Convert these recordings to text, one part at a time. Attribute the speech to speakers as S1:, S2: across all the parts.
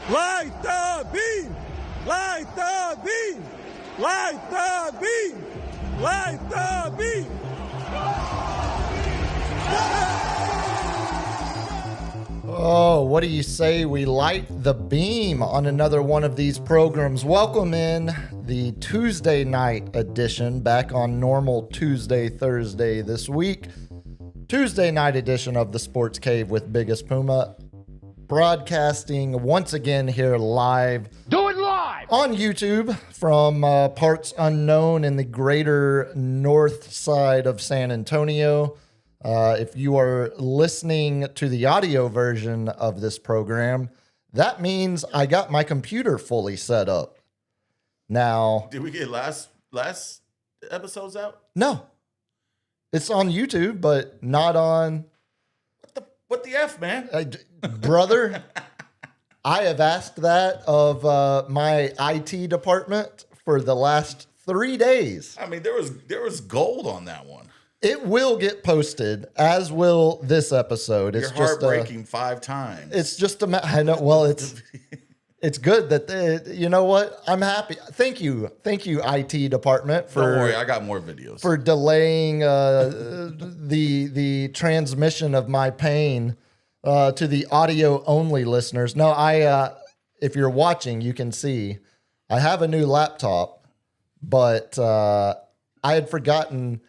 S1: Light the beam! Light the beam! Light the beam! Light the beam!
S2: Oh, what do you say we light the beam on another one of these programs? Welcome in the Tuesday night edition, back on normal Tuesday, Thursday this week. Tuesday night edition of the Sports Cave with Biggest Puma, broadcasting once again here live.
S3: Do it live!
S2: On YouTube from parts unknown in the greater north side of San Antonio. If you are listening to the audio version of this program, that means I got my computer fully set up. Now,
S4: did we get last episodes out?
S2: No. It's on YouTube, but not on...
S4: What the F, man?
S2: Brother, I have asked that of my IT department for the last 3 days.
S4: I mean, there was gold on that one.
S2: It will get posted, as will this episode.
S4: You're heartbreaking 5 times.
S2: It's just I know. Well, it's good that you know what? I'm happy. Thank you, IT department, for.
S4: Don't worry, I got more videos
S2: for delaying the transmission of my pain to the audio only listeners. No, if you're watching, you can see I have a new laptop, but I had forgotten.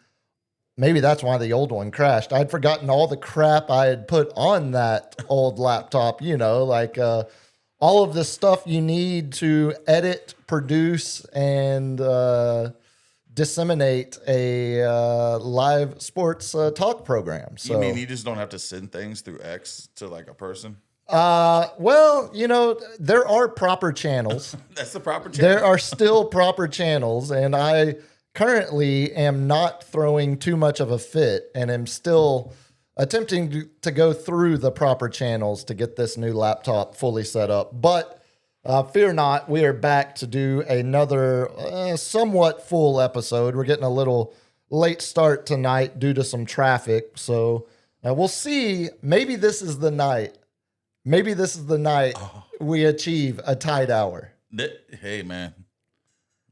S2: Maybe that's why the old one crashed. I'd forgotten all the crap I had put on that old laptop, like all of the stuff you need to edit, produce, and disseminate a live sports talk program. So,
S4: you mean you just don't have to send things through X to like a person?
S2: Well, there are proper channels.
S4: That's the proper channel.
S2: There are still proper channels, and I currently am not throwing too much of a fit and am still attempting to go through the proper channels to get this new laptop fully set up. But fear not, we are back to do another somewhat full episode. We're getting a little late start tonight due to some traffic. So we'll see. Maybe this is the night maybe this is the night we achieve a tied hour.
S4: Hey, man.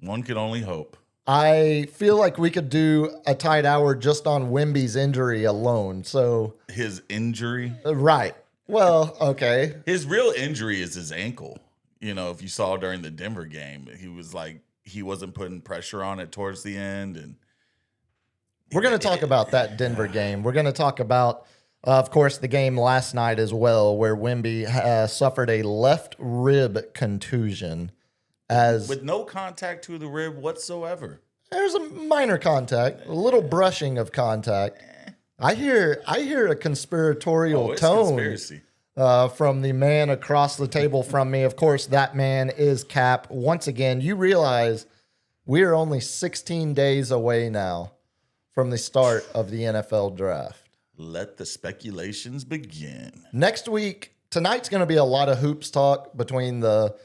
S4: One can only hope.
S2: I feel like we could do a tied hour just on Wemby's injury alone. So
S4: His injury?
S2: right. Well, okay.
S4: His real injury is his ankle. You know, if you saw during the Denver game, he was like, he wasn't putting pressure on it towards the end. And
S2: We're going to talk about that Denver game. We're going to talk about, of course, the game last night as well, where Wemby suffered a left rib contusion.
S4: with no contact to the rib whatsoever.
S2: There's a minor contact, a little brushing of contact. I hear a conspiratorial
S4: It's
S2: tone
S4: conspiracy.
S2: from the man across the table from me. Of course, that man is Cap. Once again, you realize we are only 16 days away now from the start of the NFL draft.
S4: Let the speculations begin.
S2: Next week, tonight's going to be a lot of hoops talk between the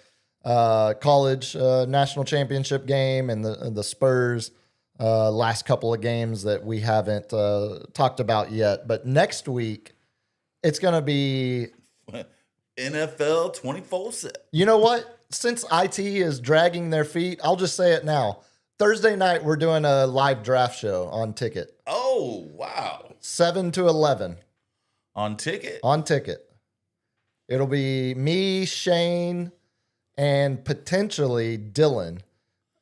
S2: college national championship game and the Spurs last couple of games that we haven't talked about yet. But next week, it's going to be
S4: NFL 24/7.
S2: You know what? Since IT is dragging their feet, I'll just say it now. Thursday night, we're doing a live draft show on Ticket.
S4: Oh, wow.
S2: 7 to 11
S4: On Ticket?
S2: on Ticket. It'll be me, Shane, and potentially Dylan,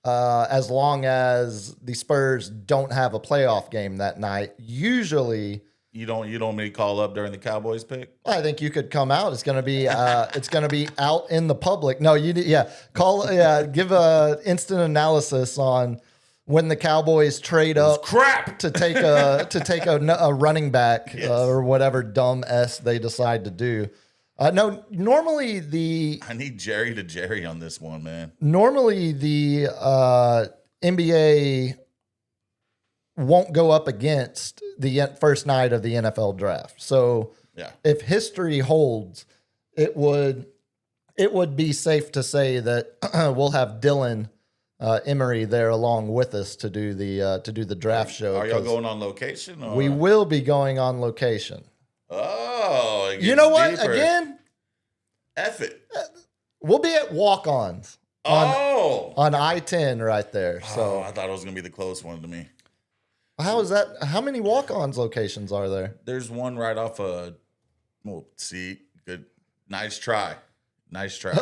S2: as long as the Spurs don't have a playoff game that night. Usually,
S4: You don't make call up during the Cowboys pick?
S2: I think you could come out. It's gonna be out in the public. No, give a instant analysis on when the Cowboys trade up
S4: Crap.
S2: to take a running back or whatever dumb they decide to do. No, normally
S4: I need Jerry to Jerry on this one, man.
S2: the NBA won't go up against the first night of the NFL draft. So
S4: Yeah.
S2: if history holds, it would be safe to say that we'll have Dylan Emery there along with us to do the draft show.
S4: Are y'all
S2: 'cause
S4: going on location? Or?
S2: We will be going on location.
S4: Oh, it
S2: You know what?
S4: gets deeper.
S2: Again,
S4: F it.
S2: we'll be at Walk-Ons on I-10 right there. So
S4: I thought it was going to be the close one to me.
S2: how is that? How many Walk-Ons locations are there?
S4: There's one right off well, see, good. Nice try.
S2: To get
S4: Nice try.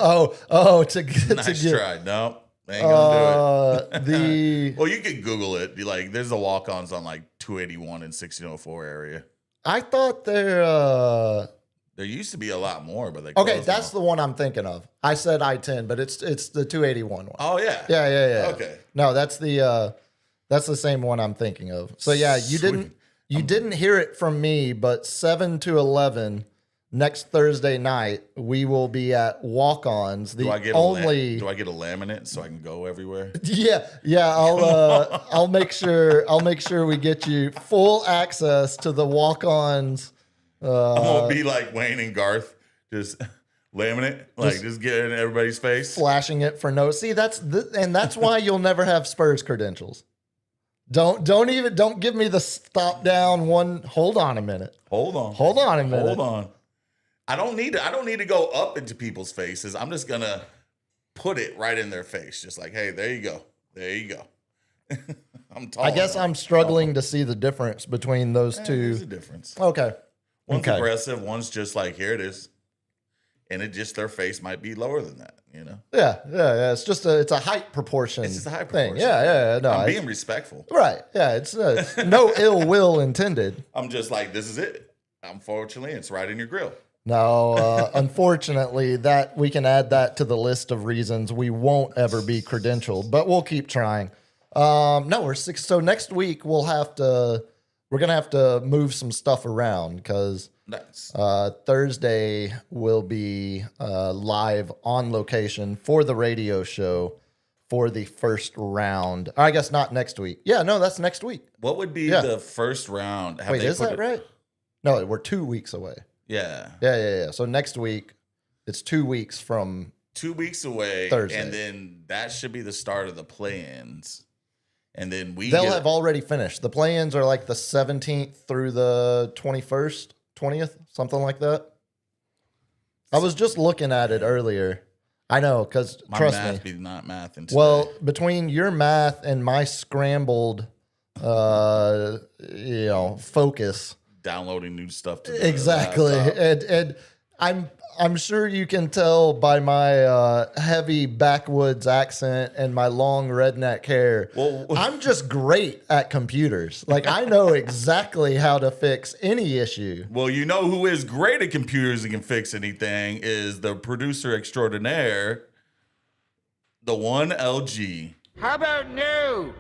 S4: No, ain't going to do
S2: the
S4: it. Well, you could Google it. Be like, there's the walk-ons on like 281 and 1604 area.
S2: I thought they're
S4: There used to be a lot more, but they
S2: okay.
S4: closed
S2: That's
S4: them
S2: the one I'm thinking of. I said I-10, but it's the 281 one.
S4: all. Oh, yeah.
S2: Yeah.
S4: Okay.
S2: No, that's the same one I'm thinking of. So yeah, you didn't hear it from me, but 7 to 11 next Thursday night we will be at Walk-Ons.
S4: Do I get a laminate so I can go everywhere?
S2: Yeah. I'll make sure we get you full access to the Walk-Ons.
S4: I'm gonna be like Wayne and Garth, just laminate, like just get it in everybody's face.
S2: Flashing it for no. See, that's why you'll never have Spurs credentials. Don't give me the stop down one. Hold on a minute.
S4: Hold on a minute. Hold on. I don't need to go up into people's faces. I'm just gonna put it right in their face, just like, hey, there you go. I'm tall.
S2: I guess I'm struggling to see the difference between those two.
S4: There's a difference.
S2: Okay.
S4: One's aggressive, one's just like, here it is. And their face might be lower than that, you know?
S2: Yeah. It's a height proportion.
S4: It's just a height
S2: thing.
S4: proportion.
S2: Yeah. No,
S4: I'm being respectful.
S2: right. Yeah. It's no ill will intended.
S4: I'm just like, this is it. Unfortunately, it's right in your grill.
S2: No, unfortunately, that we can add that to the list of reasons we won't ever be credentialed, but we'll keep trying. No, we're 6. So next week we're gonna have to move some stuff around because
S4: Nice.
S2: Thursday will be live on location for the radio show for the first round. I guess not next week. Yeah, no, that's next week.
S4: What would be the first round?
S2: Wait, is that right? No, we're 2 weeks away.
S4: Yeah.
S2: Yeah. So next week, it's 2 weeks from
S4: 2 weeks away.
S2: Thursday.
S4: And then that should be the start of the play-ins. And then
S2: they'll have already finished. The play-ins are like the 17th through the 21st, 20th, something like that. I was just looking at it earlier. I know, because trust
S4: math
S2: me.
S4: be not math today.
S2: Well, between your math and my scrambled, focus.
S4: Downloading new stuff to
S2: Exactly. And I'm sure you can tell by my heavy backwoods accent and my long redneck hair.
S4: Well,
S2: I'm just great at computers. Like, I know exactly how to fix any issue.
S4: Well, you know who is great at computers and can fix anything is the producer extraordinaire, the one LG.
S3: How about no?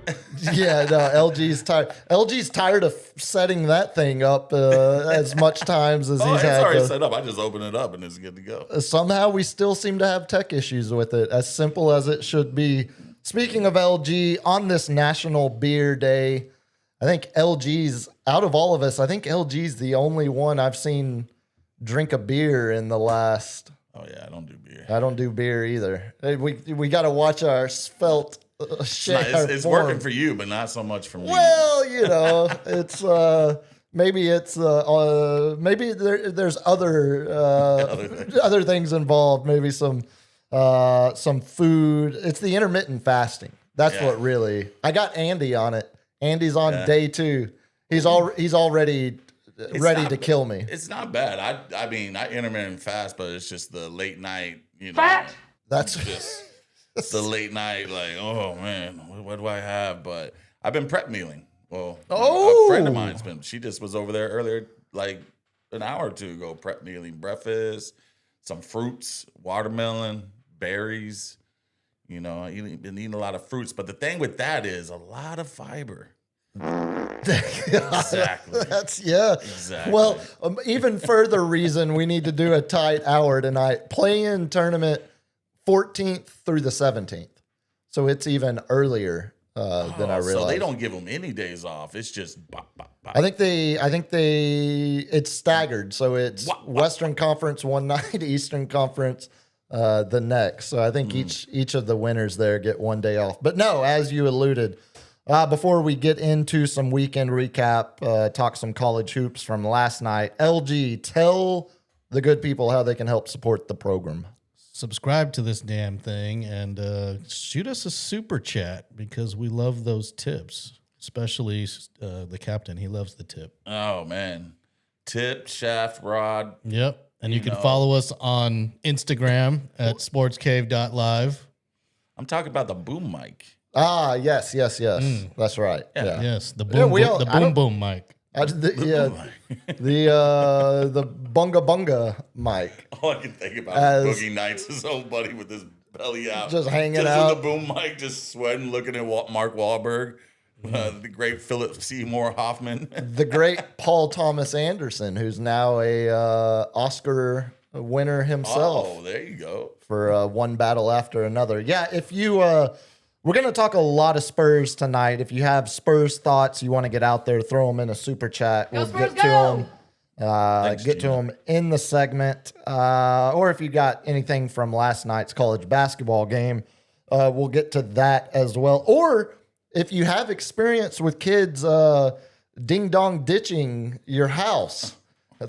S2: Yeah, no, LG's tired. LG's tired of setting that thing up as much times as he's
S4: It's
S2: had
S4: already
S2: to.
S4: set up. I just open it up and it's good to go.
S2: Somehow we still seem to have tech issues with it, as simple as it should be. Speaking of LG, on this National Beer Day, I think LG's, out of all of us, I think LG's the only one I've seen drink a beer in the last.
S4: Oh, yeah, I don't do beer.
S2: I don't do beer either. Hey, we got to watch our svelte
S4: It's working for you, but not so much for me.
S2: Well, it's maybe there's other things involved. Maybe some food. It's the intermittent fasting. That's what really. I got Andy on it. Andy's on day 2. He's already ready to kill me.
S4: It's not bad. I mean, I intermittent fast, but it's just the late night.
S3: Fat.
S2: That's
S4: just the late night. Like, oh man, what do I have? But I've been prep mealing. Well, a friend of mine's been. She just was over there earlier, like an hour or two ago, prep mealing breakfast, some fruits, watermelon, berries. I've been eating a lot of fruits. But the thing with that is a lot of fiber. Exactly.
S2: Exactly. Well, even further reason we need to do a tight hour tonight. Play-in tournament 14th through the 17th. So it's even earlier than I realized.
S4: So they don't give them any days off. It's just bop, bop, bop.
S2: I think it's staggered. So it's Western Conference one night, Eastern Conference the next. So I think each of the winners there get one day off. But no, as you alluded, before we get into some weekend recap, talk some college hoops from last night, LG, tell the good people how they can help support the program.
S5: Subscribe to this damn thing and shoot us a super chat because we love those tips, especially the captain. He loves the tip.
S4: Oh, man. Tip, shaft, rod.
S5: Yep. And you can follow us on Instagram at sportscave.live.
S4: I'm talking about the boom mic.
S2: Ah, yes. That's right. Yeah.
S5: Yes, the boom mic.
S2: The bunga bunga mic.
S4: All I can think about is Boogie Nights, his old buddy with his belly out.
S2: Just hanging
S4: just
S2: out.
S4: With the boom mic, just sweating, looking at Mark Wahlberg, the great Philip Seymour Hoffman.
S2: The great Paul Thomas Anderson, who's now a Oscar winner himself.
S4: Oh, there you go.
S2: For one battle after another. Yeah, if you... we're going to talk a lot of Spurs tonight. If you have Spurs thoughts, you want to get out there, throw them in a super chat. We'll get to them. Get to them in the segment. Or if you got anything from last night's college basketball game, we'll get to that as well. Or if you have experience with kids ding-dong ditching your house,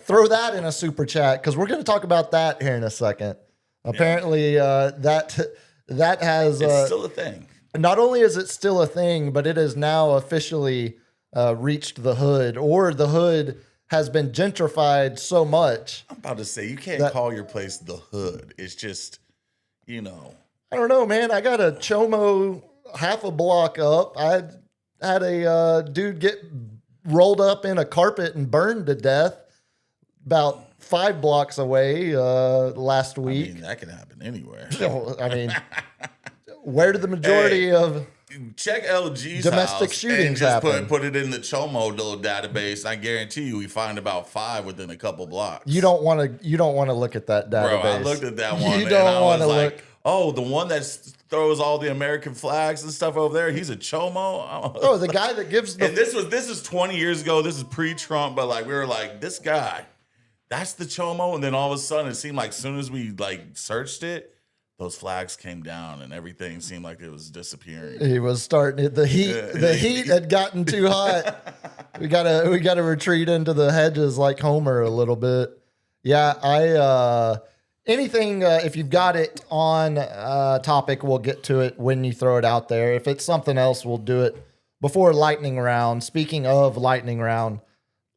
S2: throw that in a super chat because we're going to talk about that here in a second. Apparently, that has...
S4: it's still a thing.
S2: Not only is it still a thing, but it has now officially reached the hood, or the hood has been gentrified so much.
S4: I'm about to say, you can't call your place the hood. It's just, I
S2: don't know, man. I got a Chomo half a block up. I had a dude get rolled up in a carpet and burned to death about 5 blocks away last week.
S4: I mean, that can happen anywhere.
S2: I mean... Where did the majority of
S4: check LG's
S2: domestic
S4: house
S2: shootings
S4: and just
S2: happen?
S4: Put it in the Chomo little database? I guarantee you, we find about 5 within a couple blocks.
S2: You don't want to look at that database.
S4: Bro, I looked at that one.
S2: You don't want to look.
S4: Oh, the one that throws all the American flags and stuff over there. He's a Chomo.
S2: Oh, the guy that gives the.
S4: And this is 20 years ago. This is pre-Trump, but we were like, this guy, that's the Chomo. And then all of a sudden, it seemed like as soon as we searched it, those flags came down and everything seemed like it was disappearing.
S2: He was starting the heat. The heat had gotten too hot. We gotta retreat into the hedges like Homer a little bit. Yeah, anything, if you've got it on topic, we'll get to it when you throw it out there. If it's something else, we'll do it before lightning round. Speaking of lightning round,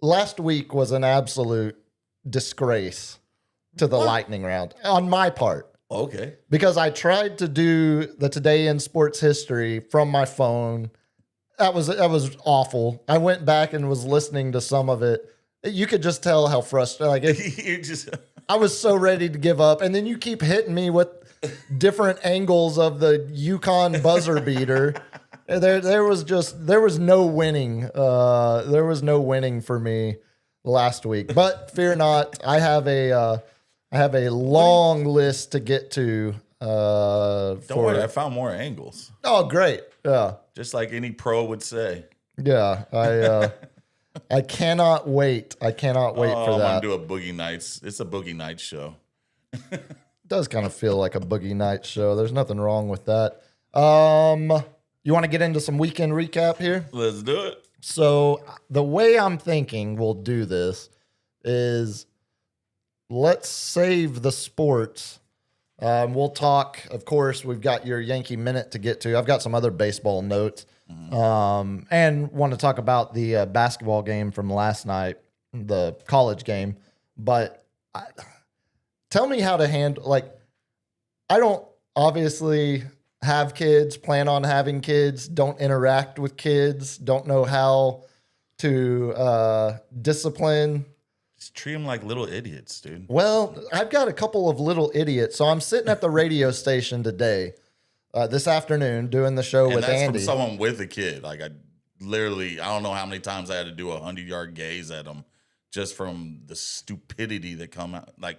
S2: last week was an absolute disgrace to the lightning round on my part.
S4: Okay.
S2: Because I tried to do the Today in Sports History from my phone. That was awful. I went back and was listening to some of it. You could just tell how frustrated. I was so ready to give up, and then you keep hitting me with different angles of the Yukon buzzer beater. There was no winning. There was no winning for me last week. But fear not, I have a long list to get to.
S4: Don't worry, I found more angles.
S2: Oh, great! Yeah,
S4: just like any pro would say.
S2: Yeah, I cannot wait. I cannot wait for that.
S4: I'm gonna do a Boogie Nights. It's a Boogie Nights show.
S2: It does kind of feel like a Boogie Nights show. There's nothing wrong with that. You want to get into some weekend recap here?
S4: Let's do it.
S2: So the way I'm thinking we'll do this is let's save the sports. We'll talk, of course, we've got your Yankee Minute to get to. I've got some other baseball notes. And want to talk about the basketball game from last night, the college game. But tell me how to handle, like, I don't obviously have kids, plan on having kids, don't interact with kids, don't know how to discipline.
S4: Just treat them like little idiots, dude.
S2: Well, I've got a couple of little idiots. So I'm sitting at the radio station today, this afternoon, doing the show with
S4: that's
S2: Andy.
S4: From someone with a kid. Like I don't know how many times I had to do a 100-yard gaze at him just from the stupidity that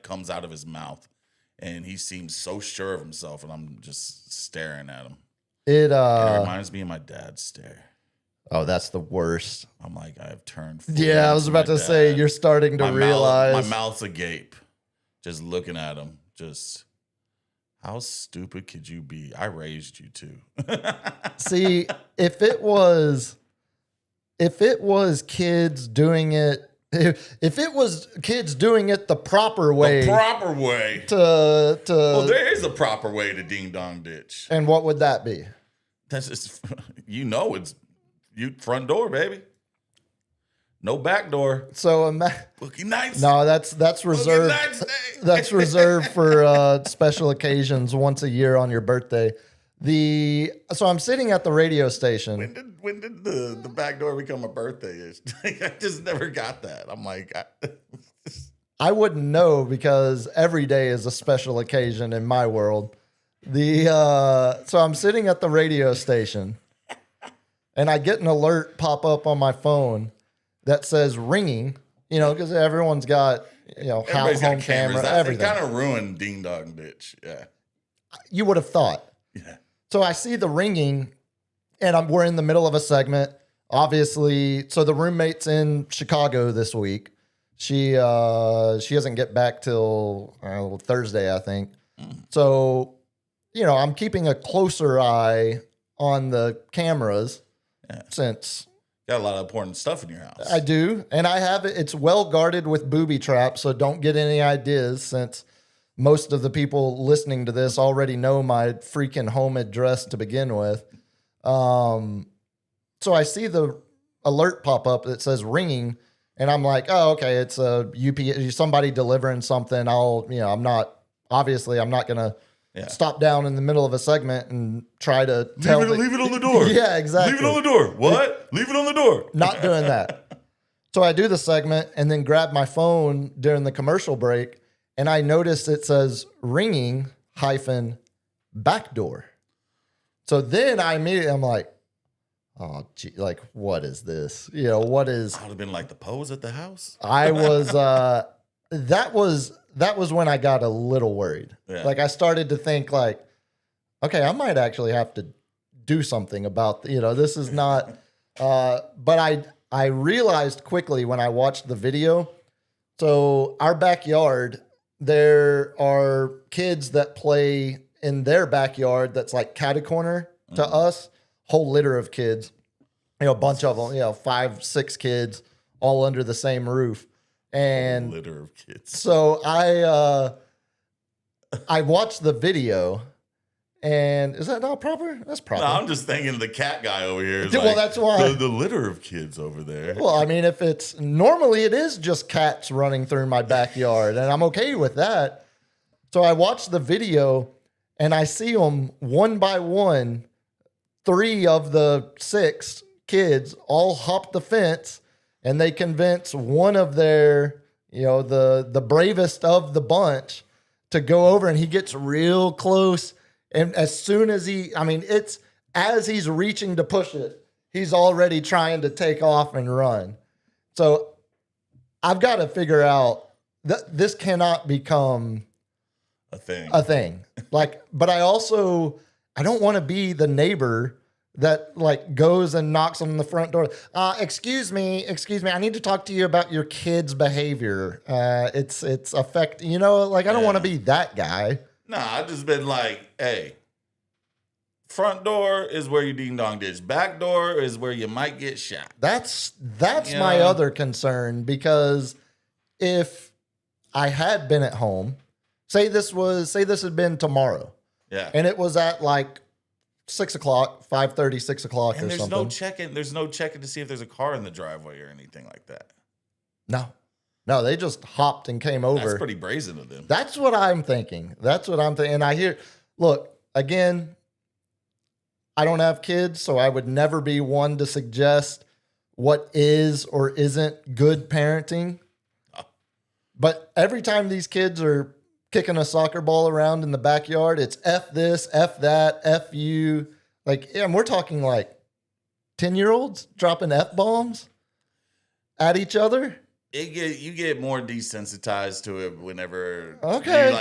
S4: comes out of his mouth. And he seems so sure of himself, and I'm just staring at him.
S2: It
S4: reminds me of my dad's stare.
S2: Oh, that's the worst.
S4: I'm like, I have turned.
S2: Yeah, I was about to say, you're starting to realize.
S4: My mouth's agape, just looking at him. Just, how stupid could you be? I raised you too.
S2: See, if it was kids doing it, if it was kids doing it the proper way.
S4: The proper way. Well, there is a proper way to ding dong ditch.
S2: And what would that be?
S4: That's just, it's front door, baby. No back door.
S2: So
S4: Boogie Nights.
S2: No, that's reserved. That's reserved for special occasions once a year on your birthday. So I'm sitting at the radio station.
S4: When did the back door become a birthday? I just never got that. I'm like,
S2: I wouldn't know because every day is a special occasion in my world. So I'm sitting at the radio station, and I get an alert pop up on my phone that says ringing. You know, because everyone's got home camera, everything.
S4: It kind of ruined Ding Dong Ditch. Yeah,
S2: you would have thought.
S4: Yeah.
S2: So I see the ringing, and we're in the middle of a segment. Obviously, so the roommate's in Chicago this week. She doesn't get back till Thursday, I think. So, I'm keeping a closer eye on the cameras since
S4: got a lot of important stuff in your house.
S2: I do, and I have it. It's well guarded with booby traps, so don't get any ideas since most of the people listening to this already know my freaking home address to begin with. So I see the alert pop up that says ringing, and I'm like, oh, okay, it's a UPS, somebody delivering something. I'm not going to stop down in the middle of a segment and try to
S4: leave it on the door.
S2: Yeah, exactly.
S4: Leave it on the door. What? Leave it on the door.
S2: Not doing that. So I do the segment and then grab my phone during the commercial break, and I noticed it says ringing -backdoor. So then I'm like, oh, gee, like, what is this? What is?
S4: I would have been like the pose at the house.
S2: I was, that was when I got a little worried.
S4: Yeah.
S2: Like I started to think like, okay, I might actually have to do something about, this is not, but I realized quickly when I watched the video. So our backyard, there are kids that play in their backyard that's like catty corner to us, whole litter of kids, a bunch of them, 5, 6 kids all under the same roof. And
S4: litter of kids.
S2: So I watched the video, and is that not proper? That's proper.
S4: No, I'm just thinking the cat guy over here. Is
S2: Well,
S4: like,
S2: that's why.
S4: the litter of kids over there.
S2: Well, I mean, if it's normally it is just cats running through my backyard, and I'm okay with that. So I watched the video, and I see them one by one. 3 of the 6 kids all hop the fence, and they convince one of their, the bravest of the bunch to go over, and he gets real close. And as soon as it's as he's reaching to push it, he's already trying to take off and run. So I've got to figure out that this cannot become
S4: a thing.
S2: But I don't want to be the neighbor that goes and knocks on the front door. Excuse me. I need to talk to you about your kid's behavior. It's affect, I don't want to be that guy.
S4: Nah, I've just been like, hey, front door is where you ding dong ditch. Back door is where you might get shot.
S2: That's my other concern, because if I had been at home, say this had been tomorrow.
S4: Yeah.
S2: And it was at 6 o'clock, 5:30, 6 o'clock,
S4: and
S2: or
S4: there's
S2: something.
S4: There's no checking to see if there's a car in the driveway or anything like that.
S2: No, they just hopped and came over.
S4: That's pretty brazen of them.
S2: That's what I'm thinking. And I hear, look, again, I don't have kids, so I would never be one to suggest what is or isn't good parenting. But every time these kids are kicking a soccer ball around in the backyard, it's F this, F that, F you. And we're talking 10-year-olds dropping F-bombs at each other.
S4: You get more desensitized to it whenever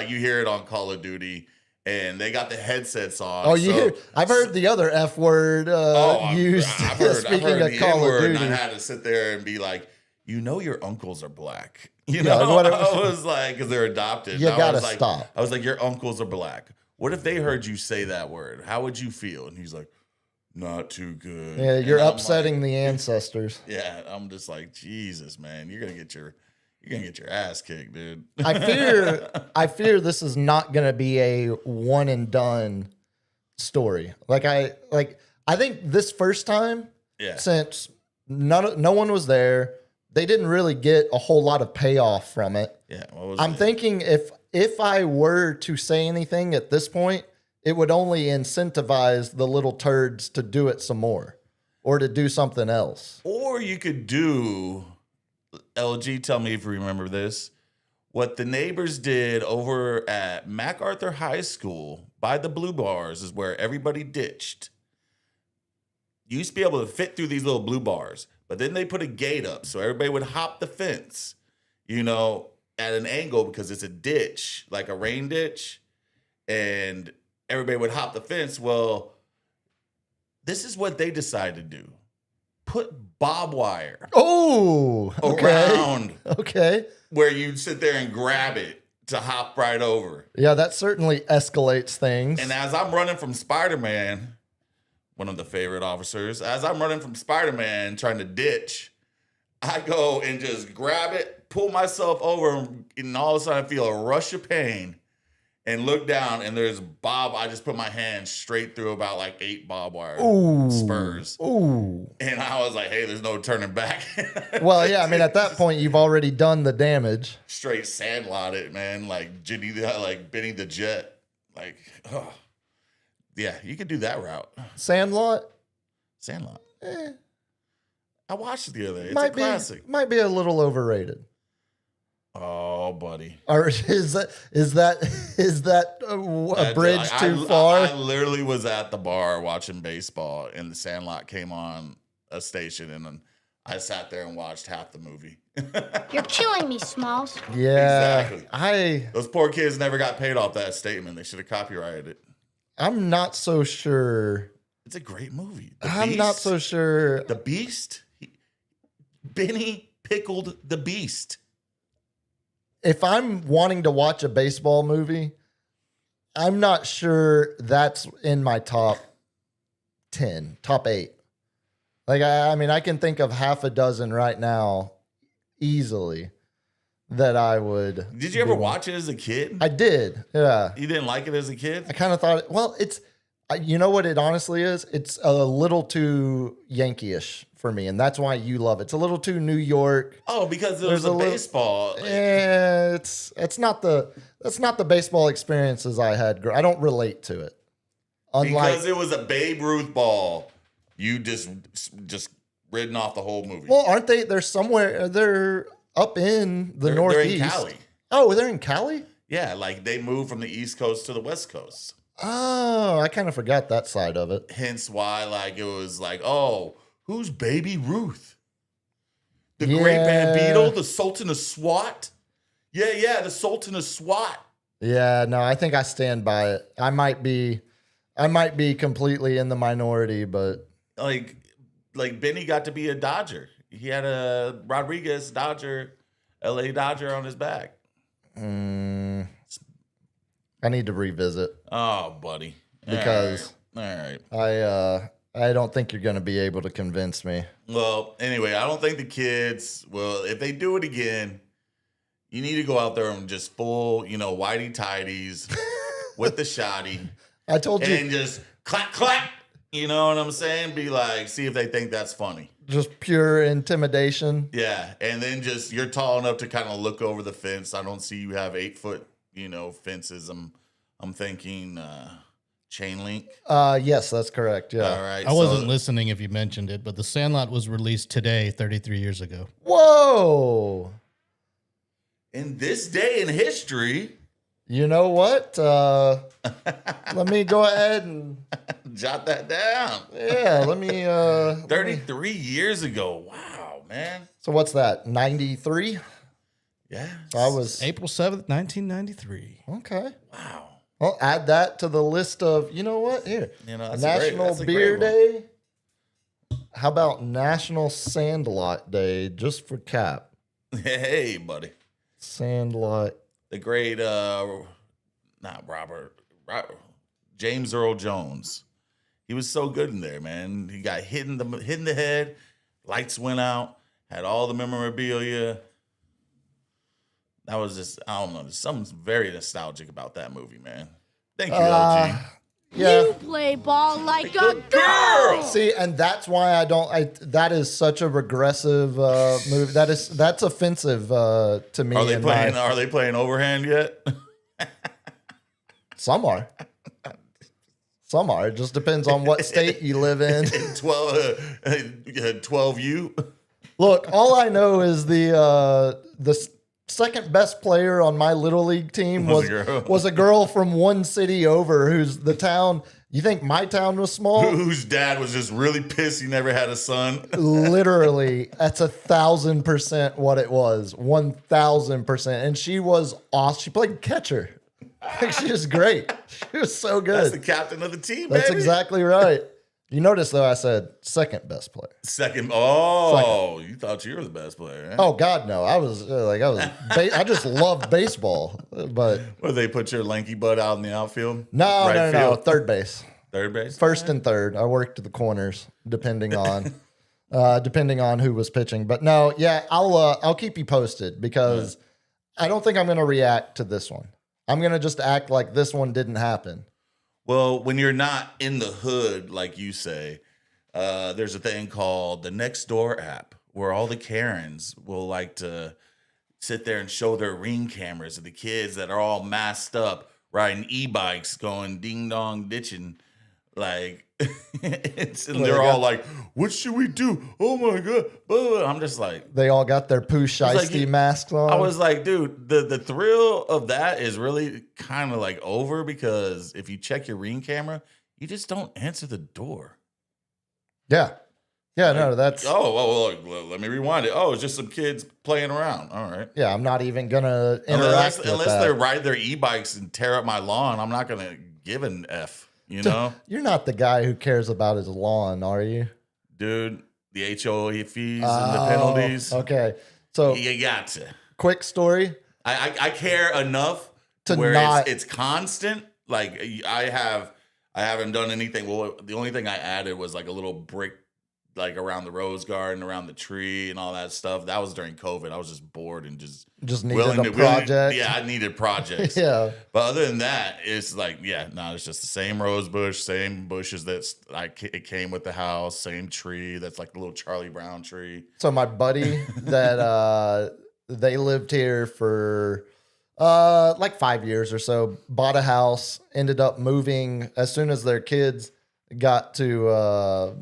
S4: you hear it on Call of Duty and they got the headsets on.
S2: Oh, I've heard the other F word used.
S4: I've heard
S2: speaking of Call of Duty,
S4: and I had to sit there and be like, your uncles are black. I was like, because they're adopted.
S2: You gotta stop.
S4: I was like, your uncles are black. What if they heard you say that word? How would you feel? And he's like, not too good.
S2: Yeah, you're upsetting the ancestors.
S4: Yeah, I'm just like, Jesus, man, you're gonna get your ass kicked, dude.
S2: I fear this is not gonna be a one and done story. I think this first time, since no one was there, they didn't really get a whole lot of payoff from it.
S4: Yeah,
S2: I'm thinking if I were to say anything at this point, it would only incentivize the little turds to do it some more or to do something else.
S4: Or you could do, LG, tell me if you remember this, what the neighbors did over at MacArthur High School by the blue bars is where everybody ditched. You used to be able to fit through these little blue bars, but then they put a gate up so everybody would hop the fence, at an angle because it's a ditch, like a rain ditch, and everybody would hop the fence. Well, this is what they decided to do. Put barbed wire around where you'd sit there and grab it to hop right over.
S2: Yeah, that certainly escalates things.
S4: And as I'm running from Spider-Man, one of the favorite officers, as I'm running from Spider-Man trying to ditch, I go and just grab it, pull myself over, and all of a sudden I feel a rush of pain and look down, and there's I just put my hand straight through about 8 barbed wire spurs.
S2: Ooh.
S4: And I was like, hey, there's no turning back.
S2: Well, yeah, at that point, you've already done the damage.
S4: Straight sandlot it, man, like Benny the Jet. Yeah, you could do that route.
S2: Sandlot?
S4: I watched it the other day. It's a classic.
S2: Might be a little overrated.
S4: Oh, buddy.
S2: Or is that a bridge too far?
S4: I literally was at the bar watching baseball, and the Sandlot came on a station, and I sat there and watched half the movie.
S3: You're killing me, Smalls.
S2: Yeah,
S4: exactly. Those poor kids never got paid off that statement. They should have copyrighted it.
S2: I'm not so sure.
S4: It's a great movie.
S2: I'm not so sure.
S4: The Beast. Benny pickled the Beast.
S2: If I'm wanting to watch a baseball movie, I'm not sure that's in my top 10, top 8. I can think of half a dozen right now, easily, that I would.
S4: Did you ever watch it as a kid?
S2: I did. Yeah.
S4: You didn't like it as a kid?
S2: I kind of thought, well, you know what it honestly is? It's a little too Yankee-ish for me, and that's why you love it. It's a little too New York.
S4: Oh, because there's a baseball.
S2: Yeah, that's not the baseball experiences I had. I don't relate to it.
S4: Because it was a Babe Ruth ball, you just ridden off the whole movie.
S2: Well, aren't they? They're somewhere. They're up in the Northeast.
S4: They're in Cali.
S2: Oh, they're in Cali?
S4: Yeah, like they moved from the East Coast to the West Coast.
S2: Oh, I kind of forgot that side of it.
S4: Hence why, like, it was like, oh, who's Baby Ruth? The Great Bambino, the Sultan of SWAT? Yeah, the Sultan of SWAT.
S2: Yeah, no, I think I stand by it. I might be completely in the minority, but
S4: like Benny got to be a Dodger. He had a Rodriguez Dodger, LA Dodger on his back.
S2: I need to revisit.
S4: Oh, buddy.
S2: Because
S4: all right.
S2: I don't think you're going to be able to convince me.
S4: Well, anyway, I don't think the kids will. If they do it again, you need to go out there and just full, whitey tidies with the shotty.
S2: I told you.
S4: And just clap, clap. You know what I'm saying? Be like, see if they think that's funny.
S2: Just pure intimidation.
S4: Yeah. And then just, you're tall enough to kind of look over the fence. I don't see you have 8-foot, fences. I'm thinking chain link.
S2: Yes, that's correct. Yeah.
S4: All right.
S5: I wasn't listening if you mentioned it, but The Sandlot was released today, 33 years ago.
S2: Whoa.
S4: In this day in history.
S2: You know what? Let me go ahead and
S4: jot that down.
S2: Yeah, let me
S4: 33 years ago. Wow, man.
S2: So what's that? 93?
S4: Yeah.
S2: So I was
S5: April 7th, 1993.
S2: Okay.
S4: Wow.
S2: I'll add that to the list of, you know what? Here.
S4: That's
S2: National Beer Day. How about National Sandlot Day just for Cap?
S4: Hey, buddy.
S2: Sandlot.
S4: The great, James Earl Jones. He was so good in there, man. He got hit in the head. Lights went out. Had all the memorabilia. That was just, I don't know. There's something very nostalgic about that movie, man. Thank you, LG.
S2: Yeah.
S3: You play ball like a girl.
S2: See, and that's why that is such a regressive movie. That's offensive to me.
S4: Are they playing overhand yet?
S2: Some are. Some are. It just depends on what state you live in.
S4: 12U.
S2: Look, all I know is the second best player on my little league team was a girl from one city over, who's the town. You think my town was small?
S4: Whose dad was just really pissed he never had a son.
S2: Literally, that's 1,000% what it was. 1,000%. And she was awesome. She played catcher. She was great. She was so good.
S4: That's the captain of the team,
S2: That's
S4: baby.
S2: exactly right. You notice, though, I said second best player.
S4: You thought you were the best player. Huh?
S2: Oh God, no! I just loved baseball, but
S4: Where they put your lanky butt out in the outfield?
S2: no, third base,
S4: Third base,
S2: first and third. I worked the corners depending on who was pitching. But no, yeah, I'll keep you posted because I don't think I'm going to react to this one. I'm going to just act like this one didn't happen.
S4: Well, when you're not in the hood, like you say, there's a thing called the Nextdoor app where all the Karens will like to sit there and show their Ring cameras of the kids that are all masked up, riding e-bikes, going ding-dong ditching. Like, they're all like, what should we do? Oh, my God. I'm just like.
S2: They all got their Pooh Shiesty masks on.
S4: I was like, dude, the thrill of that is really kind of like over because if you check your Ring camera, you just don't answer the door.
S2: Yeah. Yeah, no, that's.
S4: Let me rewind it. Oh, it's just some kids playing around. All right.
S2: Yeah, I'm not even going to interact with
S4: unless
S2: that.
S4: they ride their e-bikes and tear up my lawn, I'm not going to give an F. You know,
S2: you're not the guy who cares about his lawn, are you?
S4: Dude, the HOA fees and the penalties.
S2: Okay. So
S4: you got to.
S2: Quick story.
S4: I care enough
S2: to
S4: where
S2: not.
S4: It's constant. Like I haven't done anything. Well, the only thing I added was like a little brick like around the rose garden, around the tree, and all that stuff. That was during COVID. I was just bored and just
S2: needed a project.
S4: Yeah, I needed projects.
S2: Yeah.
S4: But other than that, it's like, it's just the same rose bush, same bushes that's like it came with the house, same tree that's like the little Charlie Brown tree.
S2: So my buddy that they lived here for like 5 years or so, bought a house, ended up moving as soon as their kids got to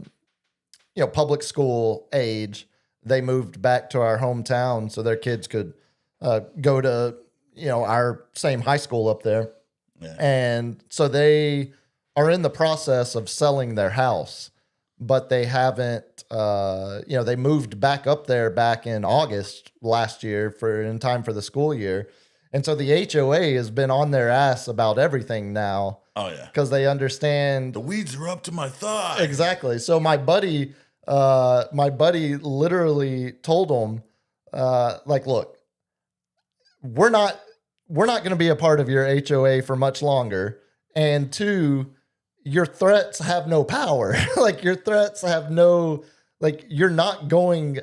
S2: public school age. They moved back to our hometown so their kids could go to our same high school up there.
S4: Yeah.
S2: And so they are in the process of selling their house, but they haven't they moved back up there back in August last year in time for the school year. And so the HOA has been on their ass about everything now.
S4: Oh yeah,
S2: because they understand
S4: the weeds are up to my thigh.
S2: Exactly. So my buddy literally told him, look, we're not going to be a part of your HOA for much longer. And two, your threats have no power. Your threats have no, you're not going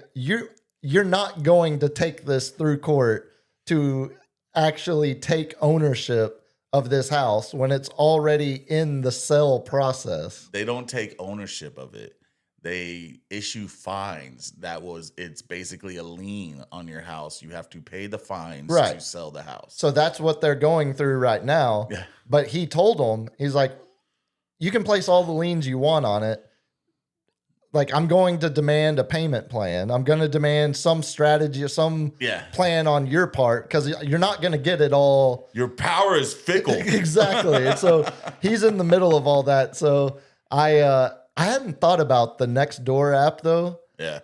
S2: to take this through court to actually take ownership of this house when it's already in the sale process.
S4: They don't take ownership of it. They issue fines. It's basically a lien on your house. You have to pay the fines to sell the house.
S2: So that's what they're going through right now.
S4: Yeah.
S2: But he told them, he's like, you can place all the liens you want on it. I'm going to demand a payment plan. I'm going to demand some strategy, some plan on your part, because you're not going to get it all.
S4: Your power is fickle.
S2: Exactly. And so he's in the middle of all that. So I hadn't thought about the Nextdoor app, though.
S4: Yeah.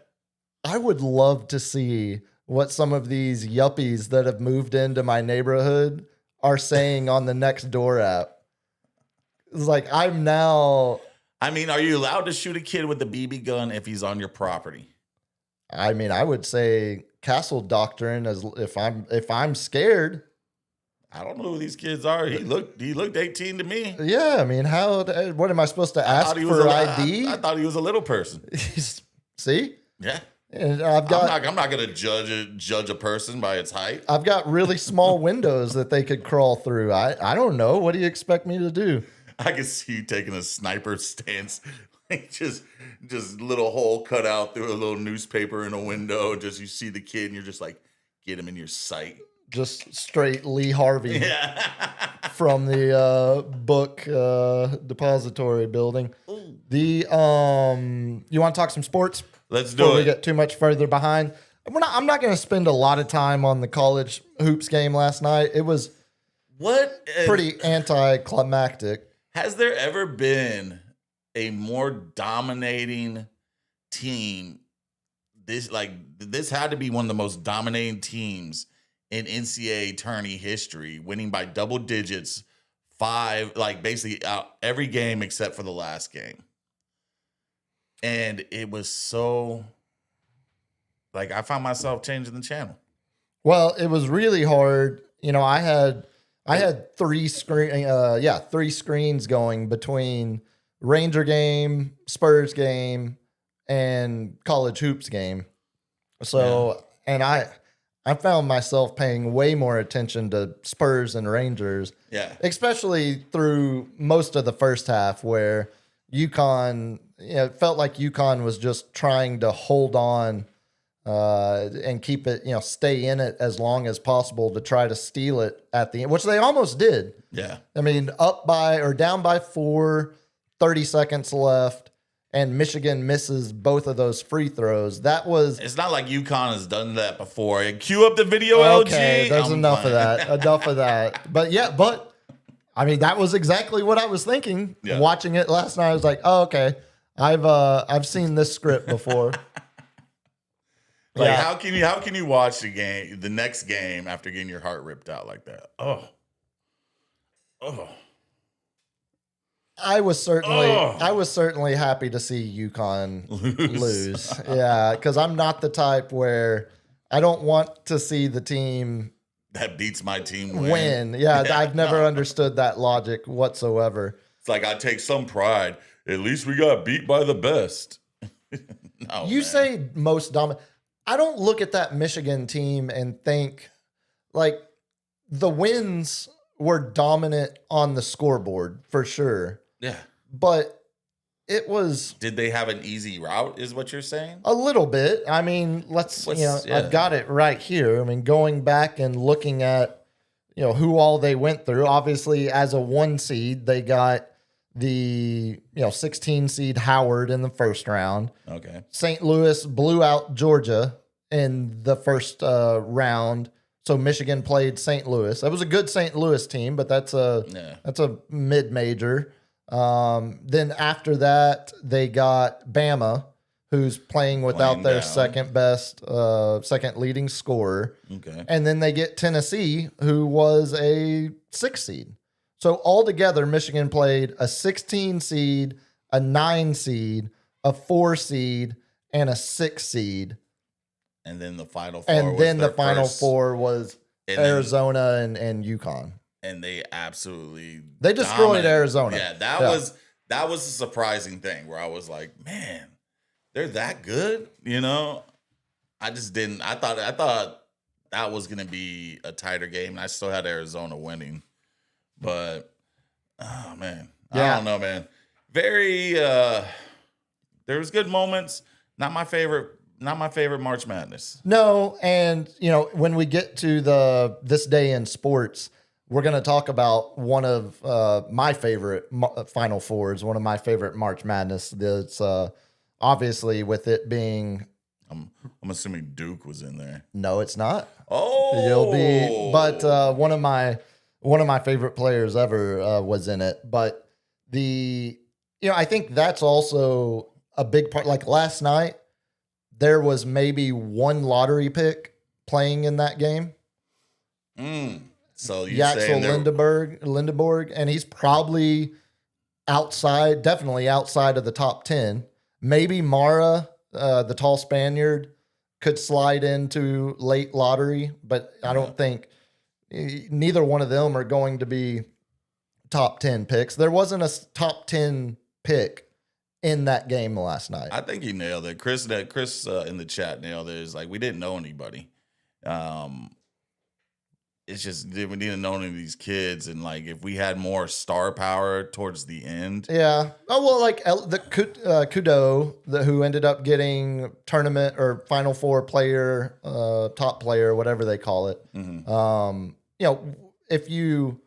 S2: I would love to see what some of these yuppies that have moved into my neighborhood are saying on the Nextdoor app. It's I'm now...
S4: I mean, are you allowed to shoot a kid with a BB gun if he's on your property?
S2: I mean, I would say castle doctrine as if I'm scared.
S4: I don't know who these kids are. He looked 18 to me.
S2: Yeah, I mean, what am I supposed to ask for ID?
S4: I thought he was a little person.
S2: See?
S4: Yeah.
S2: And
S4: I'm not going to judge a person by its height.
S2: I've got really small windows that they could crawl through. I don't know. What do you expect me to do?
S4: I can see you taking a sniper stance, just little hole cut out through a little newspaper in a window. Just you see the kid, and you're just like, get him in your sight.
S2: Just straight Lee Harvey from the book depository building. Ooh. You want to talk some sports?
S4: Let's do
S2: Before
S4: it.
S2: We get too much further behind. I'm not going to spend a lot of time on the college hoops game last night. It was pretty anticlimactic.
S4: Has there ever been a more dominating team? This had to be one of the most dominating teams in NCAA tourney history, winning by double digits, basically every game except for the last game. And it was so I found myself changing the channel.
S2: Well, it was really hard. I had three screens going between Ranger game, Spurs game, and college hoops game. So, and I found myself paying way more attention to Spurs and Rangers.
S4: Yeah.
S2: Especially through most of the first half where UConn, it felt like UConn was just trying to hold on and keep it, stay in it as long as possible to try to steal it at the end, which they almost did.
S4: Yeah.
S2: I mean, down by 4, 30 seconds left, and Michigan misses both of those free throws. It's
S4: not like UConn has done that before. Cue up the video,
S2: okay,
S4: LG.
S2: There's enough of that. But I mean, that was exactly what I was thinking.
S4: Yeah.
S2: Watching it last night, I was like, oh, okay. I've seen this script before.
S4: How can you watch the next game after getting your heart ripped out like that? Oh.
S2: I was certainly happy to see UConn lose. Yeah, because I'm not the type where I don't want to see the team
S4: that beats my team
S2: win. Yeah, I've never understood that logic whatsoever.
S4: It's I take some pride. At least we got beat by the best. No,
S2: You
S4: man.
S2: say most dominant. I don't look at that Michigan team and think like the wins were dominant on the scoreboard for sure,
S4: Yeah.
S2: but it was
S4: Did they have an easy route? Is what you're saying?
S2: a little bit. I mean, I've got it right here. I mean, going back and looking at, who all they went through. Obviously, as a 1 seed, they got the 16 seed Howard in the first round.
S4: Okay.
S2: St. Louis blew out Georgia in the first round. So Michigan played St. Louis. That was a good St. Louis team, but that's a mid-major. Then after that, they got Bama, who's playing without their
S4: down.
S2: second leading scorer.
S4: Okay.
S2: And then they get Tennessee, who was a 6 seed. So altogether, Michigan played a 16 seed, a 9 seed, a 4 seed, and a 6 seed.
S4: And then the final four.
S2: And
S4: was
S2: then the
S4: their
S2: final
S4: first-
S2: 4 was
S4: and then-
S2: Arizona and UConn.
S4: and they absolutely
S2: They destroyed
S4: dominated.
S2: Arizona.
S4: Yeah, that was a surprising thing where I was like, man, they're that good, I just didn't. I thought that was gonna be a tighter game, and I still had Arizona winning, but oh man, I
S2: Yeah.
S4: don't know, man. Very. There was good moments. Not my favorite March Madness.
S2: No, and when we get to this day in sports, we're going to talk about one of my favorite Final Fours, one of my favorite March Madness. That's obviously with it being
S4: I'm assuming Duke was in there.
S2: no, it's not.
S4: Oh,
S2: You'll be, but one of my favorite players ever was in it. But I think that's also a big part. Like last night, there was maybe one lottery pick playing in that game.
S4: So you're
S2: Yaxel
S4: saying
S2: Lindeborg, and he's probably definitely outside of the top 10. Maybe Mara, the tall Spaniard, could slide into late lottery, but I don't think neither one of them are going to be top 10 picks. There wasn't a top 10 pick in that game last night.
S4: I think you nailed it. Chris in the chat nailed it. It's like we didn't know anybody. It's just we didn't know any of these kids, and like if we had more star power towards the end.
S2: Yeah. Oh well, like the Kudo, who ended up getting tournament or Final Four player, top player, whatever they call it. If you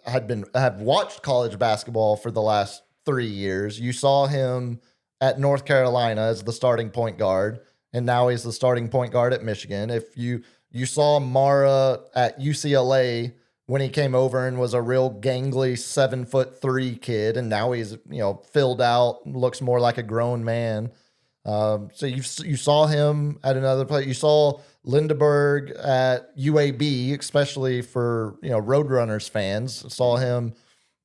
S2: have watched college basketball for the last 3 years, you saw him at North Carolina as the starting point guard, and now he's the starting point guard at Michigan. If you saw Mara at UCLA when he came over and was a real gangly 7'3" kid, and now he's filled out, looks more like a grown man. So you saw him at another place. You saw Lindeberg at UAB, especially for Roadrunners fans. Saw him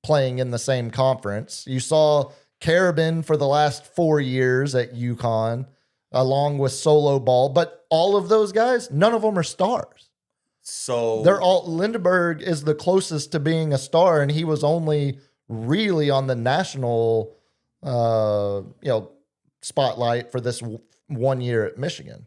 S2: playing in the same conference. You saw Carabin for the last 4 years at UConn, along with Solo Ball, but all of those guys, none of them are stars.
S4: So
S2: They're all Lindeberg is the closest to being a star, and he was only really on the national, spotlight for this 1 year at Michigan.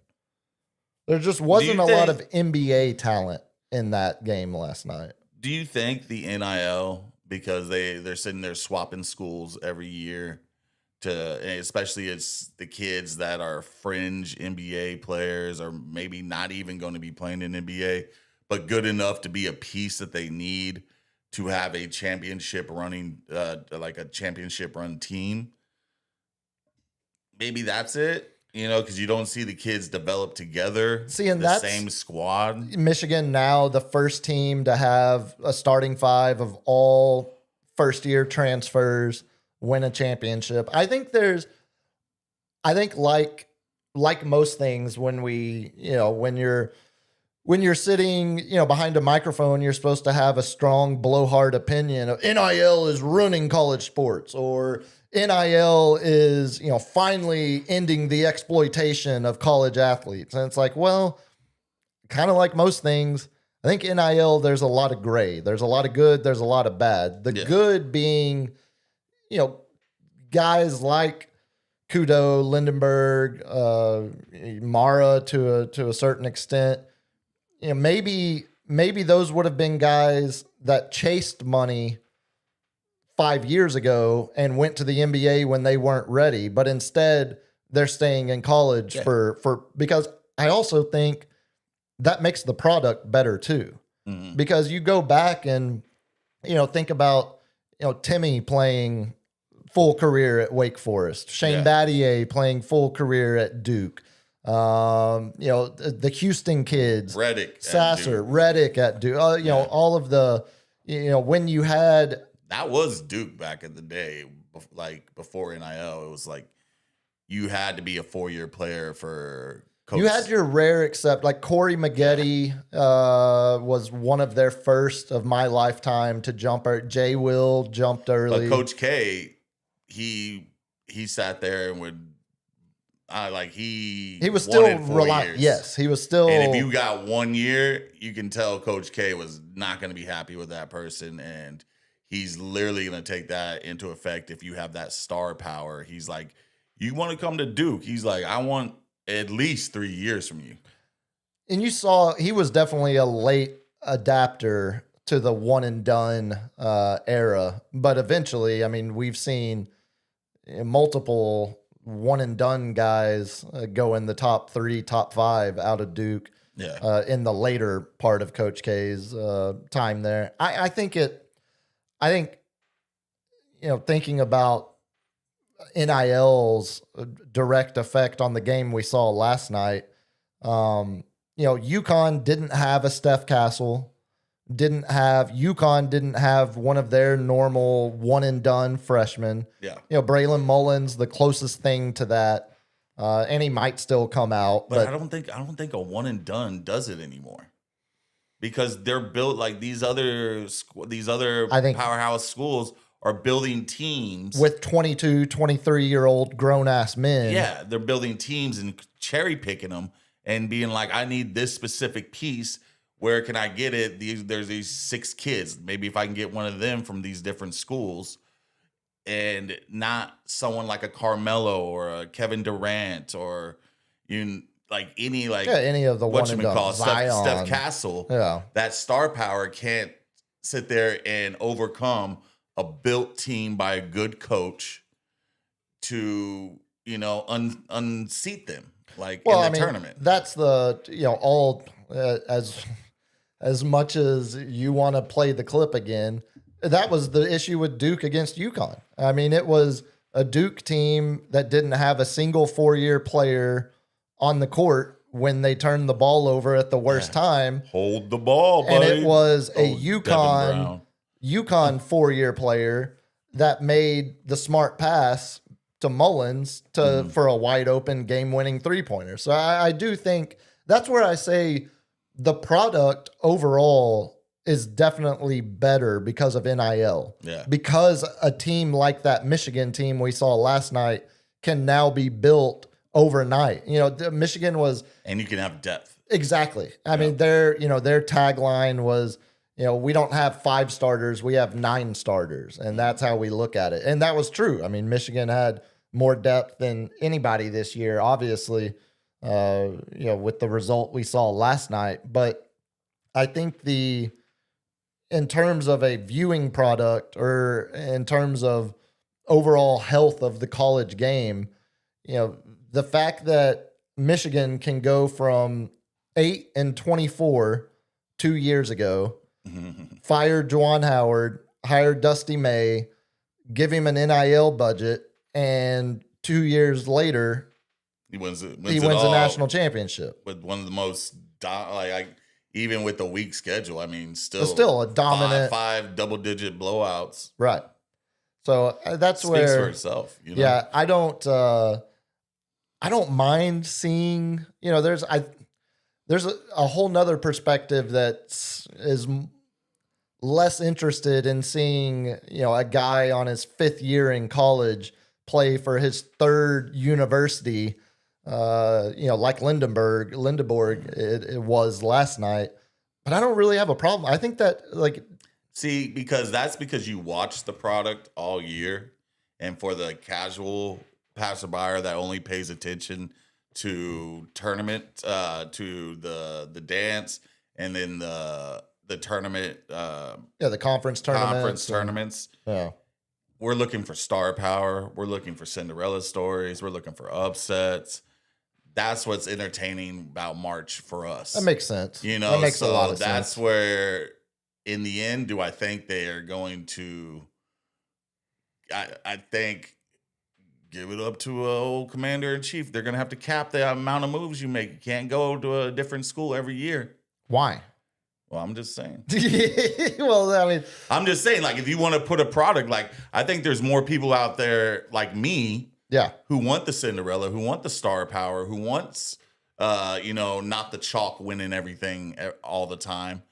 S2: There just wasn't a lot of NBA talent in that game last night.
S4: do you think the NIL, because they're sitting there swapping schools every year, especially it's the kids that are fringe NBA players or maybe not even going to be playing in NBA, but good enough to be a piece that they need to have a championship running, like a championship run team. Maybe that's it, because you don't see the kids develop together.
S2: See, and
S4: the
S2: that's
S4: same squad.
S2: Michigan now the first team to have a starting 5 of all first year transfers win a championship. I think like most things when you're sitting, behind a microphone, you're supposed to have a strong blowhard opinion of NIL is ruining college sports, or NIL is, finally ending the exploitation of college athletes. And it's like, well, kind of like most things, I think NIL, there's a lot of gray. There's a lot of good. There's a lot of bad. The good being, guys like Kudo, Lindenberg, Mara to a certain extent. You know, maybe those would have been guys that chased money 5 years ago and went to the NBA when they weren't ready, but instead they're staying in college for because I also think that makes the product better too. Because you go back and, you know, think about, you know, Timmy playing full career at Wake Forest, Shane Battier playing full career at Duke. You know, the Houston kids, Sasser, Reddick at Duke, you know, all of the, you know, when you had,
S4: that was Duke back in the day, like before NIL, it was like you had to be a 4-year player for coach.
S2: You had your rare except like Corey Maggette was one of their first of my lifetime to jump. Jay Will jumped early.
S4: But Coach K, he sat there and would he
S2: was still
S4: relying.
S2: Yes, he was still.
S4: And if you got 1 year, you can tell Coach K was not going to be happy with that person, and he's literally going to take that into effect if you have that star power. He's like, you want to come to Duke? He's like, I want at least 3 years from you.
S2: And you saw he was definitely a late adapter to the one and done era, but eventually, I mean, we've seen multiple one and done guys go in the top 3, top 5 out of Duke. In the later part of Coach K's time there. I think, you know, thinking about NIL's direct effect on the game we saw last night, you know, UConn didn't have a Steph Castle, UConn didn't have one of their normal one and done freshmen.
S4: Yeah.
S2: You know, Braylon Mullins, the closest thing to that. And he might still come out.
S4: But I don't think a one and done does it anymore. Because they're built like these other powerhouse schools are building teams
S2: with 22, 23-year-old grown-ass men.
S4: Yeah, they're building teams and cherry picking them and being like, I need this specific piece. Where can I get it? There's these 6 kids. Maybe if I can get one of them from these different schools, and not someone like a Carmelo or a Kevin Durant or any
S2: of the one and done.
S4: Steph Castle.
S2: Yeah,
S4: that star power can't sit there and overcome a built team by a good coach to unseat them in the tournament.
S2: That's all as much as you want to play the clip again. That was the issue with Duke against UConn. I mean, it was a Duke team that didn't have a single 4-year player on the court when they turned the ball over at the worst time.
S4: Hold the ball, buddy.
S2: And it was a UConn 4-year player that made the smart pass to Mullins for a wide open game-winning 3-pointer. So I do think that's where I say the product overall is definitely better because of NIL.
S4: Yeah.
S2: Because a team like that Michigan team we saw last night can now be built overnight. You know, Michigan was...
S4: And you can have depth.
S2: Exactly. I mean, their tagline was, we don't have 5 starters, we have 9 starters. And that's how we look at it. And that was true. I mean, Michigan had more depth than anybody this year, obviously, with the result we saw last night. But I think in terms of a viewing product or in terms of overall health of the college game, the fact that Michigan can go from 8-24 2 years ago, fired Juwan Howard, hired Dusty May, give him an NIL budget, and 2 years later,
S4: he wins a
S2: national championship
S4: with one of the most even with the weak schedule. I mean,
S2: still a dominant
S4: 5 double-digit blowouts.
S2: Right. So that's
S4: Speaks
S2: where
S4: for itself.
S2: Yeah, I don't mind seeing. There's a whole nother perspective that is less interested in seeing a guy on his 5th year in college play for his 3rd university. Like Lindenberg it was last night, but I don't really have a problem. I think that because you watch the product all year, and for the casual
S4: passerby that only pays attention to tournament, to the dance, and then the tournament,
S2: the conference
S4: tournaments.
S2: Yeah.
S4: We're looking for star power. We're looking for Cinderella stories. We're looking for upsets. That's what's entertaining about March for us.
S2: That makes sense.
S4: You know,
S2: that makes a lot of
S4: that's
S2: sense.
S4: where, in the end, do I think they are going to? I think give it up to an old commander in chief. They're going to have to cap the amount of moves you make. You can't go to a different school every year.
S2: Why?
S4: Well, I'm just saying.
S2: Well, I mean,
S4: I'm just saying, like, if you want to put a product, like, I think there's more people out there like me,
S2: yeah,
S4: who want the Cinderella, who want the star power, who wants, not the chalk winning everything all the time.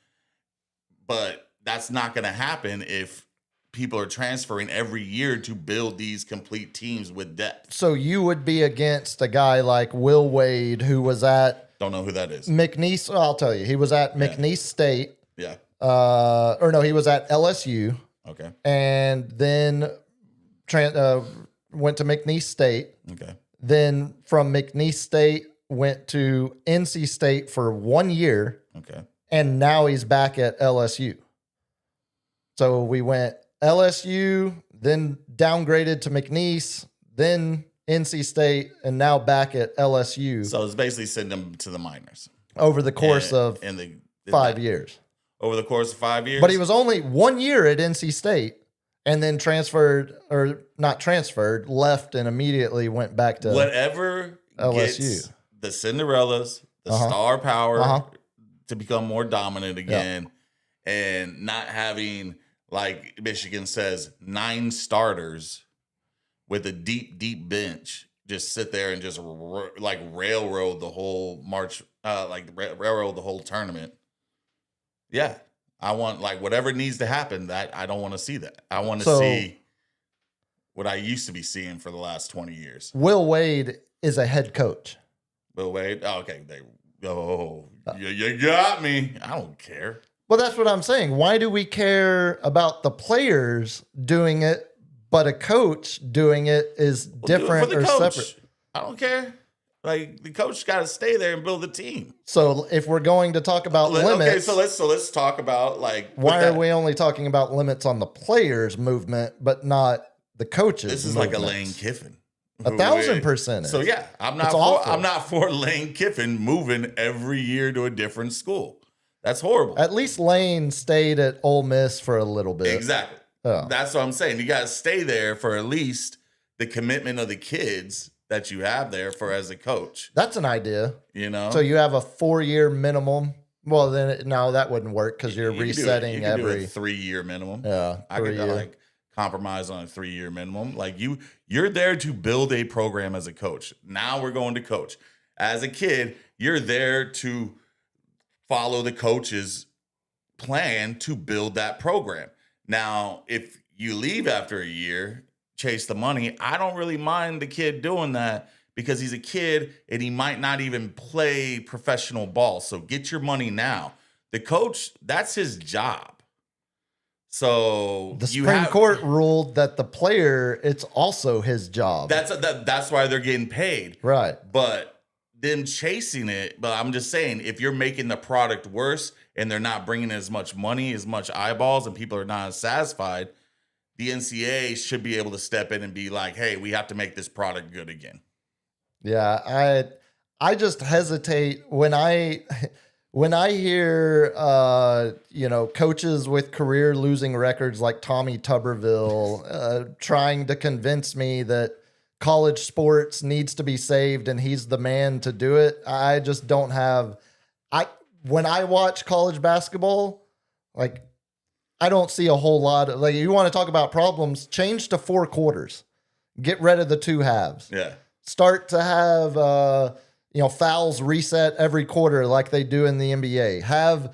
S4: But that's not going to happen if people are transferring every year to build these complete teams with depth.
S2: So you would be against a guy like Will Wade, who was at
S4: Don't know who that is.
S2: McNeese. I'll tell you, he was at McNeese State.
S4: Yeah.
S2: He was at LSU,
S4: Okay.
S2: and then went to McNeese State.
S4: Okay.
S2: Then from McNeese State went to NC State for 1 year,
S4: Okay.
S2: and now he's back at LSU. So we went LSU, then downgraded to McNeese, then NC State, and now back at LSU
S4: So it's basically sending them to the minors
S2: over the course of
S4: in the
S2: 5 years.
S4: Over the course of 5 years.
S2: But he was only 1 year at NC State and then left and immediately went back to
S4: whatever
S2: LSU.
S4: gets the Cinderellas, the star power to become more dominant again, and not having, like Michigan says, 9 starters with a deep bench just sit there and just railroad the whole March, railroad the whole tournament. Yeah, I want, like, whatever needs to happen. That I don't want to see that. I want to see what I used to be seeing for the last 20 years.
S2: Will Wade is a head coach.
S4: Will Wade? Oh, okay, you got me. I don't care.
S2: Well, that's what I'm saying. Why do we care about the players doing it, but a coach doing it is different or separate?
S4: I don't care. Like, the coach got to stay there and build the team.
S2: So if we're going to talk about limits,
S4: okay, so let's talk about, like,
S2: why are we only talking about limits on the players' movement, but not the coaches?
S4: This is
S2: movements?
S4: like a Lane Kiffin.
S2: 1,000%.
S4: So yeah, I'm not for Lane Kiffin moving every year to a different school. That's horrible.
S2: At least Lane stayed at Ole Miss for a little bit.
S4: Exactly.
S2: Oh.
S4: That's what I'm saying. You got to stay there for at least the commitment of the kids that you have there for as a coach.
S2: That's an idea.
S4: You know?
S2: So you have a 4-year minimum. Well, then no, that wouldn't work because you're resetting every
S4: 3-year minimum.
S2: Yeah,
S4: I could
S2: 3-year.
S4: like compromise on a 3-year minimum. Like, you're there to build a program as a coach. Now we're going to coach. As a kid, you're there to follow the coach's plan to build that program. Now, if you leave after a year, chase the money, I don't really mind the kid doing that because he's a kid and he might not even play professional ball. So get your money now. The coach, that's his job. So
S2: the Supreme Court ruled that the player, it's also his job.
S4: That's why they're getting paid.
S2: Right.
S4: But them chasing it, but I'm just saying, if you're making the product worse and they're not bringing as much money, as much eyeballs, and people are not satisfied, the NCAA should be able to step in and be like, hey, we have to make this product good again.
S2: Yeah, I just hesitate when I hear coaches with career losing records like Tommy Tuberville trying to convince me that college sports needs to be saved and he's the man to do it. I just don't have when I watch college basketball, like, I don't see a whole lot of, like, you want to talk about problems, change to 4 quarters. Get rid of the 2 halves.
S4: Yeah.
S2: Start to have fouls reset every quarter like they do in the NBA.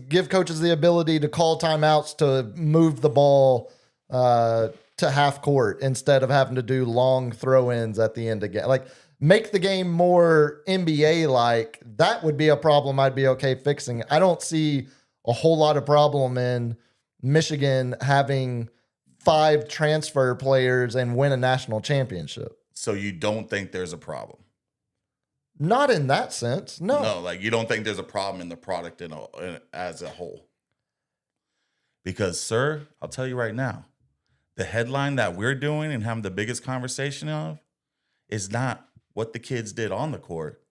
S2: Give coaches the ability to call timeouts to move the ball to half court instead of having to do long throw-ins at the end again. Like, make the game more NBA-like. That would be a problem I'd be okay fixing. I don't see a whole lot of problem in Michigan having 5 transfer players and win a national championship.
S4: So you don't think there's a problem?
S2: Not in that sense. No.
S4: No, like you don't think there's a problem in the product as a whole? Because, sir, I'll tell you right now, the headline that we're doing and having the biggest conversation of is not what the kids did on the court.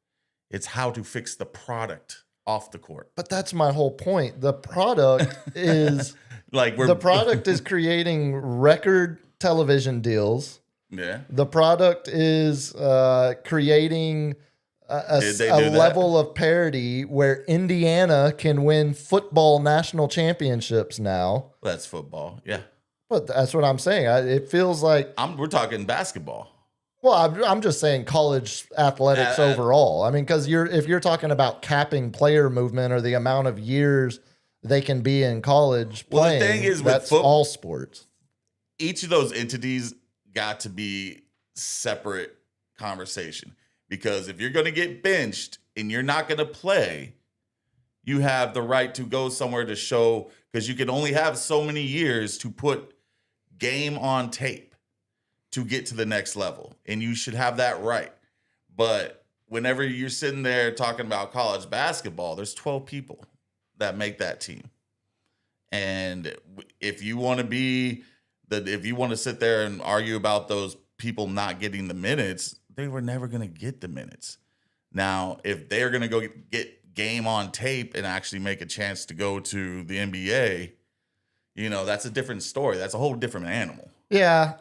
S4: It's how to fix the product off the court.
S2: But that's my whole point. The product is the product is creating record television deals.
S4: Yeah.
S2: The product is creating a
S4: Did they do that?
S2: level of parity where Indiana can win football national championships now.
S4: That's football. Yeah.
S2: But that's what I'm saying. It feels like
S4: We're talking basketball.
S2: well, I'm just saying college athletics overall. I mean, because if you're talking about capping player movement or the amount of years they can be in college playing,
S4: the thing is with
S2: that's all sports.
S4: Each of those entities got to be separate conversation, because if you're going to get benched and you're not going to play, you have the right to go somewhere to show, because you can only have so many years to put game on tape to get to the next level, and you should have that right. But whenever you're sitting there talking about college basketball, there's 12 people that make that team. And if you want to sit there and argue about those people not getting the minutes, they were never going to get the minutes. Now, if they're going to go get game on tape and actually make a chance to go to the NBA, that's a different story. That's a whole different animal.
S2: Yeah,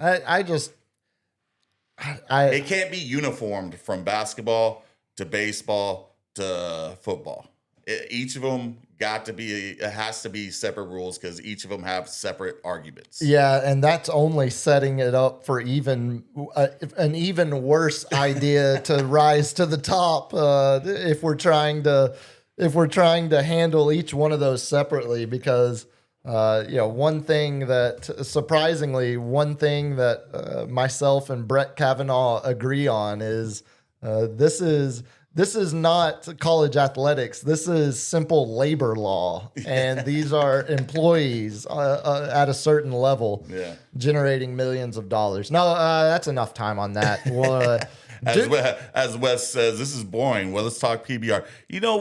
S4: It can't be uniformed from basketball to baseball to football. Each of them has to be separate rules, because each of them have separate arguments.
S2: Yeah, and that's only setting it up for an even worse idea to rise to the top if we're trying to handle each one of those separately, because one thing that myself and Brett Kavanaugh agree on is this is not college athletics. This is simple labor law, and these are employees at a certain level, generating millions of dollars. No, that's enough time on that. Well,
S4: as Wes says, this is boring. Well, let's talk PBR.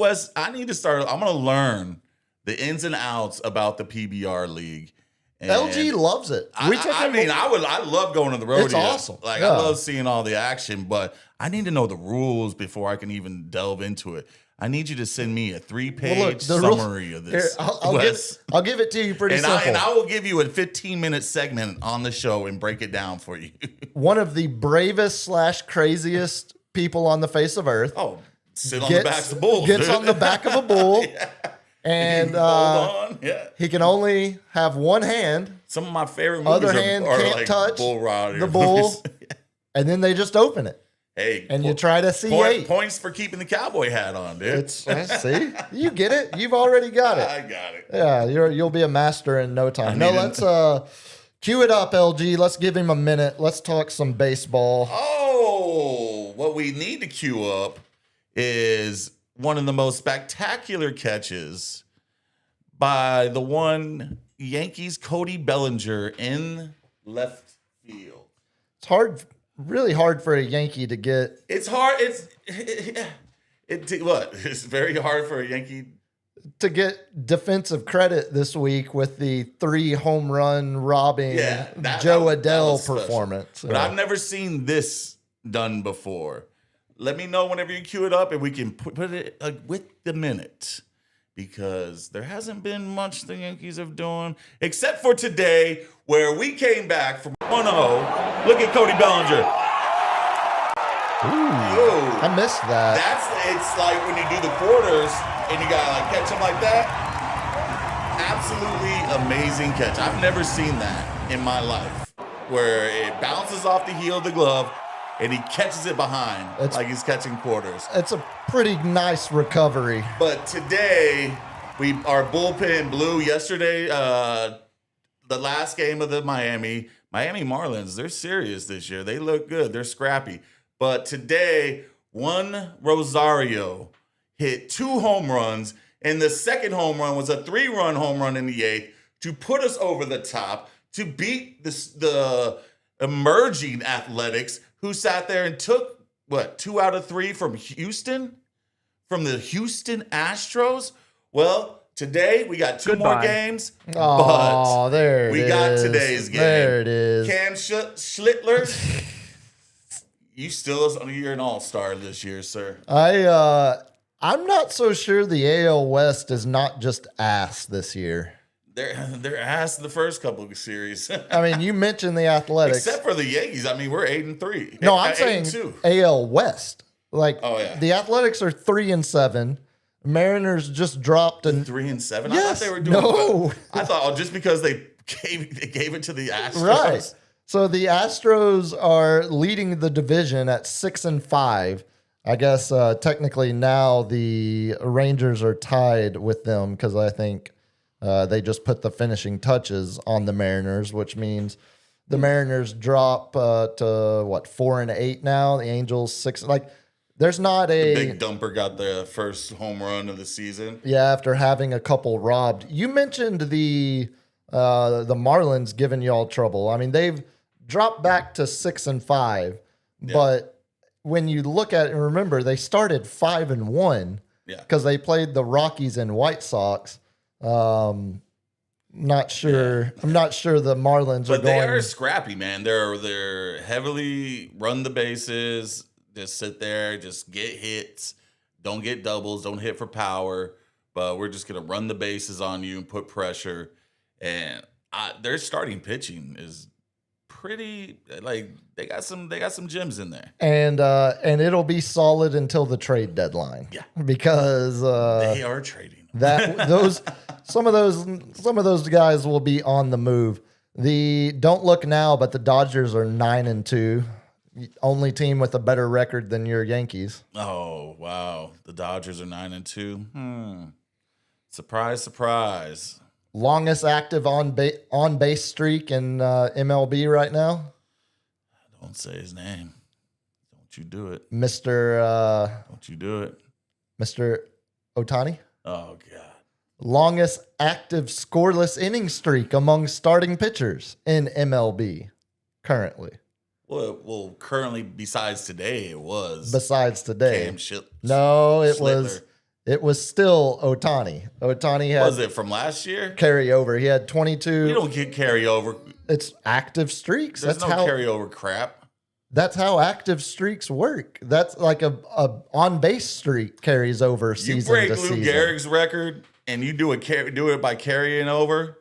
S4: Wes, I'm going to learn the ins and outs about the PBR league. And
S2: LG loves it.
S4: I love going to the rodeo.
S2: It's awesome.
S4: I love seeing all the action, but I need to know the rules before I can even delve into it. I need you to send me a 3-page summary of this.
S2: Here, I'll give it to you pretty simple.
S4: And I will give you a 15-minute segment on the show and break it down for you.
S2: One of the bravest / craziest people on the face of earth.
S4: Oh, sit on the back of the bull.
S2: Gets on the back of a bull.
S4: Yeah.
S2: And he can only have one hand.
S4: Some of my favorite movies
S2: other hand can't
S4: like
S2: touch
S4: bull riders.
S2: The bull. And then they just open it.
S4: Hey,
S2: and you try to see
S4: points for keeping the cowboy hat on, dude.
S2: See, you get it. You've already got it.
S4: I got it.
S2: Yeah, you'll be a master in no time. Let's cue it up, LG. Let's give him a minute. Let's talk some baseball.
S4: Oh, what we need to cue up is one of the most spectacular catches by the one Yankees Cody Bellinger in left field.
S2: It's really hard for a Yankee to get.
S4: It's hard. It's very hard for a Yankee
S2: to get defensive credit this week with the 3 home run robbing Joe Adell performance.
S4: But I've never seen this done before. Let me know whenever you cue it up, and we can put it with the minute, because there hasn't been much the Yankees have done, except for today, where we came back from 1-0. Look at Cody Bellinger.
S2: Ooh, I missed that.
S4: It's like when you do the quarters and you gotta catch him like that. Absolutely amazing catch. I've never seen that in my life, where it bounces off the heel of the glove and he catches it behind like he's catching quarters.
S2: It's a pretty nice recovery.
S4: But today, our bullpen blew yesterday. The last game of the Miami Marlins, they're serious this year. They look good. They're scrappy. But today, Juan Rosario hit 2 home runs, and the second home run was a 3-run home run in the 8th to put us over the top, to beat the emerging Athletics, who sat there and took, 2 out of 3 from Houston? From the Houston Astros? Well, today we got 2 more games.
S2: Oh, there it
S4: we
S2: is.
S4: got today's game.
S2: There it is.
S4: Cam Schlittler, you're an all-star this year, sir.
S2: I'm not so sure the AL West is not just ass this year.
S4: They're ass in the first couple of series.
S2: I mean, you mentioned the Athletics.
S4: Except for the Yankees. I mean, we're 8-3.
S2: No, I'm saying
S4: 8-2.
S2: AL West. Like,
S4: yeah.
S2: the Athletics are 3-7. Mariners just dropped
S4: 3-7.
S2: Yes,
S4: I thought they were doing.
S2: no.
S4: I thought just because they gave it to the Astros.
S2: Right. So the Astros are leading the division at 6-5. I guess technically now the Rangers are tied with them because I think they just put the finishing touches on the Mariners, which means the Mariners drop to 4-8 now. The Angels 6. Like, there's not a
S4: Big Dumper got the first home run of the season.
S2: Yeah, after having a couple robbed. You mentioned the Marlins giving y'all trouble. I mean, they've dropped back to 6-5, but when you look at it and remember, they started 5-1 because they played the Rockies and White Sox. I'm not sure the Marlins
S4: But
S2: are
S4: they
S2: going.
S4: are scrappy, man. They're heavily run the bases, just sit there, just get hits, don't get doubles, don't hit for power. But we're just gonna run the bases on you and put pressure. And their starting pitching is pretty like they got some gems in there.
S2: And it'll be solid until the trade deadline.
S4: Yeah,
S2: because
S4: they are trading.
S2: Some of those guys will be on the move. Don't look now, but the Dodgers are 9-2, only team with a better record than your Yankees.
S4: Oh wow, the Dodgers are 9-2. Surprise, surprise.
S2: Longest active on base streak in MLB right now.
S4: Don't say his name. Don't you do it,
S2: Don't
S4: you do it,
S2: Mr. Ohtani.
S4: Oh God.
S2: Longest active scoreless inning streak among starting pitchers in MLB currently.
S4: Well, currently, besides today, it was
S2: Besides today.
S4: Cam
S2: No, it
S4: Schlittler.
S2: It was still Ohtani. Ohtani had
S4: Was it from last year?
S2: carryover. He had 22.
S4: You don't get carryover.
S2: It's active streaks.
S4: There's no carryover crap.
S2: That's how active streaks work. That's like a on base streak carries over
S4: You
S2: season
S4: break
S2: to
S4: Lou
S2: season.
S4: Gehrig's record and you do it by carrying over.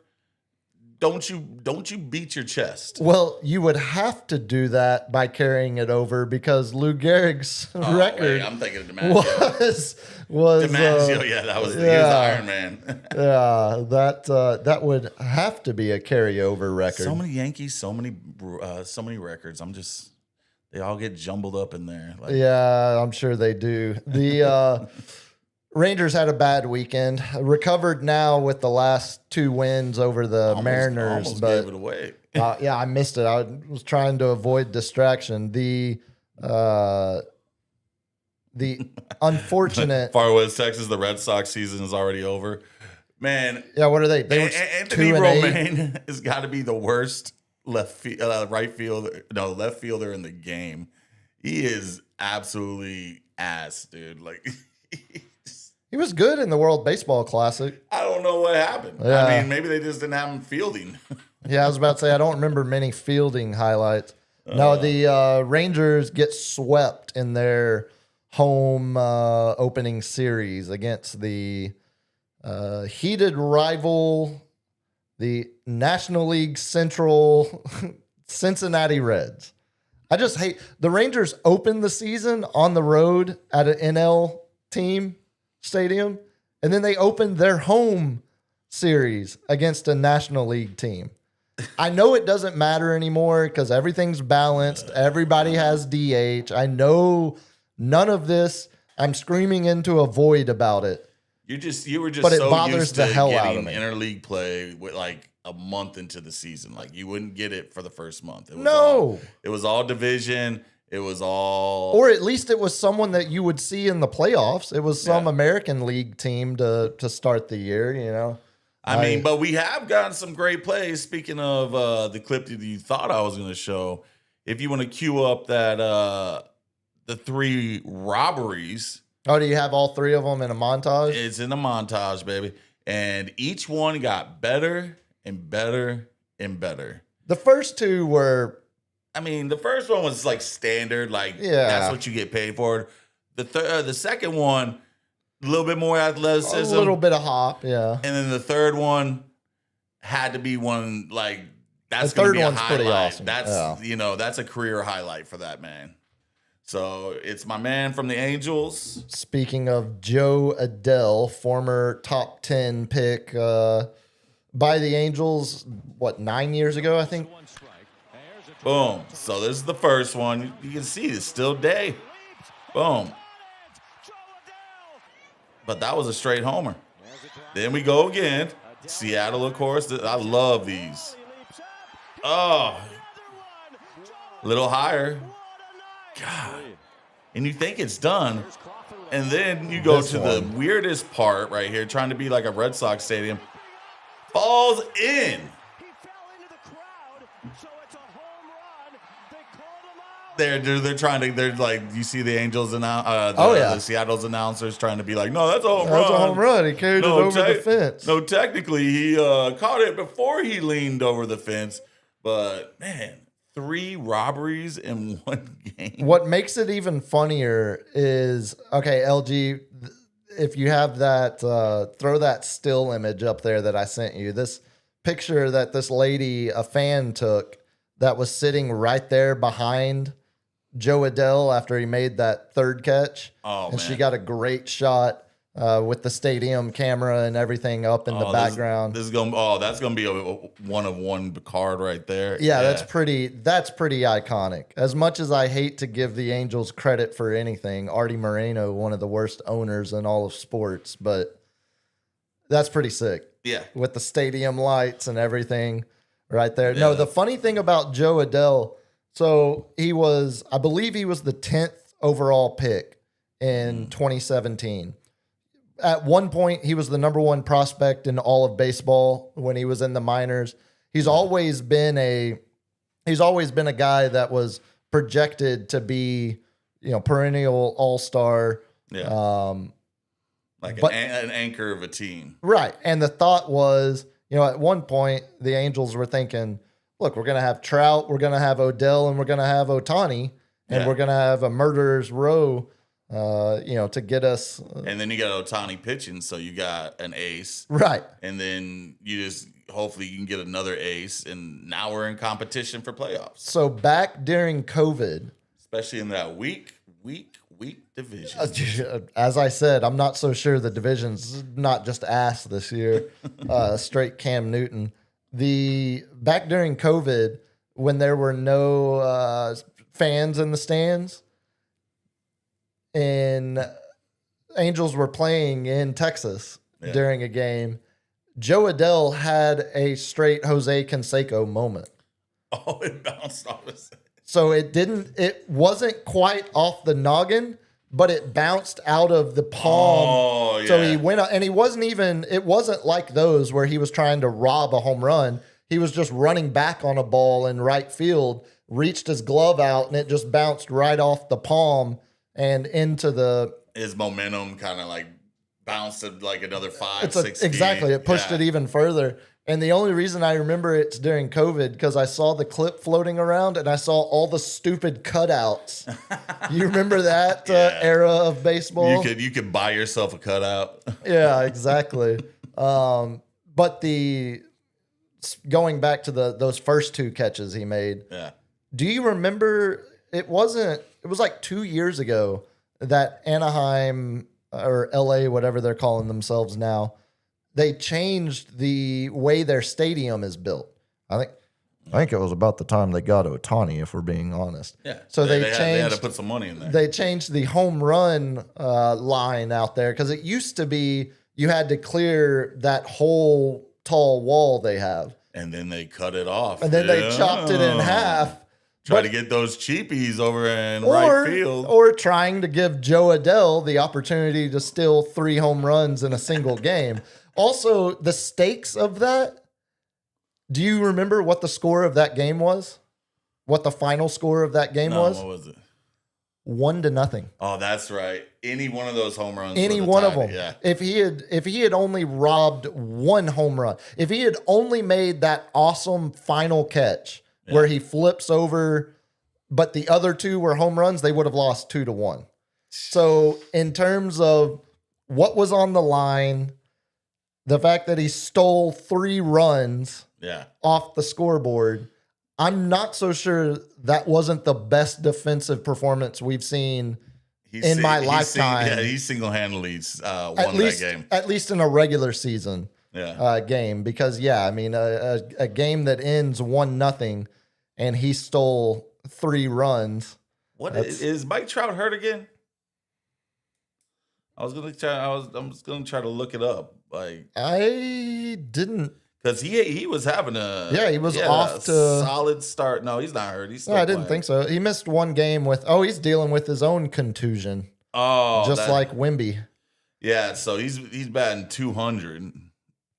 S4: Don't you beat your chest?
S2: Well, you would have to do that by carrying it over because Lou Gehrig's record
S4: Wait, I'm thinking of DiMaggio.
S2: was
S4: DiMaggio, that was he was Iron Man.
S2: Yeah, that would have to be a carryover record.
S4: So many Yankees, so many records. They all get jumbled up in there. Like,
S2: Yeah, I'm sure they do. The Rangers had a bad weekend. Recovered now with the last 2 wins over the Mariners,
S4: almost
S2: but
S4: gave it away.
S2: yeah, I missed it. I was trying to avoid distraction. The unfortunate.
S4: Far West Texas, the Red Sox season is already over. Man,
S2: Yeah, what are they? They were
S4: Anthony
S2: 2-8.
S4: Romaine has got to be the worst left fielder in the game. He is absolutely ass, dude. Like
S2: He was good in the World Baseball Classic.
S4: I don't know what happened.
S2: Yeah.
S4: I mean, maybe they just didn't have him fielding.
S2: Yeah, I was about to say I don't remember many fielding highlights. No, the Rangers get swept in their home opening series against the heated rival, the National League Central Cincinnati Reds. I just hate the Rangers opened the season on the road at an NL team stadium, and then they opened their home series against a National League team. I know it doesn't matter anymore because everything's balanced. Everybody has DH. I know none of this. I'm screaming into a void about it.
S4: You were just
S2: But it
S4: so
S2: bothers
S4: used
S2: the
S4: to
S2: hell out
S4: getting
S2: of me.
S4: interleague play with like a month into the season. Like you wouldn't get it for the first month. It was
S2: No.
S4: it was all division. It was all
S2: Or at least it was someone that you would see in the playoffs. It was some
S4: Yeah.
S2: American League team to start the year, you know.
S4: I mean, but we have gotten some great plays. Speaking of the clip that you thought I was going to show, if you want to queue up that the 3 robberies,
S2: Oh, do you have all 3 of them in a montage?
S4: it's in a montage, baby. And each one got better and better and better.
S2: The first 2 were,
S4: I mean, the first one was like standard, like
S2: Yeah.
S4: that's what you get paid for. The second one, a little bit more athleticism,
S2: a little bit of hop, yeah.
S4: and then the third one had to be one like that's
S2: The third
S4: gonna be a
S2: one's pretty
S4: highlight.
S2: awesome,
S4: That's
S2: yeah.
S4: that's a career highlight for that man. So it's my man from the Angels.
S2: Speaking of Joe Adele, former top 10 pick by the Angels, 9 years ago, I think?
S4: Boom. So this is the first one. You can see it's still day. Boom. But that was a straight homer. Then we go again. Seattle, of course. I love these. Oh. A little higher. God. And you think it's done. And then you go
S2: This
S4: to
S2: one.
S4: the weirdest part right here, trying to be like a Red Sox stadium. Falls in. They're trying to, they're like, you see the Angels the Seattle's announcers trying to be like, no, that's a home run.
S2: That's a home run. He carried it over the fence.
S4: No, technically he caught it before he leaned over the fence. But man, 3 robberies in one game.
S2: What makes it even funnier is, okay, LG, if you have that, throw that still image up there that I sent you. This picture that this lady, a fan, took that was sitting right there behind Joe Adele after he made that 3rd catch.
S4: Oh,
S2: and
S4: man.
S2: she got a great shot with the stadium camera and everything up in the background.
S4: This is that's gonna be a one-of-one card right there.
S2: Yeah, that's pretty iconic. As much as I hate to give the Angels credit for anything, Artie Moreno, one of the worst owners in all of sports, but that's pretty sick.
S4: Yeah.
S2: With the stadium lights and everything right there. No, the funny thing about Joe Adele, so I believe he was the 10th overall pick in 2017. At one point, he was the number 1 prospect in all of baseball when he was in the minors. He's always been a guy that was projected to be, perennial all-star.
S4: Yeah. An anchor of a team.
S2: Right. And the thought was, at one point, the Angels were thinking, look, we're going to have Trout, we're going to have Odell, and we're going to have Ohtani, and we're going to have a murderer's row, to get us.
S4: And then you got Ohtani pitching, so you got an ace.
S2: Right.
S4: And then hopefully you can get another ace, and now we're in competition for playoffs.
S2: So back during COVID.
S4: Especially in that weak division.
S2: As I said, I'm not so sure the division's not just ass this year. Straight Cam Newton. Back during COVID, when there were no fans in the stands, and Angels were playing in Texas during a game, Joe Adele had a straight Jose Canseco moment.
S4: Oh, it bounced off his head.
S2: So it wasn't quite off the noggin, but it bounced out of the palm.
S4: Oh, yeah.
S2: So he went up, and it wasn't like those where he was trying to rob a home run. He was just running back on a ball in right field, reached his glove out, and it just bounced right off the palm and into
S4: his momentum kind of like bounced it like another 5, 6 feet.
S2: Exactly. It pushed it even further. And the only reason I remember it's during COVID because I saw the clip floating around and I saw all the stupid cutouts. You remember that era of baseball?
S4: You could buy yourself a cutout.
S2: Yeah, exactly. But going back to those first 2 catches he made.
S4: Yeah.
S2: Do you remember? It was like 2 years ago that Anaheim or LA, whatever they're calling themselves now, they changed the way their stadium is built. I think it was about the time they got Ohtani, if we're being honest.
S4: Yeah.
S2: So they
S4: had to put some money in there.
S2: They changed the home run line out there because it used to be you had to clear that whole tall wall they have.
S4: And then they cut it off.
S2: And then they chopped it in half.
S4: Try to get those cheapies over in right field.
S2: Or trying to give Joe Adele the opportunity to steal 3 home runs in a single game. Also, the stakes of that. Do you remember what the score of that game was? what the final score of that game was?
S4: What was it?
S2: 1-0.
S4: Oh, that's right. Any one of those home runs.
S2: Any
S4: would have
S2: one of
S4: tied
S2: them.
S4: it, Yeah.
S2: If he had only robbed one home run, if he had only made that awesome final catch where he flips over, but the other two were home runs, they would have lost 2-1. So in terms of what was on the line, the fact that he stole 3 runs
S4: Yeah.
S2: off the scoreboard, I'm not so sure that wasn't the best defensive performance we've seen in my lifetime.
S4: He single-handedly won that game.
S2: At least in a regular season game. Because, I mean, a game that ends 1-0 and he stole 3 runs.
S4: Is Mike Trout hurt again? I'm just gonna try to look it up. Like,
S2: I didn't.
S4: because he was having a
S2: He was off to
S4: solid start. No, he's not hurt. He's still
S2: No, I didn't
S4: playing.
S2: think so. He missed one game with. He's dealing with his own contusion,
S4: Oh,
S2: just like Wemby.
S4: Yeah, so he's batting 200.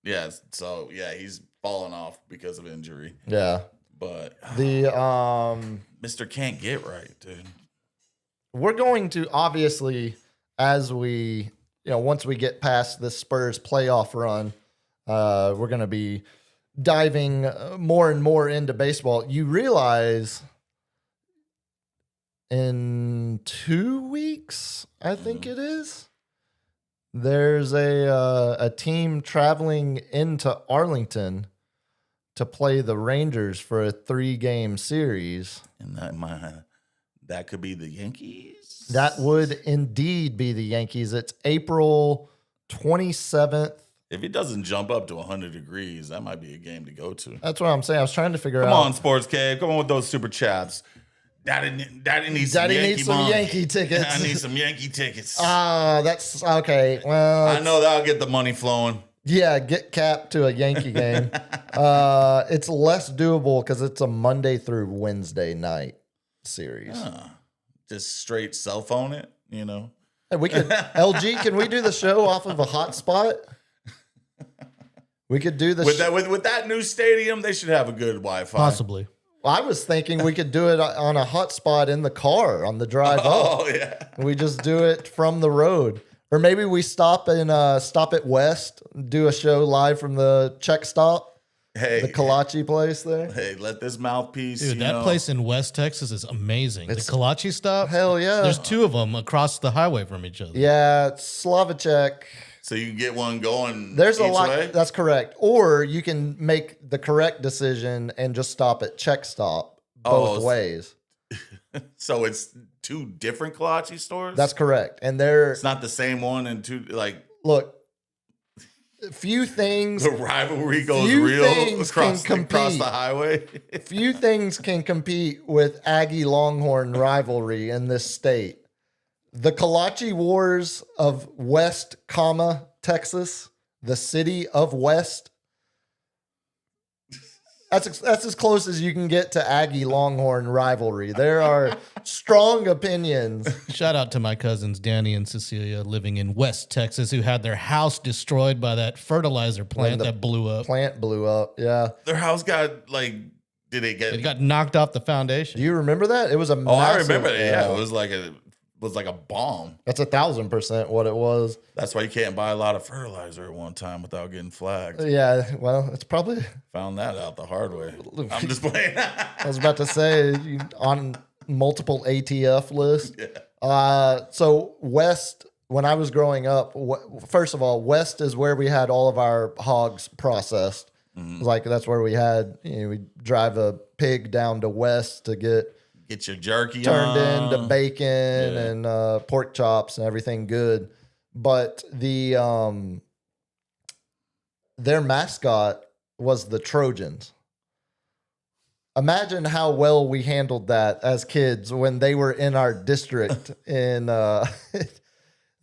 S4: Yeah, so he's fallen off because of injury.
S2: Yeah,
S4: But
S2: the
S4: Mr. Can't get right, dude.
S2: we're going to obviously, as we once we get past this Spurs playoff run, we're going to be diving more and more into baseball. You realize in 2 weeks, I think it is, there's a team traveling into Arlington to play the Rangers for a 3-game series.
S4: And that could be the Yankees.
S2: That would indeed be the Yankees. It's April 27th.
S4: If it doesn't jump up to 100 degrees, that might be a game to go to.
S2: That's what I'm saying. I was trying to figure
S4: Come
S2: out.
S4: on, Sports Cave. Come on with those super chats. Daddy needs some
S2: Daddy
S4: Yankee
S2: needs some
S4: money.
S2: Yankee tickets.
S4: I need some Yankee tickets.
S2: That's okay. Well,
S4: I know that'll get the money flowing.
S2: Yeah, get Cap to a Yankee game. It's less doable because it's a Monday through Wednesday night series.
S4: Just straight cell phone it,
S2: Hey, we could LG. Can we do the show off of a hotspot? We could do the
S4: with that new stadium. They should have a good Wi-Fi.
S5: Possibly.
S2: I was thinking we could do it on a hotspot in the car on the drive up.
S4: Oh yeah.
S2: We just do it from the road. Or maybe we stop at West, do a show live from the Czech stop,
S4: Hey,
S2: the Kolache place there.
S4: hey, let this mouthpiece.
S5: Dude, that place in West Texas is amazing.
S2: It's-
S5: The Kolache stop.
S2: Hell yeah.
S5: There's 2 of them across the highway from each other.
S2: Yeah, it's Slavacek.
S4: So you can get one going.
S2: There's a
S4: each
S2: lot.
S4: way?
S2: That's correct. Or you can make the correct decision and just stop at Czech stop both ways.
S4: So it's 2 different Kolache stores.
S2: That's correct. And they're
S4: It's not the same one and 2 like
S2: look. Few things.
S4: the rivalry goes
S2: Few
S4: real
S2: things
S4: across
S2: can compete.
S4: the highway.
S2: Few things can compete with Aggie Longhorn rivalry in this state. The Kolache Wars of West, Texas, the city of West. That's as close as you can get to Aggie Longhorn rivalry. There are strong opinions.
S5: Shout out to my cousins Danny and Cecilia living in West Texas who had their house destroyed by that fertilizer plant
S2: the
S5: that blew up.
S2: Plant blew up. Yeah.
S4: Their house got like. Did it get?
S5: It got knocked off the foundation.
S2: Do you remember that? It was a
S4: Oh, I
S2: massive,
S4: remember it. Yeah, it was like a bomb.
S2: That's 1,000% what it was.
S4: That's why you can't buy a lot of fertilizer at one time without getting flagged.
S2: Yeah. Well, it's probably.
S4: Found that out the hard way. I'm just playing.
S2: I was about to say on multiple ATF lists. So West, when I was growing up, first of all, West is where we had all of our hogs processed. Like that's where we had, we drive a pig down to West to get
S4: Get your jerky
S2: turned
S4: on.
S2: into bacon and pork chops and everything good. But their mascot was the Trojans. Imagine how well we handled that as kids when they were in our district.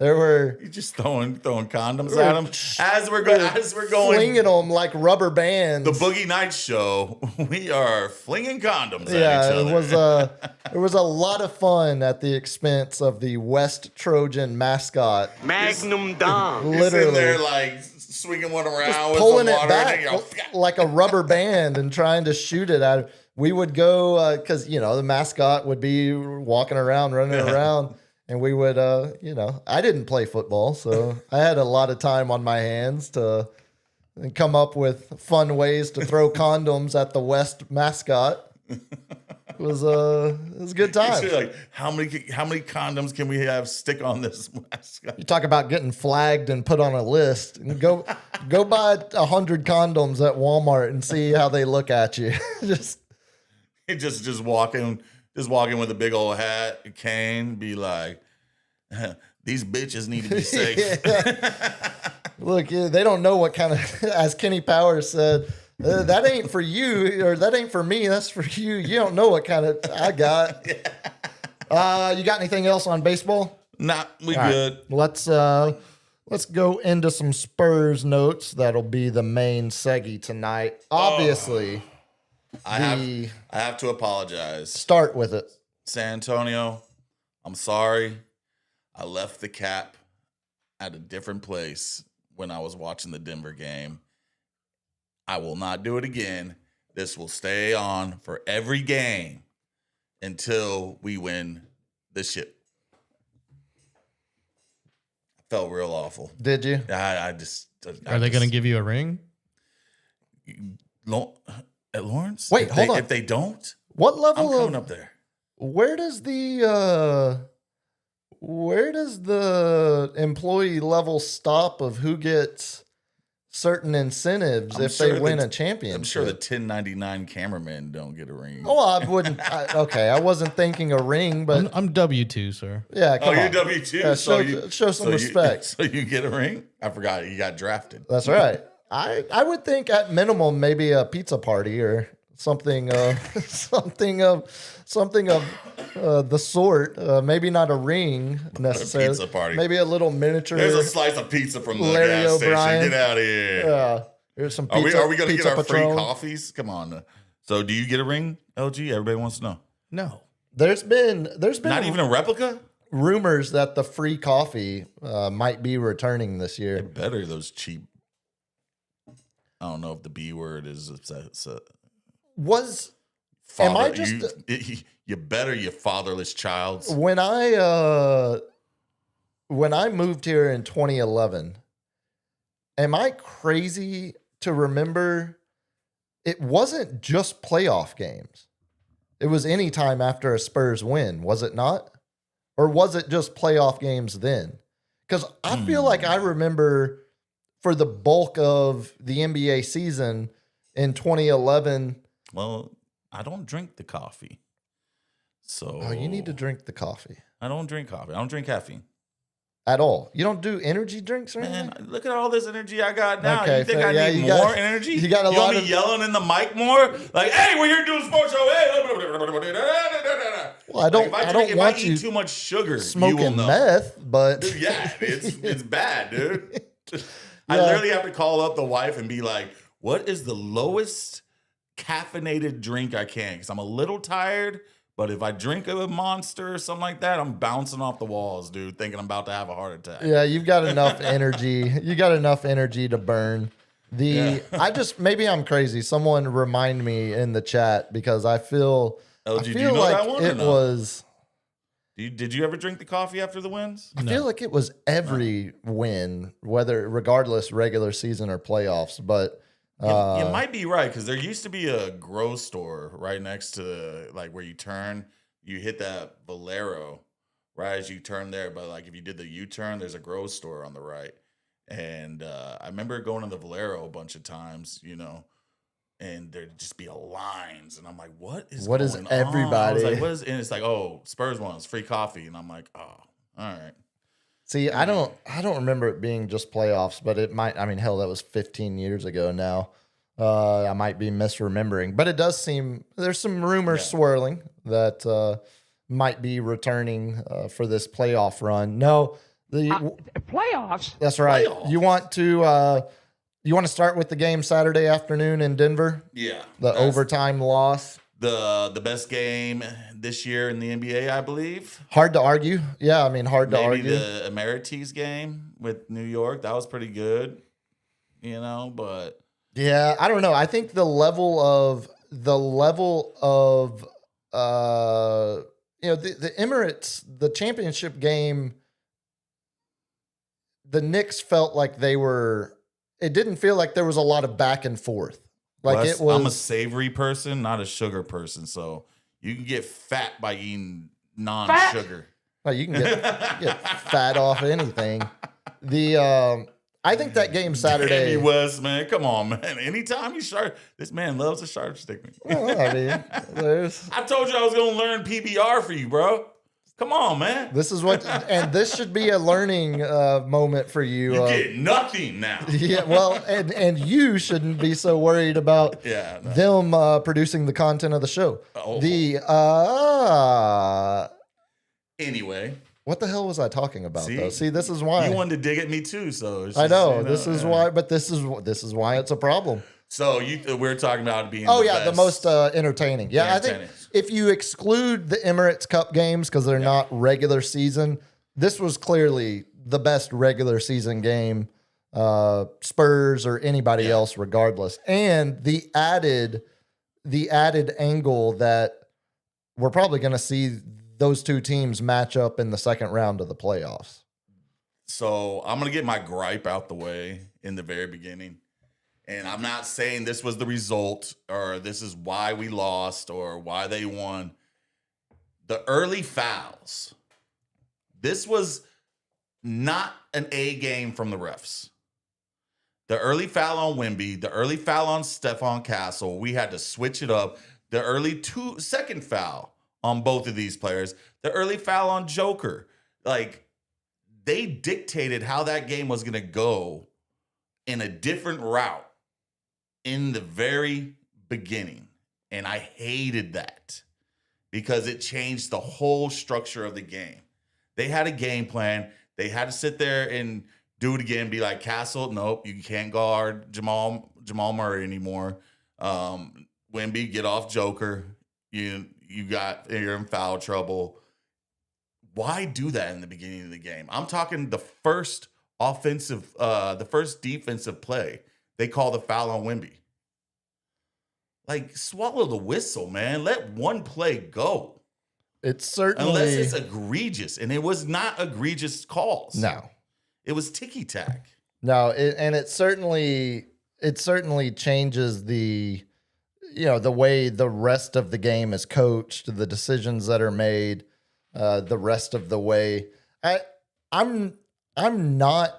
S2: There were
S4: You just throwing condoms at them as we're going.
S2: flinging them like rubber bands.
S4: The Boogie Nights show. We are flinging condoms at
S2: Yeah,
S4: each other.
S2: it was a lot of fun at the expense of the West Trojan mascot.
S6: Magnum Dom.
S4: You're sitting there
S2: Literally,
S4: like swinging one around with
S2: pulling
S4: some
S2: it
S4: water
S2: back
S4: in it.
S2: like a rubber band and trying to shoot it at. We would go because the mascot would be walking around, running around, and we would I didn't play football, so I had a lot of time on my hands to come up with fun ways to throw condoms at the West mascot. It was a good time.
S4: Like, how many condoms can we have stick on this mascot?
S2: You talk about getting flagged and put on a list. And go buy 100 condoms at Walmart and see how they look at you.
S4: just walking with a big old hat, a cane, be like, these bitches need to be safe.
S2: Look, they don't know what kind of, as Kenny Powers said, that ain't for you, or that ain't for me. That's for you. You don't know what kind of I got. You got anything else on baseball?
S4: Nah, we
S2: All
S4: good.
S2: Right. Let's go into some Spurs notes. That'll be the main seggy tonight. Obviously,
S4: I have to apologize.
S2: start with it.
S4: San Antonio, I'm sorry. I left the cap at a different place when I was watching the Denver game. I will not do it again. This will stay on for every game until we win the ship. I felt real awful.
S2: Did you?
S4: I
S5: Are they going to give you a ring?
S4: At Lawrence?
S2: Wait, hold on.
S4: If they don't,
S2: What
S4: I'm
S2: level
S4: coming
S2: of
S4: up there.
S2: where does the employee level stop of who gets certain incentives
S4: I'm
S2: if
S4: sure
S2: they win
S4: the-
S2: a championship?
S4: I'm sure the 1099 cameramen don't get a ring.
S2: Oh, I wouldn't. I wasn't thinking a ring, but
S5: I'm W-2, sir.
S2: yeah,
S4: Oh,
S2: come
S4: you're
S2: on.
S4: W2.
S2: Yeah,
S4: so
S2: show some respect.
S4: So you get a ring? I forgot you got drafted.
S2: That's right. I would think at minimum maybe a pizza party or something something of the sort. Maybe not a ring necessarily.
S4: pizza party.
S2: Maybe a little miniature.
S4: There's a slice of pizza from the
S2: Larry
S4: gas
S2: O'Brien.
S4: station. Get out of here.
S2: Here's some
S4: Are
S2: pizza.
S4: we going to get
S2: Pizza
S4: our
S2: Patron.
S4: free coffees? Come on. So do you get a ring, LG? Everybody wants to know.
S5: No.
S2: There's been
S4: Not even a replica?
S2: rumors that the free coffee might be returning this year.
S4: Better those cheap. I don't know if the B word is
S2: Was
S4: father.
S2: Am I just-
S4: You better, you fatherless child.
S2: when I moved here in 2011, am I crazy to remember it wasn't just playoff games? It was any time after a Spurs win, was it not? Or was it just playoff games then? Because I feel like I remember for the bulk of the NBA season in 2011.
S4: Well, I don't drink the coffee. So
S2: Oh, you need to drink the coffee
S4: I don't drink coffee. I don't drink caffeine.
S2: at all. You don't do energy drinks or anything?
S4: Man, look at all this energy I got now.
S2: Okay,
S4: You think
S2: fair.
S4: I
S2: Yeah,
S4: need
S2: you
S4: more
S2: got-
S4: energy?
S2: you got a
S4: you
S2: lot
S4: want me
S2: of-
S4: yelling in the mic more? Like, hey, we're here doing a sports show. Hey.
S2: Well, I don't.
S4: Like,
S2: I don't want
S4: if I
S2: you
S4: eat too much sugar, you will
S2: smoking
S4: know.
S2: meth, but
S4: Yeah, it's bad, dude. I
S2: Yeah.
S4: literally have to call up the wife and be like, what is the lowest caffeinated drink I can? Because I'm a little tired, but if I drink a Monster or something like that, I'm bouncing off the walls, dude, thinking I'm about to have a heart attack.
S2: yeah, you've got enough energy. You got enough energy to burn. Maybe I'm crazy. Someone remind me in the chat because I feel
S4: LG, do you know that one or
S2: it
S4: no?
S2: was.
S4: Did you ever drink the coffee after the wins?
S2: I feel like it was every win, regardless regular season or playoffs. But
S4: You might be right because there used to be a grow store right next to like where you turn, you hit that Valero right as you turn there. But like if you did the U-turn, there's a grow store on the right. And I remember going to the Valero a bunch of times, and there'd just be lines, and I'm like, "What is going on?"
S2: everybody?
S4: I was like, "What is?" And it's like, "Oh, Spurs won, it's free coffee," and I'm like, "Oh, all right."
S2: see, I don't remember it being just playoffs, but it might. I mean, hell, that was 15 years ago now. I might be misremembering, but it does seem there's some rumors swirling that might be returning for this playoff run. No,
S6: Playoffs?
S2: that's right.
S4: Playoffs.
S2: You want to start with the game Saturday afternoon in Denver,
S4: Yeah,
S2: the
S4: that's
S2: overtime loss.
S4: the best game this year in the NBA, I believe.
S2: Hard to argue. Yeah, I mean, hard to
S4: Maybe
S2: argue.
S4: the Amenities game with New York, that was pretty good. you know, but
S2: Yeah, I don't know. I think the level of the Emirates, the championship game, the Knicks felt like it didn't feel like there was a lot of back and forth. Like
S4: Plus,
S2: it was.
S4: I'm a savory person, not a sugar person. So you can get fat by eating non-sugar.
S2: Well, you can get fat off anything. I think that game Saturday.
S4: Danny West, man, come on, man. Anytime you sharp, this man loves a sharp stick.
S2: Well, I mean,
S4: I told you I was gonna learn PBR for you, bro. Come on, man.
S2: this should be a learning moment for you.
S4: You get nothing now.
S2: Yeah, well, and you shouldn't be so worried about
S4: Yeah, no.
S2: them producing the content of the show.
S4: Oh. Anyway,
S2: What the hell was I talking about
S4: See?
S2: though? See, this is why
S4: you wanted to dig at me too, so it's
S2: I
S4: just,
S2: know,
S4: you
S2: this is
S4: yeah.
S2: why, but this is why it's a problem.
S4: So we're talking about it being.
S2: Oh
S4: the
S2: yeah, the
S4: best.
S2: most entertaining. Yeah, I
S4: Entertaining.
S2: think if you exclude the Emirates Cup games because they're not regular season, this was clearly the best regular season game. Spurs or anybody else, regardless, and the added angle that we're probably going to see those two teams match up in the second round of the playoffs.
S4: So I'm gonna get my gripe out the way in the very beginning. And I'm not saying this was the result or this is why we lost or why they won. The early fouls. This was not an A game from the refs. The early foul on Wemby, the early foul on Stephon Castle, we had to switch it up. The second foul on both of these players, the early foul on Joker. Like, they dictated how that game was going to go in a different route in the very beginning. And I hated that because it changed the whole structure of the game. They had a game plan. They had to sit there and do it again, be like, Castle, nope, you can't guard Jamal Murray anymore. Wemby, get off Joker. You're in foul trouble. Why do that in the beginning of the game? I'm talking the first defensive play. They call the foul on Wemby. Like, swallow the whistle, man. Let one play go.
S2: It's certainly
S4: Unless it's egregious. And it was not egregious calls.
S2: no.
S4: It was ticky-tack.
S2: No, it certainly changes the way the rest of the game is coached, the decisions that are made, the rest of the way. I'm not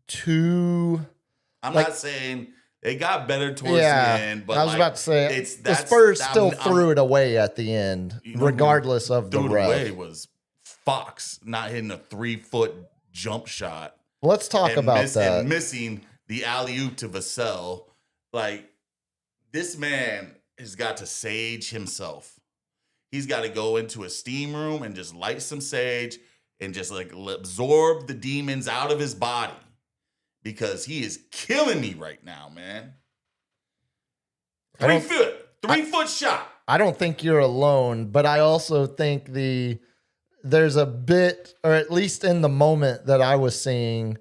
S2: too.
S4: I'm
S2: like-
S4: not saying they got better towards
S2: Yeah,
S4: the end, but
S2: I was about to say the
S4: that's-
S2: Spurs
S4: I'm-
S2: still
S4: I'm-
S2: threw it away at the end,
S4: You know who
S2: regardless of the
S4: threw it
S2: ref.
S4: away was Fox not hitting a 3-foot jump shot.
S2: Let's talk about that.
S4: And missing the alley-oop to Vassell. Like, this man has got to sage himself. He's got to go into a steam room and just light some sage and just like absorb the demons out of his body because he is killing me right now, man. 3-foot shot.
S2: I don't think you're alone, but I also think there's a bit, or at least in the moment that I was seeing,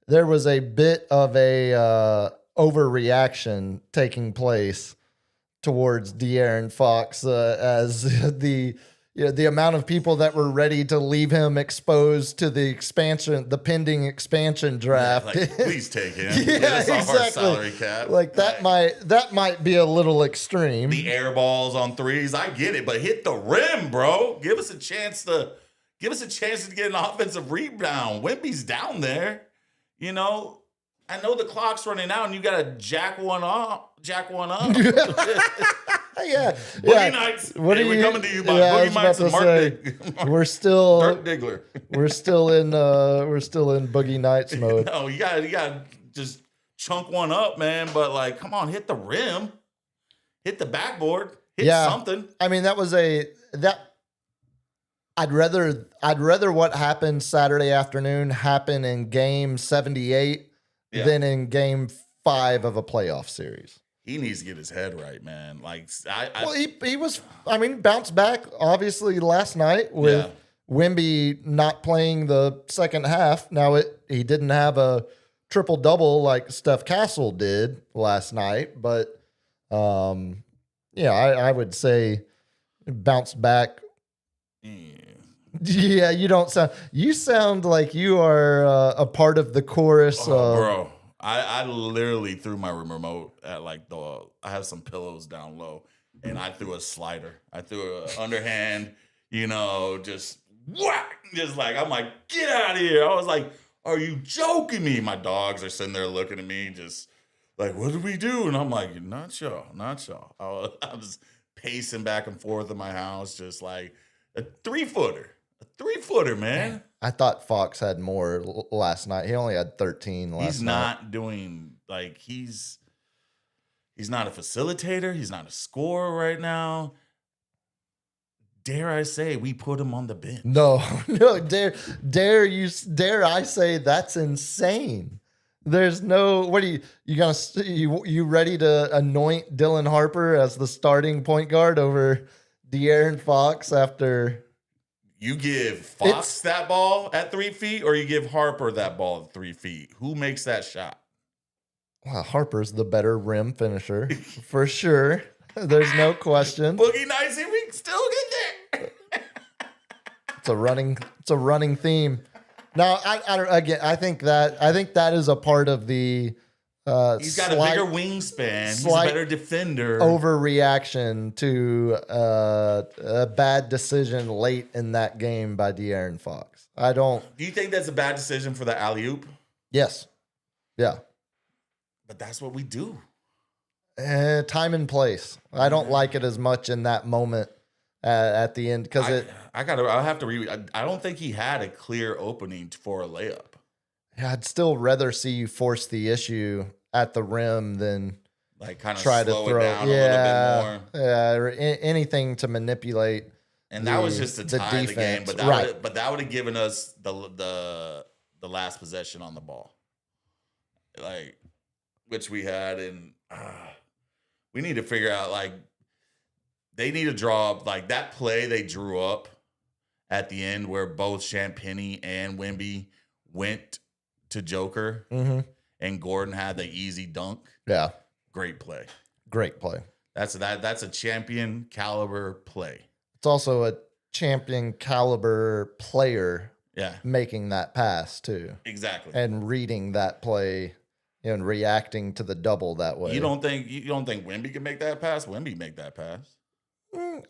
S2: there was a bit of a overreaction taking place towards De'Aaron Fox as the amount of people that were ready to leave him exposed to the pending expansion draft.
S4: Like, please take him.
S2: Yeah,
S4: Get us off our
S2: exactly.
S4: salary cap.
S2: Like that might be a little extreme.
S4: The air balls on threes, I get it, but hit the rim, bro. Give us a chance to get an offensive rebound. Wemby's down there. You know, I know the clock's running out and you got to jack one up.
S2: Yeah.
S4: Boogie Nights.
S2: What
S4: Hey,
S2: are
S4: we're
S2: you-
S4: coming to you by
S2: yeah, I
S4: Boogie
S2: was
S4: Nights and
S2: about
S4: Mark
S2: to
S4: Dig-
S2: We're still
S4: Dirk Diggler.
S2: we're still in Boogie Nights mode.
S4: No, you gotta just chunk one up, man. But like, come on, hit the rim, hit the backboard, hit something.
S2: I mean, I'd rather what happened Saturday afternoon happen in game 78 than in game 5 of a playoff series.
S4: He needs to get his head right, man. Like,
S2: Well, he was, bounced back obviously last night with
S4: Yeah.
S2: Wemby not playing the second half. Now he didn't have a triple double like Steph Castle did last night, but I would say bounced back. Yeah, you sound like you are a part of the chorus.
S4: Bro, I literally threw my remote at I have some pillows down low, and I threw a slider. I threw an underhand, just whack, I'm like, get out of here. I was like, are you joking me? My dogs are sitting there looking at me, just like, what do we do? And I'm like, not y'all. I was pacing back and forth in my house, just like a 3-footer. A 3-footer, man.
S2: I thought Fox had more last night. He only had 13 last night.
S4: He's not doing he's not a facilitator. He's not a scorer right now. Dare I say we put him on the bench?
S2: No, dare I say that's insane. There's no. What are you ready to anoint Dylan Harper as the starting point guard over De'Aaron Fox after?
S4: You give Fox that ball at 3 feet, or you give Harper that ball at 3 feet? Who makes that shot?
S2: Well, Harper's the better rim finisher for sure. There's no question.
S4: Boogie Nights, we still get there.
S2: It's a running theme. Now, I think that is a part of the.
S4: He's got a bigger wingspan. He's a better defender.
S2: Overreaction to a bad decision late in that game by De'Aaron Fox.
S4: Do you think that's a bad decision for the alley-oop?
S2: Yes. Yeah.
S4: But that's what we do.
S2: Time and place. I don't like it as much in that moment at the end because
S4: I'll have to read. I don't think he had a clear opening for a layup.
S2: I'd still rather see you force the issue at the rim than
S4: kind of
S2: try
S4: slow
S2: to throw
S4: it down a little bit more.
S2: Yeah, or anything to manipulate.
S4: And that was just to tie the game, but that would have given us the last possession on the ball, which we had, and we need to figure out they need to draw up that play they drew up at the end where both Champagnie and Wemby went to Joker, and Gordon had the easy dunk.
S2: Yeah,
S4: great play.
S2: That's
S4: a champion caliber play.
S2: It's also a champion caliber player.
S4: Yeah,
S2: making that pass too.
S4: Exactly,
S2: and reading that play and reacting to the double that way.
S4: You don't think Wemby can make that pass? Wemby make that pass.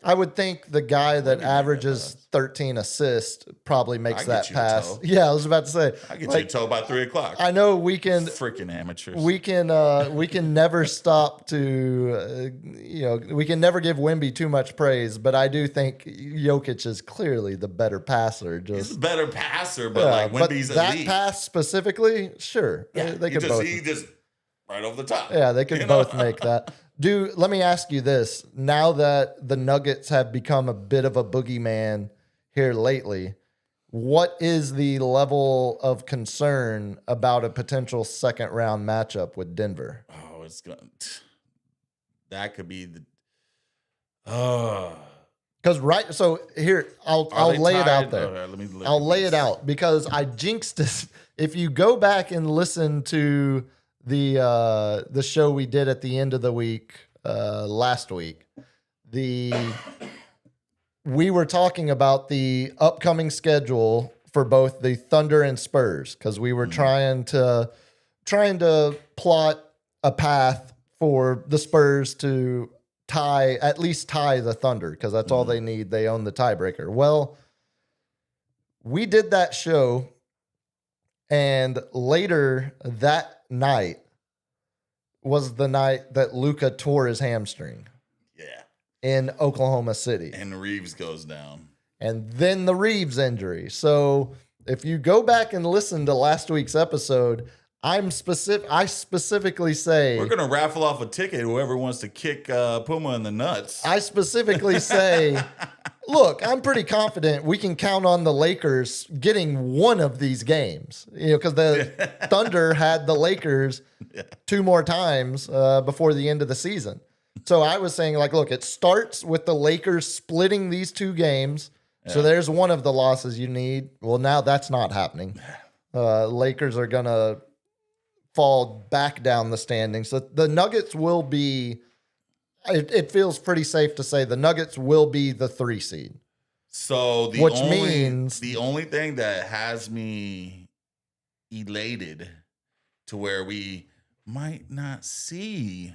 S2: I would think the guy that averages 13 assists probably makes that pass. Yeah, I was about to say.
S4: I get you a toe by 3 o'clock.
S2: I know we can.
S4: Freaking amateurs.
S2: We can never stop to, we can never give Wemby too much praise, but I do think Jokic is clearly the better passer.
S4: He's a better passer, but Wemby's
S2: that
S4: elite.
S2: Pass specifically, sure.
S4: Yeah,
S2: they could both.
S4: He just right over the top.
S2: Yeah, they could both make that. Let me ask you this. Now that the Nuggets have become a bit of a boogeyman here lately, what is the level of concern about a potential second round matchup with Denver?
S4: Oh, that could be the.
S2: Because so here I'll lay it out there.
S4: Okay,
S2: I'll lay it out because I jinxed this. If you go back and listen to the show we did at the end of the week last week, we were talking about the upcoming schedule for both the Thunder and Spurs because we were trying to plot a path for the Spurs to at least tie the Thunder because that's all they need. They own the tiebreaker. Well, we did that show, and later that night was the night that Luka tore his hamstring.
S4: Yeah.
S2: In Oklahoma City.
S4: And Reeves goes down.
S2: And then the Reeves injury. So if you go back and listen to last week's episode, I specifically say
S4: we're gonna raffle off a ticket. Whoever wants to kick Puma in the nuts.
S2: I specifically say, look, I'm pretty confident we can count on the Lakers getting one of these games. Because the Thunder had the Lakers 2 more times before the end of the season. So I was saying, look, it starts with the Lakers splitting these 2 games. Yeah. So there's one of the losses you need. Well, now that's not happening. Lakers are gonna fall back down the standings. So the Nuggets will be. It feels pretty safe to say the Nuggets will be the 3 seed.
S4: So the only thing that has me elated to where we might not see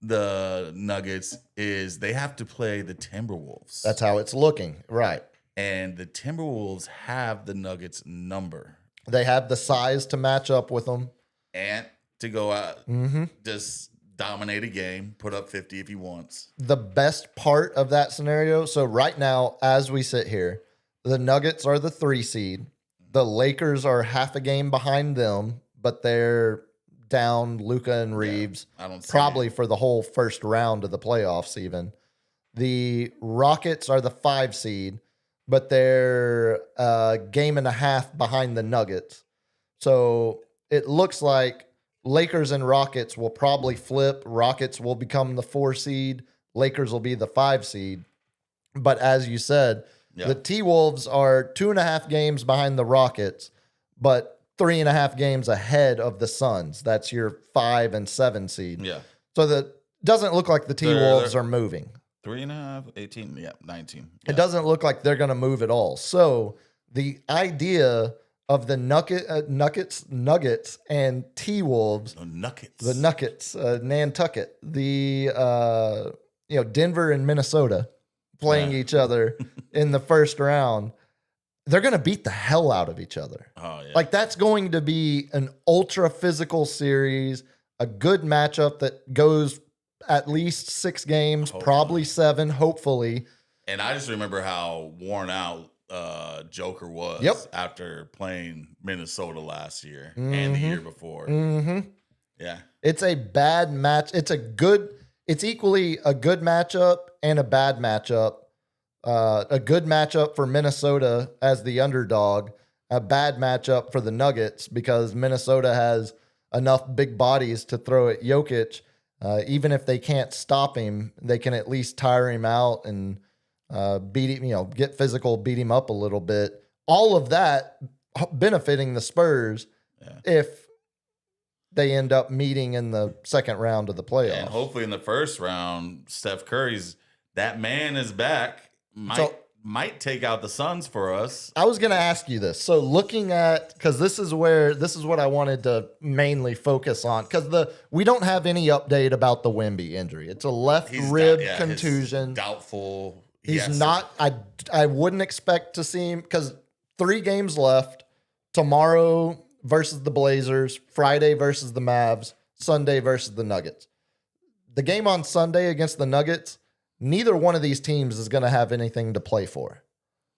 S4: the Nuggets is they have to play the Timberwolves.
S2: That's how it's looking, right?
S4: And the Timberwolves have the Nuggets number.
S2: They have the size to match up with them.
S4: And to go out, just dominate a game, put up 50 if he wants.
S2: The best part of that scenario, so right now, as we sit here, the Nuggets are the 3 seed. The Lakers are half a game behind them, but they're down Luka and Reeves,
S4: I don't see
S2: probably for the whole first round of the playoffs even. The Rockets are the 5 seed, but they're a game and a half behind the Nuggets. So it looks like Lakers and Rockets will probably flip. Rockets will become the 4 seed. Lakers will be the 5 seed. But as you said, the T-Wolves are 2.5 games behind the Rockets, but 3.5 games ahead of the Suns. That's your 5 and 7 seed.
S4: Yeah.
S2: So that doesn't look like the T-Wolves are moving.
S4: 3.5, 18, 19.
S2: It doesn't look like they're going to move at all. So the idea of the Nuggets and T-Wolves, the Nuggets, Nantucket, Denver and Minnesota playing each other in the first round, they're going to beat the hell out of each other.
S4: Oh, yeah.
S2: Like that's going to be an ultra physical series, a good matchup that goes at least 6 games, probably 7, hopefully.
S4: And I just remember how worn out Joker was after playing Minnesota last year and the year before. Yeah.
S2: It's a bad match. It's equally a good matchup and a bad matchup. A good matchup for Minnesota as the underdog, a bad matchup for the Nuggets because Minnesota has enough big bodies to throw at Jokic. Even if they can't stop him, they can at least tire him out and beat him, get physical, beat him up a little bit. All of that benefiting the Spurs if they end up meeting in the second round of the playoffs.
S4: And hopefully in the first round, Steph Curry's that man is back. Might take out the Suns for us.
S2: I was going to ask you this. So looking at, because this is what I wanted to mainly focus on, because we don't have any update about the Wemby injury. It's a left rib contusion.
S4: Doubtful.
S2: He's not. I wouldn't expect to see him because 3 games left. Tomorrow versus the Blazers, Friday versus the Mavs, Sunday versus the Nuggets. The game on Sunday against the Nuggets, neither one of these teams is going to have anything to play for.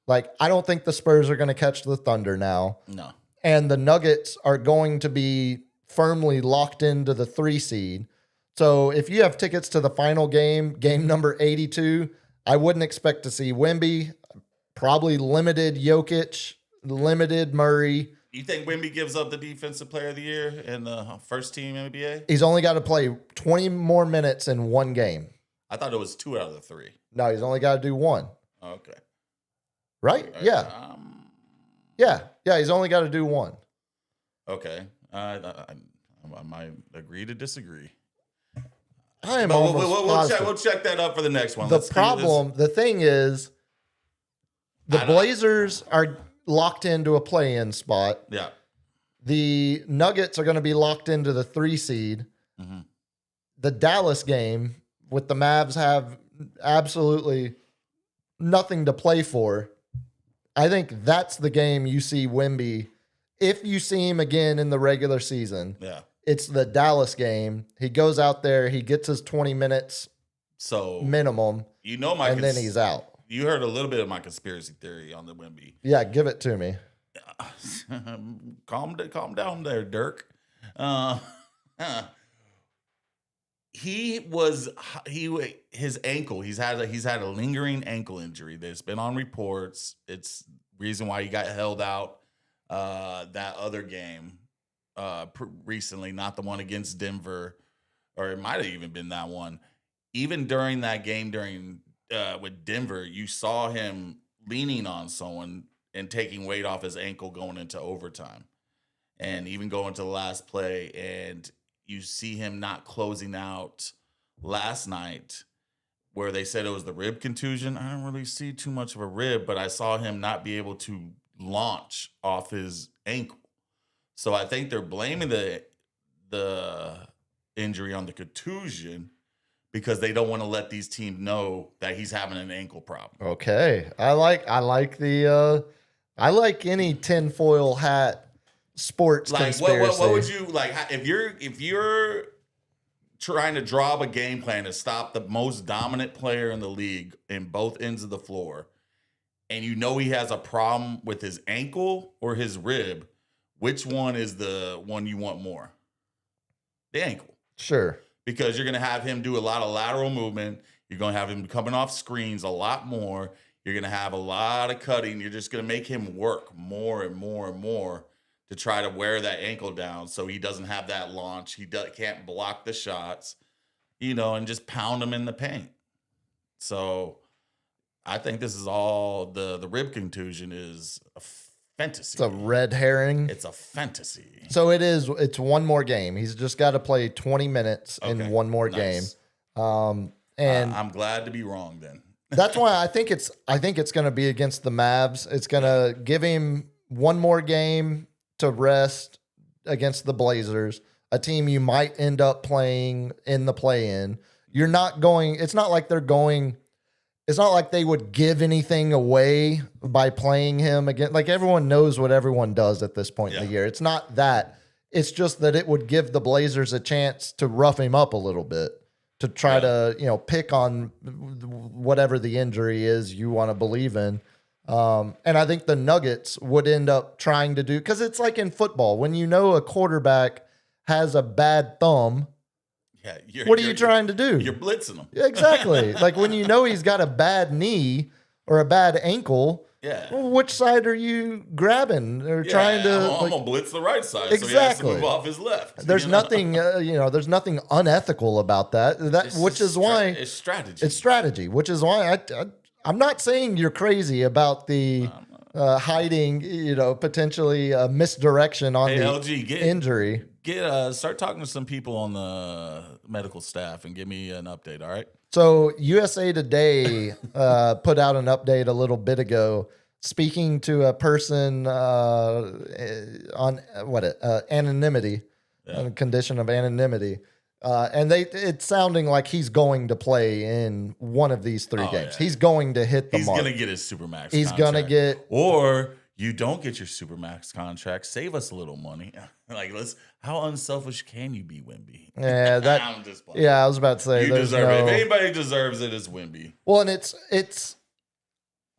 S2: Like, I don't think the Spurs are going to catch the Thunder now.
S4: No.
S2: And the Nuggets are going to be firmly locked into the 3 seed. So if you have tickets to the final game number 82, I wouldn't expect to see Wemby, probably limited Jokic, limited Murray.
S4: You think Wemby gives up the Defensive Player of the Year in the first team NBA?
S2: He's only got to play 20 more minutes in 1 game.
S4: I thought it was 2 out of the 3.
S2: No, he's only got to do 1.
S4: Okay.
S2: Right? Yeah. Yeah, he's only got to do 1.
S4: Okay. I might agree to disagree.
S2: I am
S4: But
S2: almost positive.
S4: we'll check that up for the next one.
S2: The thing is, the Blazers are locked into a play-in spot.
S4: Yeah.
S2: The Nuggets are going to be locked into the 3 seed. The Dallas game with the Mavs have absolutely nothing to play for. I think that's the game you see Wemby. If you see him again in the regular season, it's the Dallas game. He goes out there, he gets his 20 minutes minimum, and then he's out.
S4: You heard a little bit of my conspiracy theory on the Wemby.
S2: Yeah, give it to me.
S4: Calm down there, Dirk. His ankle. He's had a lingering ankle injury. There's been on reports. It's reason why he got held out that other game recently, not the one against Denver, or it might have even been that one. Even during that game with Denver, you saw him leaning on someone and taking weight off his ankle going into overtime. and even going to the last play, and you see him not closing out last night where they said it was the rib contusion. I don't really see too much of a rib, but I saw him not be able to launch off his ankle. So I think they're blaming the injury on the contusion because they don't want to let these teams know that he's having an ankle problem.
S2: Okay. I like any tinfoil hat sports
S4: Like
S2: conspiracy.
S4: what would you like if you're trying to draw up a game plan to stop the most dominant player in the league in both ends of the floor, and you know he has a problem with his ankle or his rib, which one is the one you want more? The ankle.
S2: Sure.
S4: Because you're going to have him do a lot of lateral movement. You're going to have him coming off screens a lot more. You're going to have a lot of cutting. You're just going to make him work more and more and more to try to wear that ankle down so he doesn't have that launch. He can't block the shots, and just pound him in the paint. So I think this is all the rib contusion is a fantasy.
S2: It's a red herring.
S4: It's a fantasy.
S2: So it's one more game. He's just got to play 20 minutes in one more
S4: Nice.
S2: game. And
S4: I'm glad to be wrong then.
S2: that's why I think it's going to be against the Mavs. It's going to give him one more game to rest against the Blazers, a team you might end up playing in the play-in. You're not going, it's not like they would give anything away by playing him again. Like everyone knows what everyone does at this point in the year. It's not that. It's just that it would give the Blazers a chance to rough him up a little bit, to try to, pick on whatever the injury is you want to believe in. And I think the Nuggets would end up trying to do, because it's like in football, when a quarterback has a bad thumb, what are you trying to do?
S4: You're blitzing him.
S2: Exactly. Like when he's got a bad knee or a bad ankle, which side are you grabbing or trying to?
S4: I'm gonna blitz the right side,
S2: Exactly.
S4: so he has to move off his left.
S2: There's nothing, there's nothing unethical about that. Which is why
S4: it's strategy.
S2: It's strategy, which is why I'm not saying you're crazy about the hiding, potentially misdirection on the
S4: LG,
S2: injury.
S4: Start talking to some people on the medical staff and give me an update. All right.
S2: So USA Today put out an update a little bit ago, speaking to a person on anonymity, on a condition of anonymity. And it's sounding like he's going to play in one of these three games.
S4: Yeah.
S2: He's going to hit the
S4: He's
S2: mark.
S4: gonna get his supermax.
S2: He's
S4: contract.
S2: gonna get,
S4: or you don't get your supermax contract. Save us a little money. Like how unselfish can you be, Wemby?
S2: Yeah,
S4: I'm just playing.
S2: yeah. I was about to say
S4: You deserve it. If anybody deserves it, it's Wemby.
S2: Well, and it's.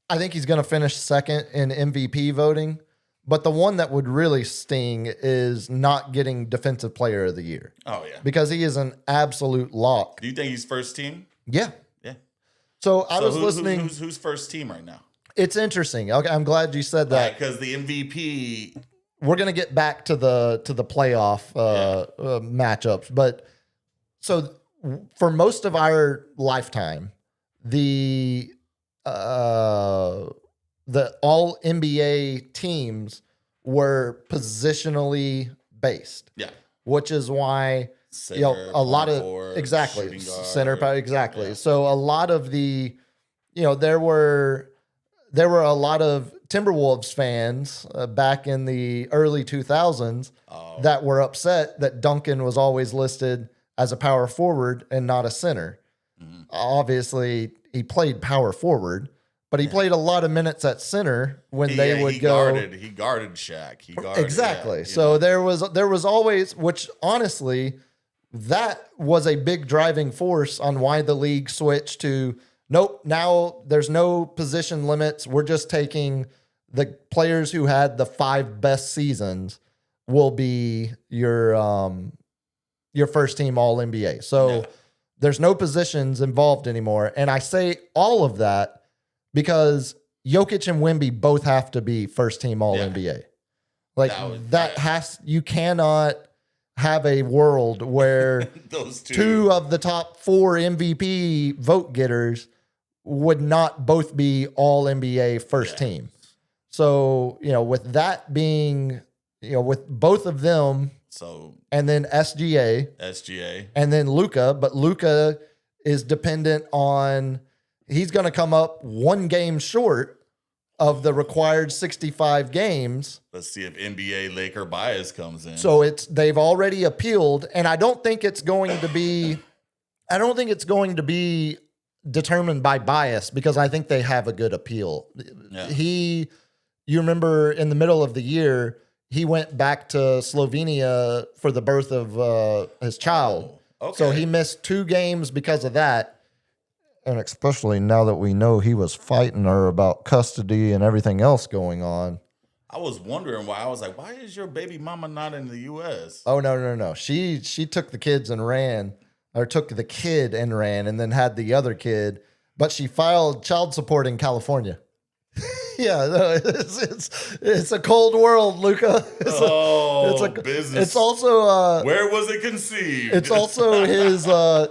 S2: I think he's going to finish second in MVP voting, but the one that would really sting is not getting Defensive Player of the Year.
S4: Oh yeah,
S2: because he is an absolute lock.
S4: Do you think he's first team?
S2: Yeah.
S4: Yeah.
S2: So I was listening.
S4: Who's first team right now?
S2: It's interesting. Okay, I'm glad you said that
S4: because the MVP.
S2: We're gonna get back to the playoff matchups, but so for most of our lifetime, the all NBA teams were positionally based.
S4: Yeah.
S2: Which is why
S4: Center,
S2: a lot of
S4: forward,
S2: exactly
S4: shooting guard,
S2: center power exactly.
S4: Yeah.
S2: So a lot of the there were a lot of Timberwolves fans back in the early 2000s that were upset that Duncan was always listed as a power forward and not a center. Mm-hmm. Obviously, he played power forward, but he played a lot of minutes at center when
S4: He guarded Shaq. He guarded
S2: exactly.
S4: Yeah,
S2: so there was always, which honestly, that was a big driving force on why the league switched to nope. Now there's no position limits. We're just taking the players who had the 5 best seasons will be your first team All NBA. So there's no positions involved anymore. And I say all of that because Jokic and Wemby both have to be first team All NBA. Like you cannot have a world where
S4: those
S2: two of the top 4 MVP vote getters would not both be All NBA first team. So, with that being, with both of them,
S4: So
S2: and then
S4: SGA.
S2: and then Luka. But Luka is dependent on, he's going to come up 1 game short of the required 65 games.
S4: Let's see if NBA Laker bias comes in.
S2: So they've already appealed, and I don't think it's going to be determined by bias, because I think they have a good appeal.
S4: Yeah.
S2: You remember in the middle of the year, he went back to Slovenia for the birth of his child.
S4: Oh, okay.
S2: So he missed 2 games because of that. And especially now that we know he was fighting her about custody and everything else going on.
S4: I was wondering why. I was like, why is your baby mama not in the U.S.?
S2: Oh, no. She took the kids and ran, or took the kid and ran, and then had the other kid. But she filed child support in California. Yeah, no, it's a cold world, Luca. It's a
S4: business.
S2: It's also
S4: Where was it conceived?
S2: it's also his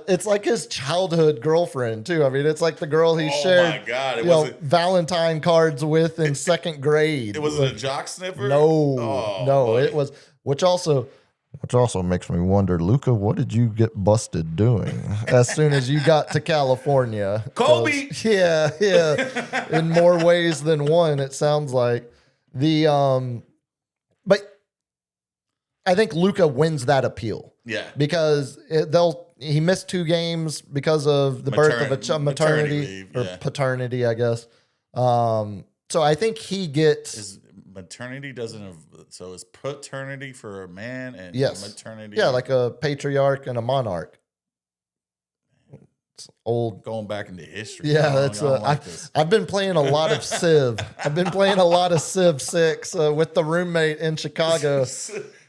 S2: it's like his childhood girlfriend too. I mean, it's like the girl he
S4: Oh
S2: shared
S4: my God, it
S2: you know,
S4: wasn't-
S2: Valentine cards with in second grade.
S4: it wasn't a jock sniffer?
S2: No,
S4: Oh,
S2: no,
S4: buddy.
S2: it was, which also makes me wonder, Luca, what did you get busted doing as soon as you got to California?
S4: Kobe!
S2: 'Cause- yeah, in more ways than one, it sounds like. But I think Luca wins that appeal
S4: Yeah.
S2: because he missed 2 games because of the birth of a maternity
S4: leave,
S2: or
S4: yeah.
S2: paternity, I guess. So I think he gets.
S4: Is maternity doesn't have, so is paternity for a man and
S2: Yes.
S4: maternity?
S2: Yeah, like a patriarch and a monarch. It's old.
S4: going back into history.
S2: Yeah,
S4: I
S2: that's.
S4: don't like this.
S2: I've been playing a lot of Civ. I've been playing a lot of Civ 6 with the roommate in Chicago.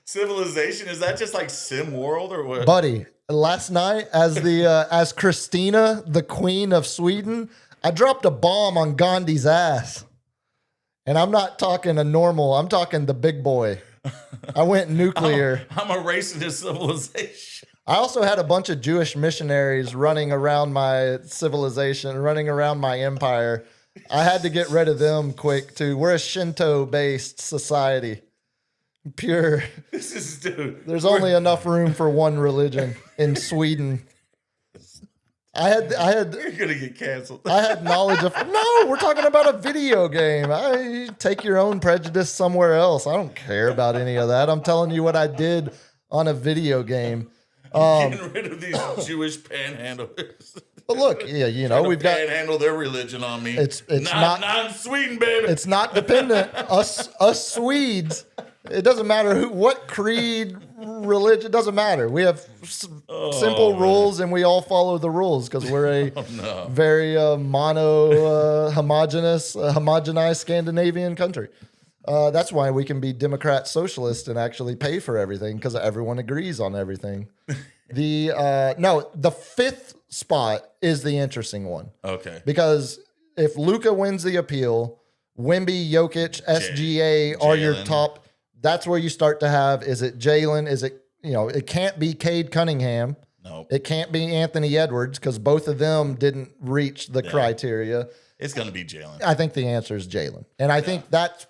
S4: Civilization, is that just like Sim World or what?
S2: Buddy, last night as Christina, the Queen of Sweden, I dropped a bomb on Gandhi's ass. And I'm not talking a normal, I'm talking the big boy. I went nuclear.
S4: I'm erasing this civilization.
S2: I also had a bunch of Jewish missionaries running around my civilization, running around my empire. I had to get rid of them quick too. We're a Shinto-based society. Pure.
S4: This is, dude.
S2: There's only enough room for one religion in Sweden. I had
S4: You're gonna get canceled.
S2: I had knowledge of. No, we're talking about a video game. I take your own prejudice somewhere else. I don't care about any of that. I'm telling you what I did on a video game.
S4: Getting rid of these Jewish panhandlers.
S2: But look, yeah, we've got.
S4: Panhandle their religion on me.
S2: It's
S4: not in Sweden, baby.
S2: It's not dependent. Us Swedes. It doesn't matter what creed, religion. It doesn't matter. We have simple rules, and we all follow the rules because we're a very homogenized Scandinavian country. That's why we can be Democrat socialist and actually pay for everything because everyone agrees on everything. The 5th spot is the interesting one.
S4: Okay.
S2: Because if Luka wins the appeal, Wemby, Jokic, SGA are your
S4: Jalen.
S2: top. That's where you start to have, is it Jalen? Is it, it can't be Cade Cunningham.
S4: No.
S2: It can't be Anthony Edwards because both of them didn't reach the criteria.
S4: It's gonna be Jalen.
S2: I think the answer is Jalen. And I think that's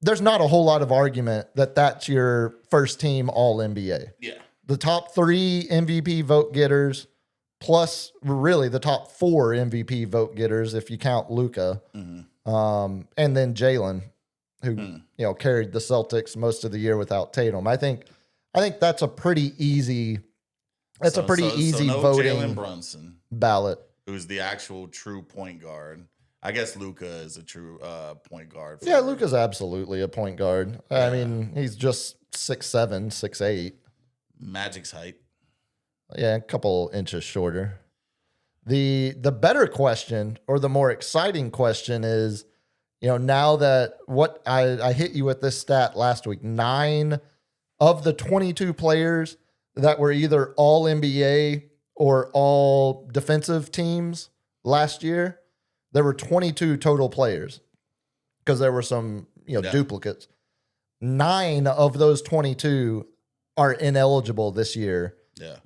S2: there's not a whole lot of argument that that's your first team all NBA.
S4: Yeah.
S2: The top 3 MVP vote getters, plus really the top 4 MVP vote getters if you count Luka, and then Jalen, who carried the Celtics most of the year without Tatum. I think that's a pretty easy. That's a pretty easy
S4: no
S2: voting
S4: Jalen Brunson,
S2: ballot.
S4: who's the actual true point guard. I guess Luka is a true point guard.
S2: Yeah, Luka's absolutely a point guard. I mean, he's just 6'7", 6'8".
S4: Magic's height.
S2: Yeah, a couple inches shorter. The better question, or the more exciting question, is, now that what I hit you with this stat last week, 9 of the 22 players that were either all NBA or all defensive teams last year, there were 22 total players because there were some duplicates. 9 of those 22 are ineligible this year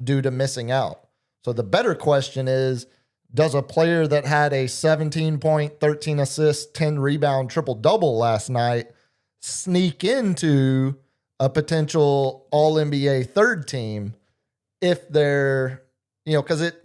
S2: due to missing out. So the better question is, does a player that had a 17 point, 13 assists, 10 rebound triple double last night sneak into a potential All NBA third team if they're, because it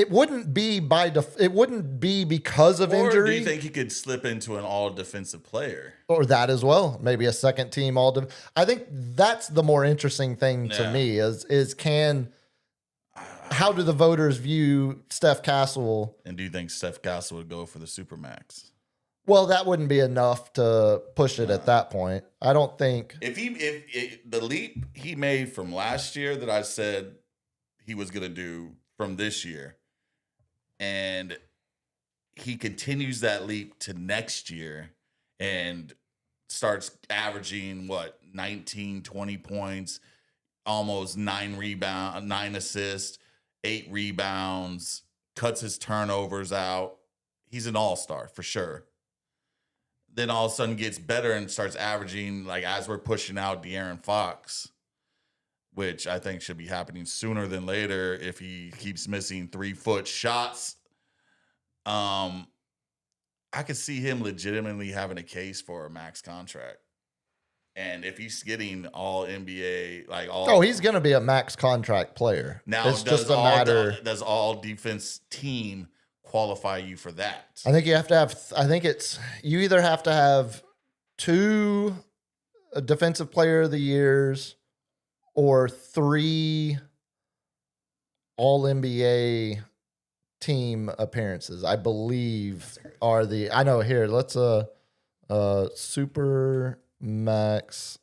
S2: wouldn't be it wouldn't be because of
S4: Or
S2: injury.
S4: do you think he could slip into an all defensive player?
S2: Or that as well, maybe a second team I think that's the more interesting thing to me is how do the voters view Steph Castle?
S4: And do you think Steph Castle would go for the Supermax?
S2: Well, that wouldn't be enough to push it at that point. I don't think.
S4: If the leap he made from last year that I said he was going to do from this year, and he continues that leap to next year and starts averaging 19, 20 points, almost 9 assists, 8 rebounds, cuts his turnovers out. He's an all-star for sure. Then all of a sudden gets better and starts averaging, as we're pushing out De'Aaron Fox, which I think should be happening sooner than later if he keeps missing 3-foot shots. I could see him legitimately having a case for a max contract. And if he's getting all NBA,
S2: he's going to be a max contract player.
S4: Now,
S2: it's just a matter.
S4: Does all defense team qualify you for that?
S2: I think you have to have. I think you either have to have 2 defensive player of the years or 3 all NBA team appearances. I believe are the. I know here. Let's super max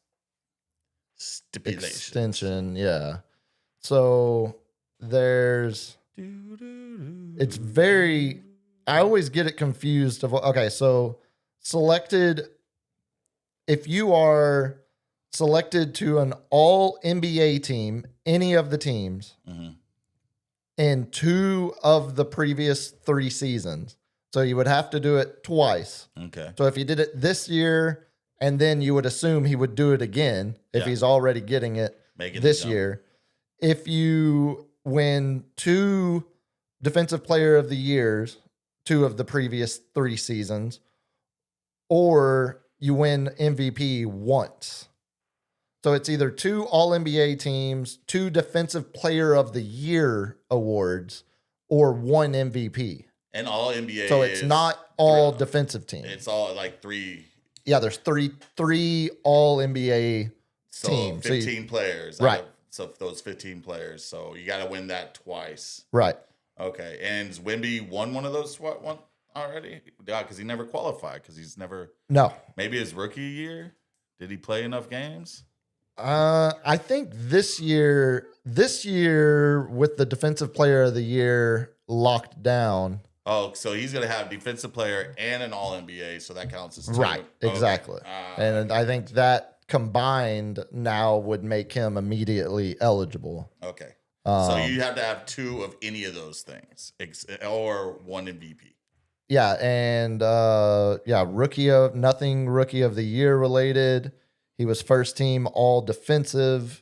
S4: Stipulation.
S2: extension. Yeah. So there's. It's very. I always get it confused. So selected. If you are selected to an all NBA team, any of the teams, in 2 of the previous 3 seasons, so you would have to do it twice.
S4: Okay.
S2: So if you did it this year, and then you would assume he would do it again if he's already getting it this year. If you win 2 defensive player of the years, 2 of the previous 3 seasons, or you win MVP once. So it's either 2 all NBA teams, 2 defensive player of the year awards, or 1 MVP.
S4: And all NBA.
S2: So it's not all defensive teams.
S4: It's all 3.
S2: Yeah, there's three all NBA teams.
S4: 15 players.
S2: Right.
S4: So those 15 players. So you got to win that twice.
S2: Right.
S4: Okay. And has Wemby won one of those one already? Yeah, because he never qualified. Because he's never.
S2: No.
S4: Maybe his rookie year. Did he play enough games?
S2: I think this year with the defensive player of the year locked down.
S4: Oh, so he's going to have defensive player and an all NBA. So that counts as 2.
S2: Right. Exactly. And I think that combined now would make him immediately eligible.
S4: Okay. So you have to have 2 of any of those things or 1 MVP.
S2: Yeah. And nothing rookie of the year related. He was first team all defensive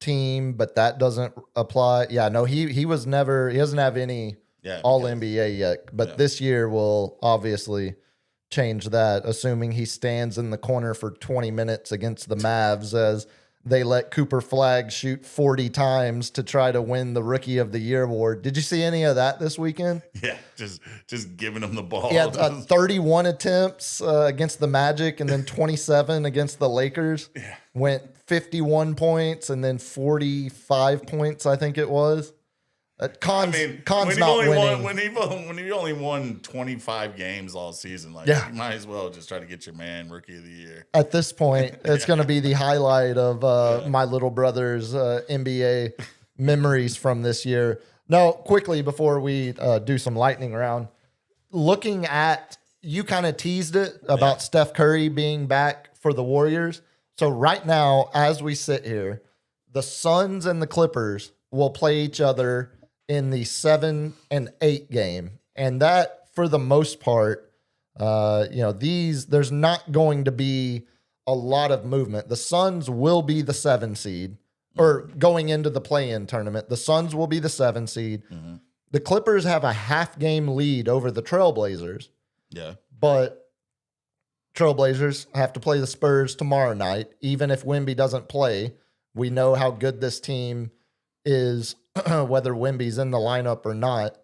S2: team, but that doesn't apply. Yeah, no, he doesn't have any all NBA yet, but this year will obviously change that, assuming he stands in the corner for 20 minutes against the Mavs as they let Cooper Flagg shoot 40 times to try to win the Rookie of the Year award. Did you see any of that this weekend?
S4: Yeah, just giving him the ball.
S2: Yeah, 31 attempts against the Magic and then 27 against the Lakers.
S4: Yeah.
S2: Went 51 points and then 45 points, I think it was. Con's not winning.
S4: When he only won 25 games all season, you might as well just try to get your man Rookie of the Year.
S2: At this point, it's going to be the highlight of my little brother's NBA memories from this year. Now, quickly before we do some lightning round, looking at, you kind of teased it about Steph Curry being back for the Warriors. So right now, as we sit here, the Suns and the Clippers will play each other in the 7 and 8 game. And that, for the most part, there's not going to be a lot of movement. The Suns will be the 7 seed, or going into the play-in tournament. The Suns will be the 7 seed. Mm-hmm. The Clippers have a half game lead over the Trailblazers.
S4: Yeah.
S2: But Trailblazers have to play the Spurs tomorrow night. Even if Wemby doesn't play, we know how good this team is, whether Wemby's in the lineup or not.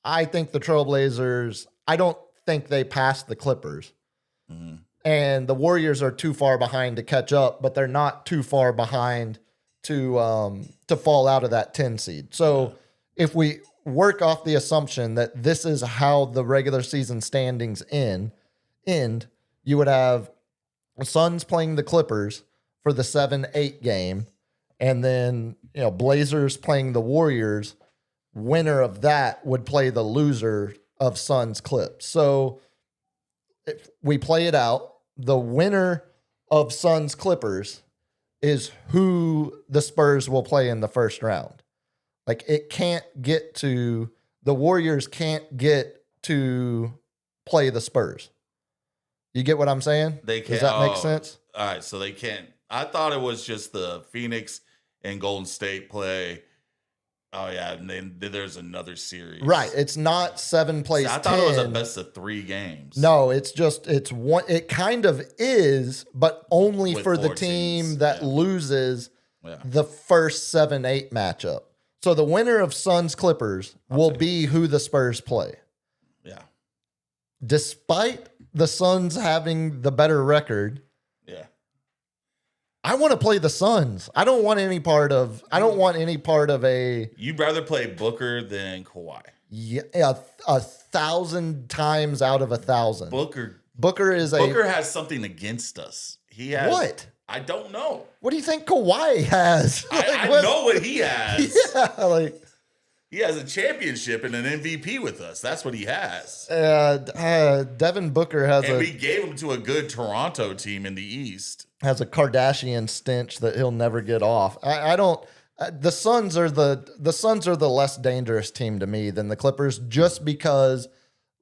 S2: I think the Trailblazers, I don't think they passed the Clippers.
S4: Mm-hmm.
S2: And the Warriors are too far behind to catch up, but they're not too far behind to fall out of that 10 seed. So if we work off the assumption that this is how the regular season standings end, you would have the Suns playing the Clippers for the 7-8 game, and then Blazers playing the Warriors. Winner of that would play the loser of Suns Clips. So if we play it out, the winner of Suns Clippers is who the Spurs will play in the first round. Like, it can't get to, the Warriors can't get to play the Spurs. You get what I'm saying?
S4: They can't.
S2: Does that make sense?
S4: All right, so they can't. I thought it was just the Phoenix and Golden State play. Oh, yeah, and then there's another series.
S2: Right. It's not 7 plays 10.
S4: I thought it was a best of 3 games.
S2: No, it's one. It kind of is, but only
S4: With
S2: for the
S4: 4
S2: team
S4: teams,
S2: that
S4: yeah.
S2: loses
S4: Yeah.
S2: the first 7-8 matchup. So the winner of Suns Clippers will be who the Spurs play.
S4: Yeah.
S2: Despite the Suns having the better record,
S4: Yeah.
S2: I want to play the Suns. I don't want any part of a
S4: You'd rather play Booker than Kawhi.
S2: yeah, 1,000 times out of 1,000. Booker
S4: has something against us. He has
S2: what?
S4: I don't know.
S2: What do you think Kawhi has?
S4: I know what he has.
S2: Yeah, like
S4: He has a championship and an MVP with us. That's what he has.
S2: Devin Booker has
S4: And we gave him to a good Toronto team in the East.
S2: a Kardashian stench that he'll never get off. I don't. The Suns are the less dangerous team to me than the Clippers, just because,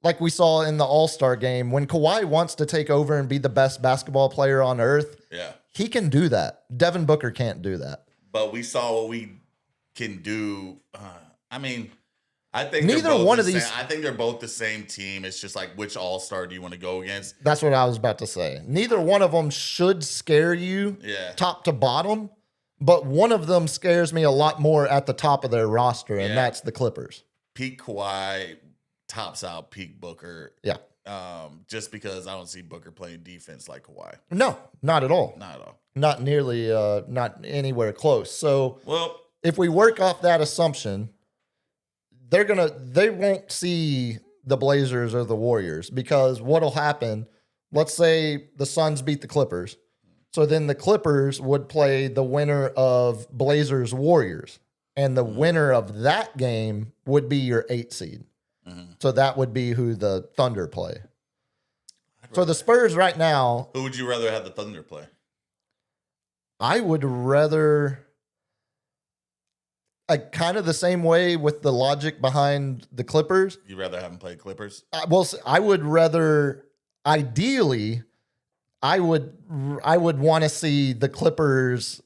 S2: like we saw in the All-Star game, when Kawhi wants to take over and be the best basketball player on earth,
S4: Yeah.
S2: he can do that. Devin Booker can't do that.
S4: But we saw what we can do. I think
S2: Neither
S4: they're both
S2: one of
S4: the
S2: these-
S4: same. I think they're both the same team. It's just like, which All-Star do you want to go against?
S2: That's what I was about to say. Neither one of them should scare you
S4: Yeah.
S2: top to bottom, but one of them scares me a lot more at the top of their roster, and
S4: Yeah.
S2: that's the Clippers.
S4: Peak Kawhi tops out peak Booker.
S2: Yeah.
S4: Just because I don't see Booker playing defense like Kawhi.
S2: No, not at all.
S4: Not at all.
S2: Not nearly, not anywhere close. So
S4: Well,
S2: if we work off that assumption, they won't see the Blazers or the Warriors, because what'll happen, let's say the Suns beat the Clippers. So then the Clippers would play the winner of Blazers Warriors, and the winner of that game would be your 8 seed. So that would be who the Thunder play. So the Spurs right now,
S4: who would you rather have the Thunder play?
S2: I would rather, kind of the same way with the logic behind the Clippers.
S4: You'd rather have them play Clippers?
S2: I would rather, ideally, I would want to see the Clippers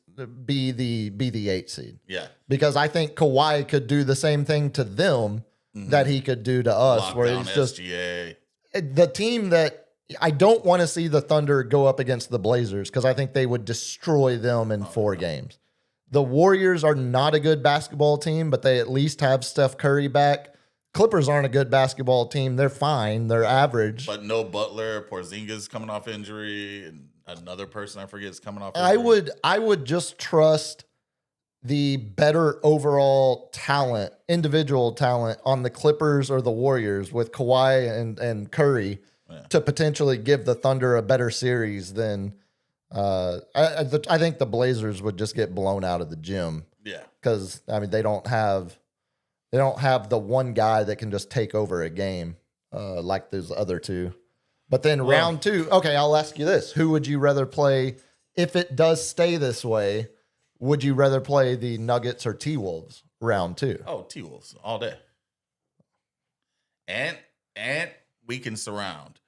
S2: be the 8 seed,
S4: Yeah.
S2: because I think Kawhi could do the same thing to them that he could do to us,
S4: Lock
S2: where
S4: down
S2: it's just
S4: SGA.
S2: the team that I don't want to see the Thunder go up against the Blazers, because I think they would destroy them in 4 games. The Warriors are not a good basketball team, but they at least have Steph Curry back. Clippers aren't a good basketball team. They're fine. They're average.
S4: But no Butler, Porzingis coming off injury, and another person I forget is coming off injury.
S2: I would just trust the better overall talent, individual talent on the Clippers or the Warriors with Kawhi and Curry to potentially give the Thunder a better series than I think the Blazers would just get blown out of the gym.
S4: Yeah.
S2: Because they don't have the one guy that can just take over a game like those other two. But then round 2, okay, I'll ask you this: who would you rather play if it does stay this way? Would you rather play the Nuggets or T-Wolves round 2?
S4: Oh, T-Wolves all day. And we can surround.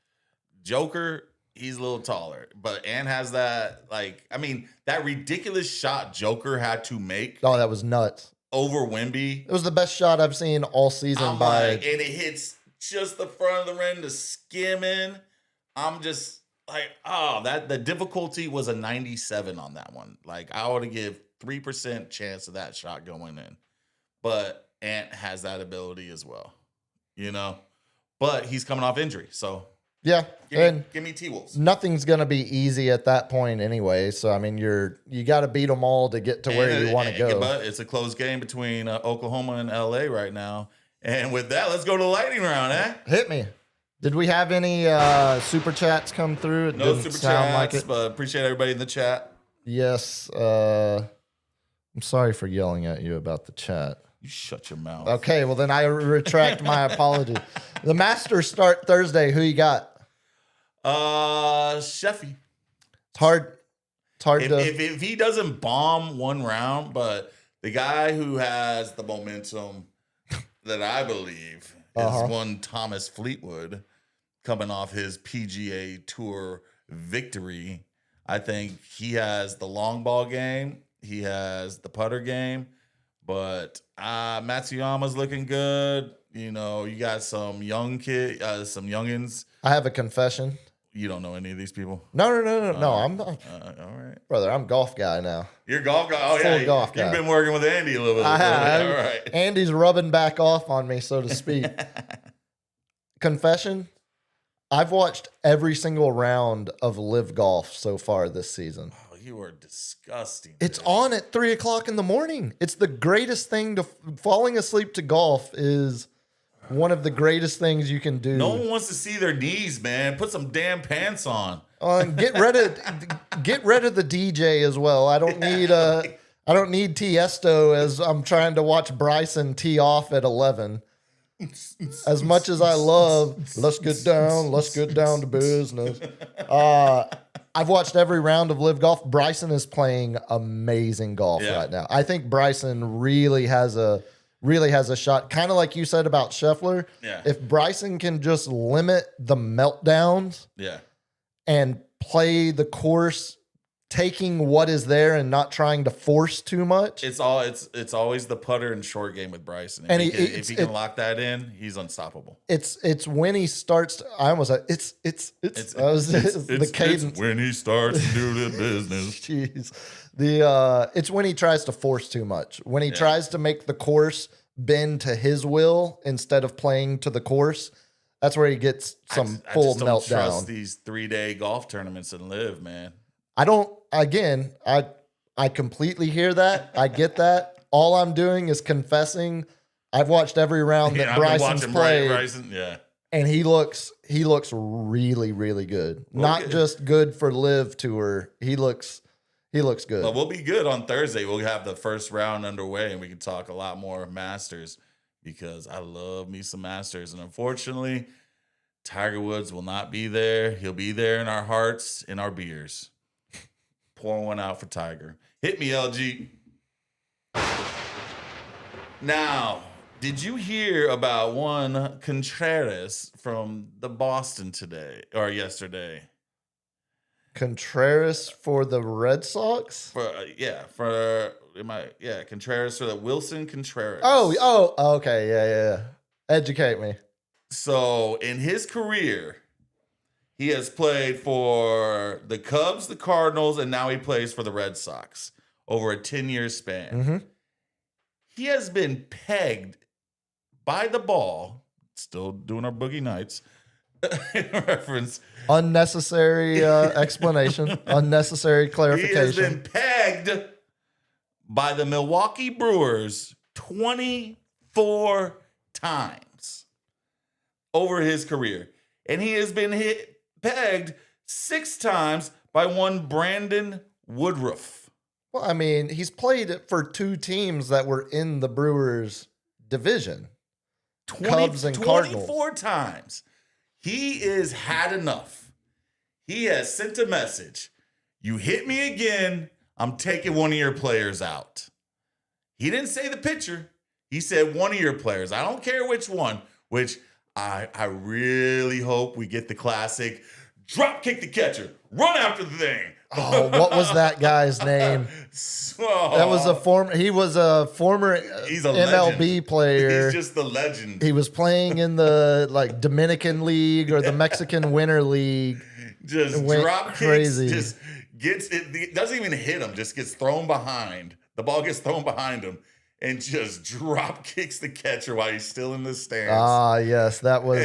S4: Joker, he's a little taller, but Ant has that, that ridiculous shot Joker had to make
S2: Oh, that was nuts.
S4: over Wemby.
S2: It was the best shot I've seen all season
S4: And it hits just the front of the rim to skim in. I'm just like, oh, that the difficulty was a 97 on that one. Like, I would give 3% chance of that shot going in. But Ant has that ability as well, you know. But he's coming off injury, so
S2: Yeah,
S4: give me T-Wolves.
S2: nothing's gonna be easy at that point anyway. So I mean, you got to beat them all to get to where you want to go.
S4: But it's a close game between Oklahoma and LA right now. And with that, let's go to the lightning round, eh?
S2: Hit me. Did we have any super chats come through? It
S4: No
S2: didn't
S4: super
S2: sound
S4: chats,
S2: like it.
S4: but appreciate everybody in the chat.
S2: Yes. I'm sorry for yelling at you about the chat.
S4: You shut your mouth.
S2: Okay, well then I retract my apology. The Masters start Thursday. Who you got?
S4: Sheffy.
S2: It's hard. It's hard to.
S4: If he doesn't bomb one round, but the guy who has the momentum that I believe is one Thomas Fleetwood coming off his PGA Tour victory. I think he has the long ball game. He has the putter game. But Matsuyama's looking good. You know, you got some young kid, some youngins.
S2: I have a confession.
S4: You don't know any of these people?
S2: No. I'm not,
S4: All right.
S2: brother. I'm a golf guy now.
S4: You're a golf guy. Oh,
S2: Full
S4: yeah.
S2: golf guy.
S4: You've been working with Andy a little bit.
S2: I have.
S4: All right.
S2: Andy's rubbing back off on me, so to speak. Confession. I've watched every single round of Live Golf so far this season.
S4: Oh, you are disgusting.
S2: It's
S4: dude.
S2: on at 3:00 in the morning. It's the greatest thing to falling asleep to golf is one of the greatest things you can do.
S4: No one wants to see their knees, man. Put some damn pants on.
S2: And get rid of the DJ as well. I don't need Tiesto as I'm trying to watch Bryson tee off at 11. As much as I love, let's get down to business. I've watched every round of Live Golf. Bryson is playing amazing golf right now. I think Bryson really has a shot. Kind of like you said about Scheffler.
S4: Yeah.
S2: If Bryson can just limit the meltdowns
S4: Yeah.
S2: and play the course, taking what is there and not trying to force too much.
S4: It's always the putter and short game with Bryson.
S2: And
S4: If he can lock that in, he's unstoppable.
S2: It's when he starts. I almost said it's the cadence.
S4: when he starts to do the business.
S2: Jeez, it's when he tries to force too much. When he tries to make the course bend to his will instead of playing to the course. That's where he gets some full
S4: I just don't
S2: meltdown.
S4: trust these 3-day golf tournaments and Live, man.
S2: I don't. Again, I completely hear that. I get that. All I'm doing is confessing. I've watched every round that Bryson's played,
S4: Bryson, yeah.
S2: and he looks really, really good.
S4: Well,
S2: Not
S4: good.
S2: just good for Live Tour. He looks good.
S4: But we'll be good on Thursday. We'll have the first round underway, and we can talk a lot more Masters because I love me some Masters. And unfortunately, Tiger Woods will not be there. He'll be there in our hearts, in our beers. Pour one out for Tiger. Hit me, LG. Now, did you hear about one Contreras from the Boston today or yesterday?
S2: Contreras for the Red Sox.
S4: Contreras for the Wilson Contreras.
S2: Oh, okay, yeah. Educate me.
S4: So in his career, he has played for the Cubs, the Cardinals, and now he plays for the Red Sox over a 10-year span.
S2: Mm-hmm.
S4: He has been pegged by the ball, still doing our Boogie Nights reference.
S2: Unnecessary explanation. Unnecessary clarification.
S4: He has been pegged by the Milwaukee Brewers 24 times over his career. And he has been pegged 6 times by one Brandon Woodruff.
S2: Well, I mean, he's played for 2 teams that were in the Brewers division. Cubs and Cardinals.
S4: 24 times. He is had enough. He has sent a message. You hit me again, I'm taking one of your players out. He didn't say the pitcher. He said one of your players. I don't care which one, which I really hope we get the classic drop kick the catcher, run after the thing,
S2: Oh, what was that guy's name? That was a former. He was a former
S4: He's a
S2: MLB
S4: legend.
S2: player.
S4: He's just the legend.
S2: He was playing in the like Dominican League or the Mexican Winter League.
S4: Just
S2: went
S4: drop
S2: crazy.
S4: kicks. Just gets it. Doesn't even hit him. Just gets thrown behind. The ball gets thrown behind him, and just drop kicks the catcher while he's still in the stands.
S2: Ah, yes, that was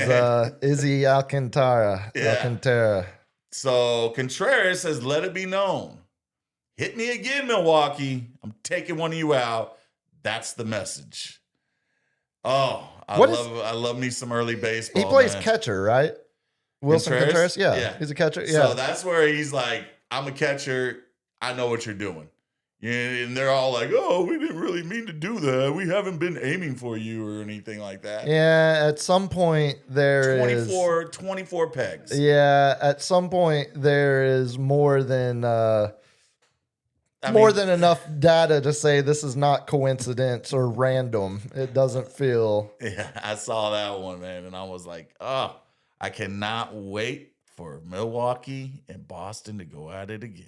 S2: Izzy Alcantara.
S4: Yeah.
S2: Alcantara.
S4: So Contreras says, "Let it be known. Hit me again, Milwaukee. I'm taking one of you out." That's the message. Oh, I love me some early baseball.
S2: He plays
S4: man.
S2: catcher, right? Wilson Contreras? Yeah, he's a catcher. Yeah.
S4: So that's where he's like, I'm a catcher. I know what you're doing. Yeah, and they're all like, oh, we didn't really mean to do that. We haven't been aiming for you or anything like that.
S2: Yeah, at some point there is
S4: 24 pegs.
S2: Yeah, at some point there is more than enough data to say this is not coincidence or random. It doesn't feel.
S4: Yeah, I saw that one, man, and I was like, oh, I cannot wait for Milwaukee and Boston to go at it again.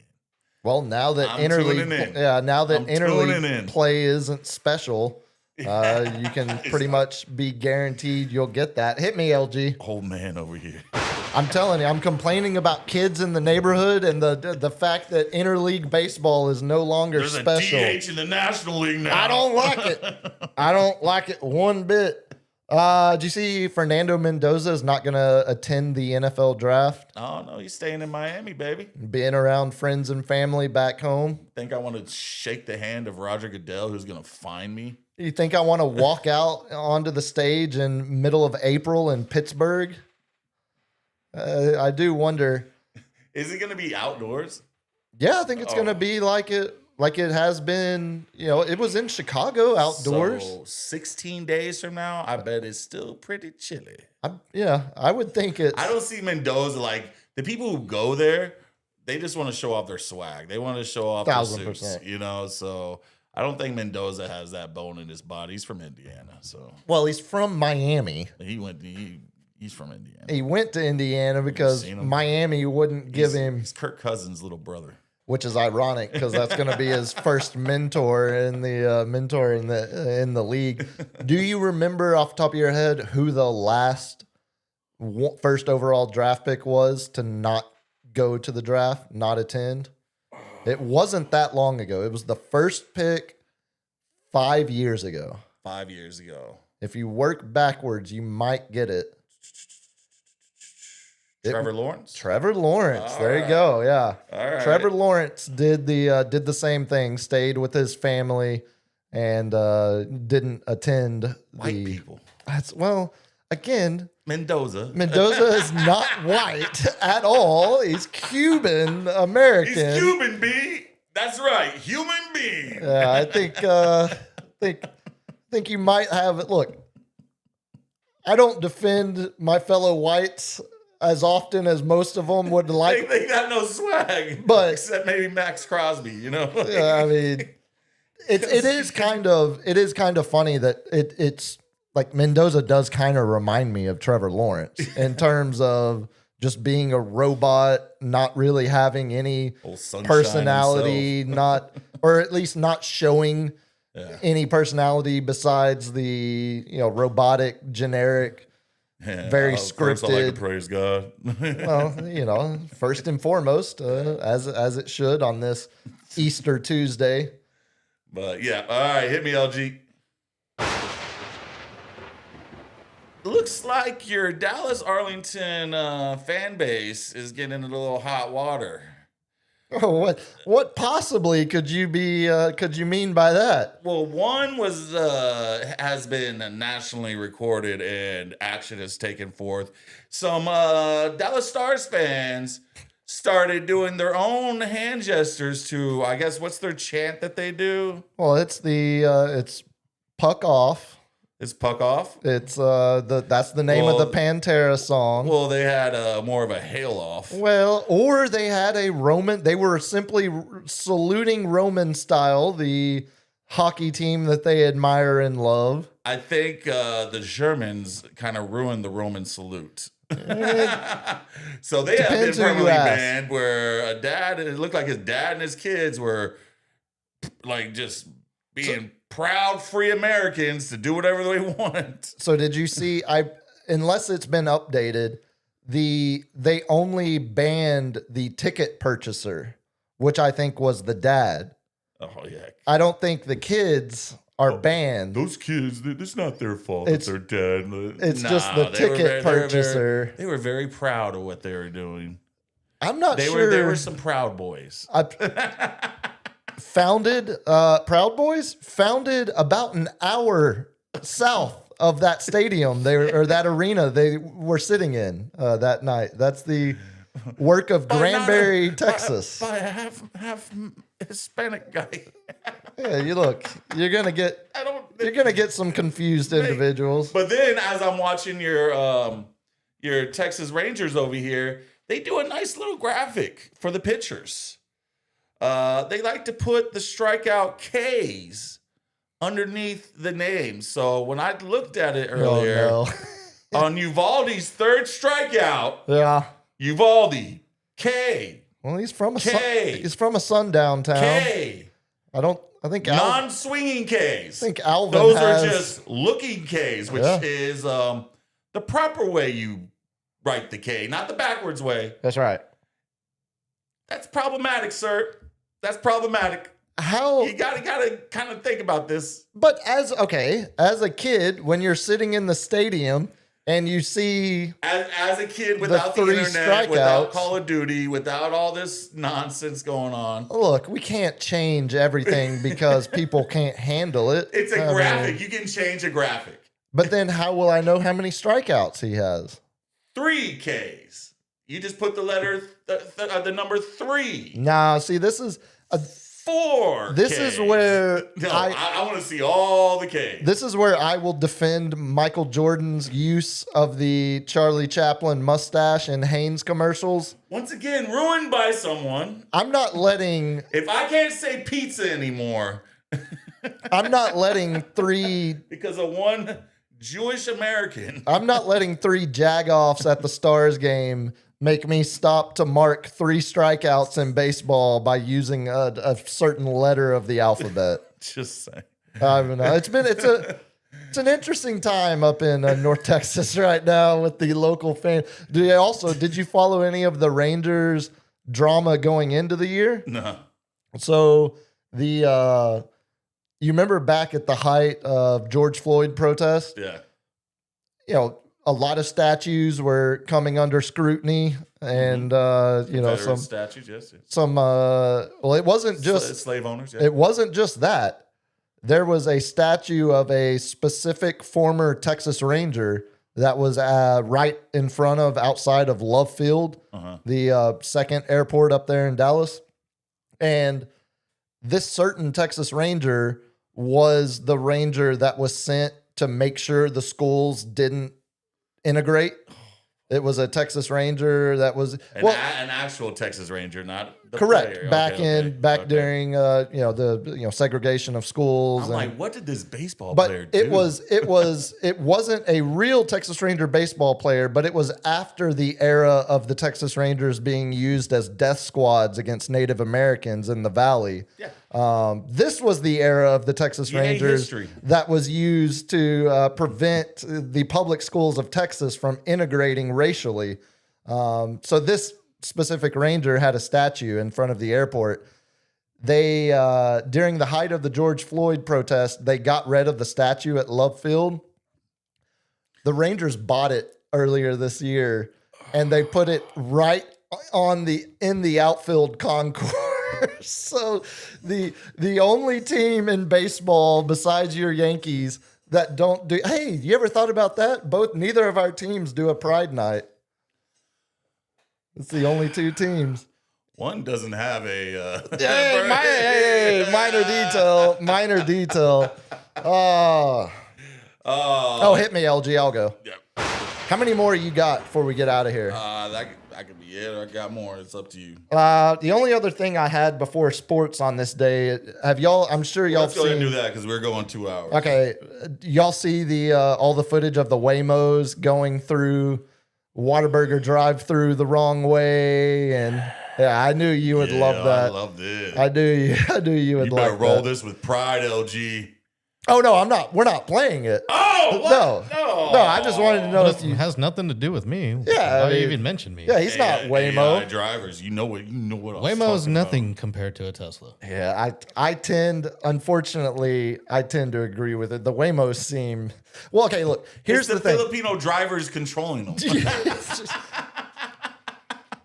S2: Well, now that
S4: I'm tuning in.
S2: interleague play isn't special, you can pretty much be guaranteed you'll get that. Hit me, LG.
S4: Old man over here.
S2: I'm telling you, I'm complaining about kids in the neighborhood and the fact that interleague baseball is no longer
S4: There's
S2: special.
S4: a DH in the National League now.
S2: I don't like it. I don't like it one bit. Did you see Fernando Mendoza is not going to attend the NFL draft?
S4: Oh, no, he's staying in Miami, baby.
S2: Being around friends and family back home.
S4: Think I want to shake the hand of Roger Goodell, who's going to find me?
S2: You think I want to walk out onto the stage in middle of April in Pittsburgh? I do wonder.
S4: Is it going to be outdoors?
S2: Yeah, I think it's going to be like it has been. You know, it was in Chicago outdoors.
S4: So 16 days from now, I bet it's still pretty chilly.
S2: I would think it's.
S4: I don't see Mendoza like the people who go there. They just want to show off their swag. They want to show off their suits,
S2: 1,000%.
S4: you know. So I don't think Mendoza has that bone in his body. He's from Indiana, so
S2: Well, he's from Miami.
S4: He's from Indiana.
S2: He went to Indiana because
S4: seen him?
S2: Miami wouldn't give him,
S4: He's Kirk Cousins' little brother.
S2: which is ironic because that's going to be his first mentor in the league. Do you remember off the top of your head who the last first overall draft pick was to not go to the draft, not attend? It wasn't that long ago. It was the first pick 5 years ago.
S4: 5 years ago.
S2: If you work backwards, you might get it.
S4: Trevor Lawrence?
S2: Trevor Lawrence.
S4: All
S2: there you
S4: right.
S2: go. Yeah.
S4: All right.
S2: Trevor Lawrence did the same thing. Stayed with his family and didn't attend
S4: White people.
S2: Again,
S4: Mendoza
S2: is not white at all. He's Cuban American.
S4: He's Cuban, B. That's right. Human being.
S2: Yeah, I think you might have it. Look, I don't defend my fellow whites as often as most of them would like.
S4: They got no swag,
S2: But-
S4: except maybe Max Crosby, you know.
S2: Yeah, I mean, it is kind of funny that it's like Mendoza does kind of remind me of Trevor Lawrence in terms of just being a robot, not really having any
S4: Old sunshine
S2: personality,
S4: himself.
S2: or at least not showing any personality besides the robotic, generic.
S4: Yeah,
S2: Very
S4: first I like
S2: scripted.
S4: to praise God.
S2: Well, first and foremost, as it should on this Easter Tuesday.
S4: But yeah, all right, hit me, LG. Looks like your Dallas Arlington fan base is getting into a little hot water.
S2: Oh, what possibly could you mean by that?
S4: Well, one was has been nationally recorded and action is taken forth. Some Dallas Stars fans started doing their own hand gestures to, I guess, what's their chant that they do?
S2: Well, it's it's puck off.
S4: It's puck off.
S2: It's that's the name of the Pantera song.
S4: Well, they had more of a hail off.
S2: Well, or they had a Roman. They were simply saluting Roman style, the hockey team that they admire and love.
S4: I think the Germans kind of ruined the Roman salute. So they have been
S2: Depends who you
S4: permanently
S2: ask.
S4: banned where a dad, it looked like his dad and his kids were like just being proud free Americans to do whatever they want.
S2: So did you see? Unless it's been updated, they only banned the ticket purchaser, which I think was the dad.
S4: Oh, yeah.
S2: I don't think the kids are banned.
S4: Those kids, it's not their fault
S2: It's-
S4: that their dad.
S2: It's just the ticket purchaser.
S4: They were very proud of what they were doing.
S2: I'm not
S4: They
S2: sure.
S4: were some proud boys.
S2: Founded Proud Boys founded about an hour south of that stadium or that arena they were sitting in that night. That's the work of Granbury, Texas.
S4: By a half Hispanic guy.
S2: Yeah, you're gonna get
S4: I don't.
S2: you're gonna get some confused individuals.
S4: But then, as I'm watching your Texas Rangers over here, they do a nice little graphic for the pitchers. They like to put the strikeout Ks underneath the names. So when I looked at it earlier
S2: Oh
S4: on Uvalde's third strikeout,
S2: no. Yeah.
S4: Uvalde K
S2: Well, he's from
S4: K.
S2: he's from a sundown town.
S4: K
S2: I think
S4: non-swinging Ks.
S2: I think Alvin
S4: Those
S2: has,
S4: are just looking Ks, which
S2: Yeah.
S4: is the proper way you write the K, not the backwards way.
S2: That's right.
S4: That's problematic, sir. That's problematic.
S2: How
S4: You gotta kind of think about this.
S2: But as a kid, when you're sitting in the stadium and you see
S4: As a kid, without the
S2: three
S4: internet, without
S2: strikeouts.
S4: Call of Duty, without all this nonsense going on,
S2: look, we can't change everything because people can't handle it.
S4: it's a
S2: I mean,
S4: graphic. You can change a graphic.
S2: but then how will I know how many strikeouts he has?
S4: 3 Ks. You just put the letter, the number 3.
S2: Nah, see, this is
S4: 4.
S2: this
S4: Ks.
S2: is where
S4: No,
S2: I
S4: I want to see all the Ks.
S2: this is where I will defend Michael Jordan's use of the Charlie Chaplin mustache in Hanes commercials.
S4: Once again, ruined by someone.
S2: I'm not letting
S4: If I can't say pizza anymore
S2: three
S4: because of one Jewish American,
S2: I'm not letting 3 jagoffs at the Stars game make me stop to mark 3 strikeouts in baseball by using a certain letter of the alphabet.
S4: just saying.
S2: I don't know. It's an interesting time up in North Texas right now with the local fan. Did you follow any of the Rangers drama going into the year?
S4: No.
S2: So you remember back at the height of George Floyd protest?
S4: Yeah.
S2: You know, a lot of statues were coming under scrutiny, and
S4: Confederate statues, yes.
S2: it wasn't just
S4: slave owners, yeah.
S2: it wasn't just that. There was a statue of a specific former Texas Ranger that was right in front of outside of Love Field, the second airport up there in Dallas, and this certain Texas Ranger was the Ranger that was sent to make sure the schools didn't integrate. It was a Texas Ranger that was
S4: An actual Texas Ranger, not the
S2: correct
S4: player.
S2: back
S4: Okay.
S2: during the segregation of schools.
S4: I'm
S2: and,
S4: like, what did this baseball
S2: but
S4: player do?
S2: it wasn't a real Texas Ranger baseball player, but it was after the era of the Texas Rangers being used as death squads against Native Americans in the Valley.
S4: Yeah.
S2: This was the era of the Texas
S4: You hate
S2: Rangers
S4: history.
S2: that was used to prevent the public schools of Texas from integrating racially. So this specific Ranger had a statue in front of the airport. They during the height of the George Floyd protest, they got rid of the statue at Love Field. The Rangers bought it earlier this year, and they put it right in the outfield concourse. So the only team in baseball besides your Yankees that don't do. Hey, you ever thought about that? Neither of our teams do a Pride Night. It's the only 2 teams.
S4: One doesn't have a.
S2: Minor detail. Oh, hit me, LG. I'll go.
S4: Yeah.
S2: How many more you got before we get out of here?
S4: That could be it. I got more. It's up to you.
S2: The only other thing I had before sports on this day, have y'all? I'm sure y'all
S4: Let's go ahead and
S2: seen.
S4: do that because we're going 2 hours.
S2: Okay, y'all see the all the footage of the Waymos going through Whataburger drive-through the wrong way, and yeah, I knew you would love that.
S4: I loved it.
S2: I knew you would
S4: You better
S2: like
S4: roll
S2: that.
S4: this with pride, LG.
S2: Oh no, I'm not. We're not playing it.
S4: Oh, what?
S2: No, I just wanted to know if
S5: It
S2: you.
S5: has nothing to do with me.
S2: Yeah,
S5: Why
S2: I mean-
S5: you even mention me?
S2: Yeah, he's not
S4: AI
S2: Waymo.
S4: drivers. You know what? I was
S5: Waymo's
S4: talking
S5: nothing compared to a Tesla.
S2: Yeah, unfortunately, I tend to agree with it. The Waymos seem well. Okay, look. Here's
S4: It's
S2: the thing.
S4: Filipino drivers controlling them.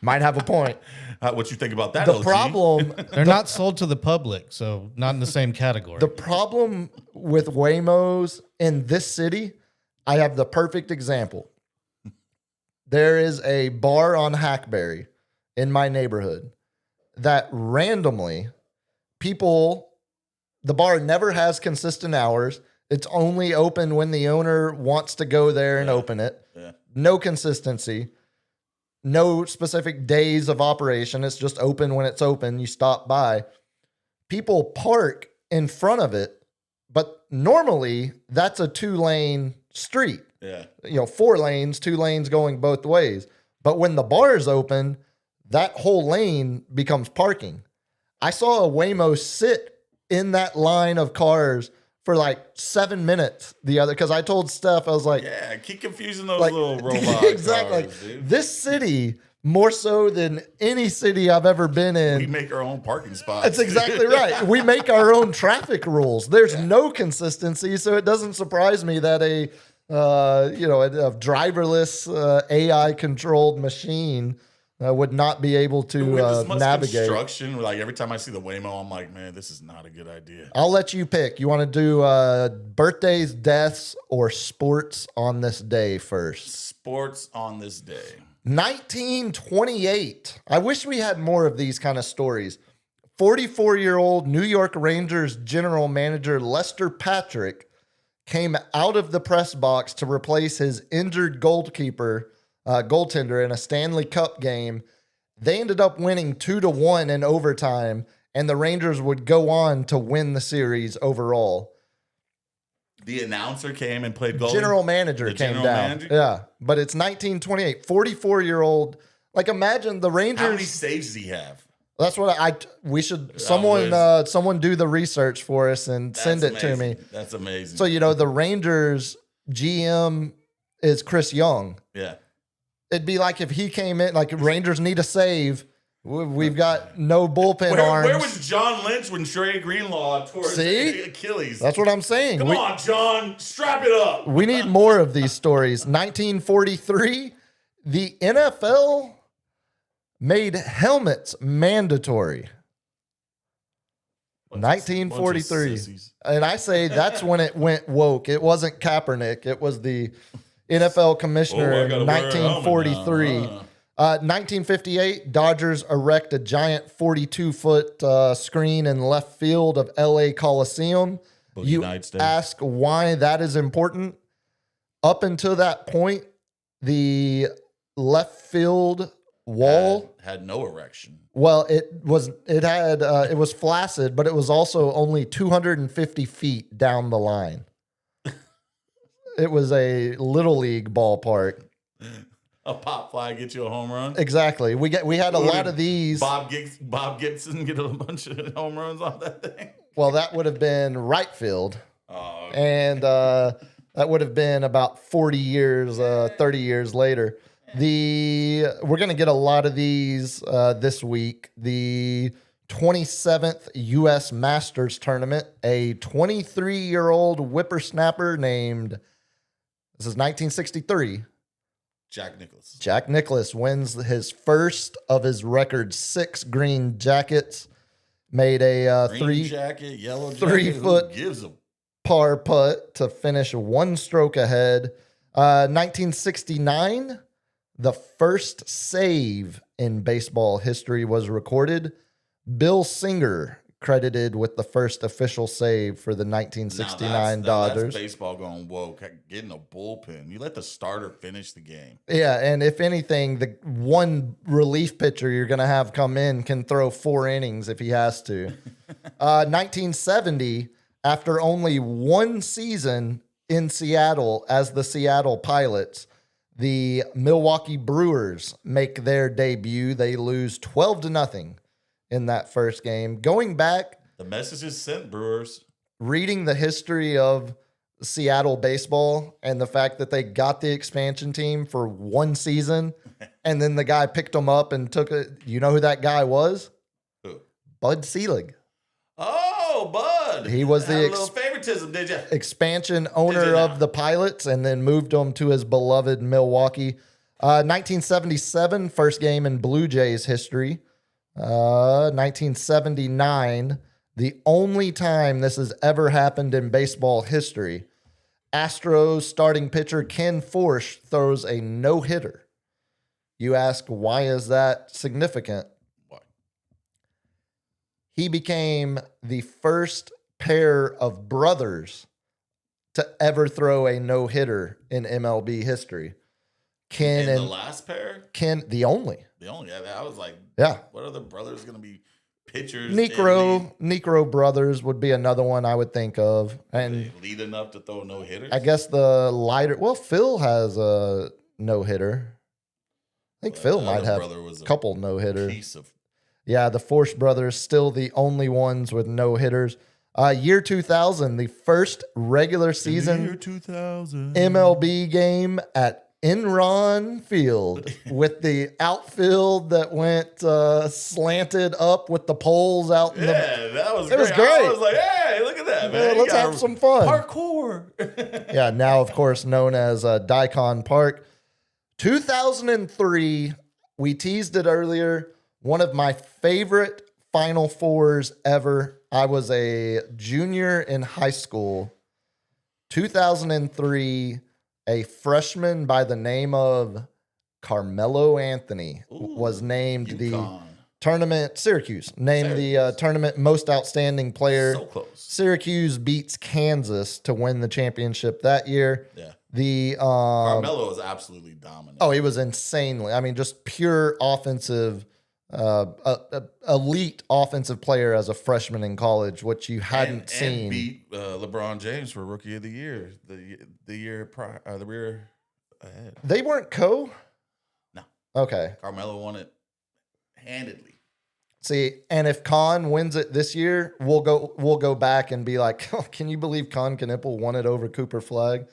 S2: Might have a point.
S4: What you think about that?
S2: The
S4: LG?
S2: problem,
S5: They're not sold to the public, so not in the same category.
S2: the problem with Waymos in this city, I have the perfect example. There is a bar on Hackberry in my neighborhood that randomly the bar never has consistent hours. It's only open when the owner wants to go there and open it.
S4: Yeah.
S2: No consistency. No specific days of operation. It's just open when it's open. You stop by. People park in front of it, but normally that's a 2-lane street.
S4: Yeah.
S2: 4 lanes, 2 lanes going both ways. But when the bar is open, that whole lane becomes parking. I saw a Waymo sit in that line of cars for like 7 minutes because I told Steph, I was like,
S4: Yeah. Keep confusing those
S2: like
S4: little robot
S2: exactly.
S4: cars, dude.
S2: This city, more so than any city I've ever been
S4: We
S2: in.
S4: make our own parking spots.
S2: That's exactly right. We make our own traffic rules. There's no consistency, so it doesn't surprise me that a driverless AI controlled machine would not be able to
S4: With this much
S2: navigate.
S4: construction, like every time I see the Waymo, I'm like, man, this is not a good idea.
S2: I'll let you pick. You want to do birthdays, deaths, or sports on this day first?
S4: Sports on this day.
S2: 1928. I wish we had more of these kind of stories. 44-year-old New York Rangers general manager Lester Patrick came out of the press box to replace his injured goaltender in a Stanley Cup game. They ended up winning 2-1 in overtime, and the Rangers would go on to win the series overall.
S4: The announcer came and played goalie.
S2: General manager
S4: The
S2: came
S4: general
S2: down.
S4: manager?
S2: Yeah, but it's 1928. 44-year-old. Like, imagine the Rangers.
S4: How many saves does he have?
S2: That's what we should someone do the research for us and send it
S4: That's
S2: to me.
S4: amazing. That's amazing.
S2: So the Rangers GM is Chris Young.
S4: yeah.
S2: It'd be like if he came in, like Rangers need a save. We've got no bullpen arms.
S4: Where was John Lynch when Trey Greenlaw tore his
S2: See?
S4: Achilles?
S2: That's what I'm saying.
S4: Come on, John, strap it up.
S2: We need more of these stories. 1943, the NFL made helmets mandatory. 1943.
S4: Bunch of sissies.
S2: And I say that's when it went woke. It wasn't Kaepernick. It was the NFL commissioner
S4: Oh, I
S2: in
S4: gotta wear a helmet
S2: 1943.
S4: now.
S2: 1958, Dodgers erect a giant 42-foot screen in left field of LA Coliseum.
S4: Boogie
S2: You
S4: Nights Day.
S2: ask why that is important. Up until that point, the left field wall,
S4: had no erection.
S2: well, it was flaccid, but it was also only 250 feet down the line. It was a little league ballpark.
S4: A pop fly get you a home run.
S2: Exactly. We had a lot of these.
S4: Bob Gibson get a bunch of home runs off that thing.
S2: Well, that would have been right field.
S4: Oh,
S2: And that would have been about 30 years later. We're going to get a lot of these this week. The 27th U.S. Masters Tournament, a 23-year-old whippersnapper named, this is 1963,
S4: Jack Nicklaus.
S2: Jack Nicklaus wins his first of his record 6 green jackets, made a
S4: Green jacket, yellow jacket.
S2: 3 foot
S4: Who gives a
S2: par putt to finish 1 stroke ahead. 1969, the first save in baseball history was recorded. Bill Singer credited with the first official save for the 1969 Dodgers.
S4: That's baseball going woke. Getting a bullpen. You let the starter finish the game.
S2: Yeah, and if anything, the one relief pitcher you're going to have come in can throw 4 innings if he has to. 1970, after only 1 season in Seattle as the Seattle Pilots, The Milwaukee Brewers make their debut. They lose 12-0 in that first game. Going back,
S4: The message is sent, Brewers.
S2: reading the history of Seattle baseball and the fact that they got the expansion team for one season and then the guy picked them up and took it. You know who that guy was?
S4: Who?
S2: Bud Selig.
S4: Oh, Bud.
S2: He was the
S4: Had a little favoritism, did you?
S2: Expansion
S4: Did
S2: owner
S4: you
S2: of
S4: not?
S2: the Pilots and then moved them to his beloved Milwaukee. 1977, first game in Blue Jays history. 1979, the only time this has ever happened in baseball history. Astros starting pitcher Ken Forsch throws a no-hitter. You ask, why is that significant?
S4: Why?
S2: He became the first pair of brothers to ever throw a no-hitter in MLB history. Ken
S4: In the
S2: and
S4: last pair?
S2: Ken, the only.
S4: The only. I was like,
S2: Yeah.
S4: what other brothers going to be pitchers?
S2: Necro brothers would be another one I would think of. And
S4: lead enough to throw no hitters?
S2: I guess the lighter, well, Phil has a no-hitter. I think Phil might have a couple no-hitters.
S4: Piece of
S2: Yeah, the Force brothers still the only ones with no-hitters. Year 2000, the first regular season
S4: 2000.
S2: MLB game at Enron Field with the outfield that went slanted up with the poles out in the.
S4: Yeah, that was
S2: It
S4: great.
S2: was great.
S4: I was like, hey, look at that, man. You
S2: Let's
S4: got
S2: have some fun.
S4: Parkour.
S2: Yeah, now of course known as Daikon Park. 2003, we teased it earlier. One of my favorite Final Fours ever. I was a junior in high school. 2003, a freshman by the name of Carmelo Anthony was named the
S4: UConn.
S2: tournament, Syracuse, named the tournament most outstanding player.
S4: So close.
S2: Syracuse beats Kansas to win the championship that year.
S4: Yeah.
S2: The
S4: Carmelo was absolutely dominant.
S2: oh, he was insanely. I mean, just pure offensive, elite offensive player as a freshman in college, which you hadn't seen.
S4: And beat LeBron James for Rookie of the Year the year prior, the year ahead.
S2: They weren't co.
S4: No.
S2: Okay.
S4: Carmelo won it handedly.
S2: See, and if Con wins it this year, we'll go back and be like, oh, can you believe Con Knipple won it over Cooper Flag?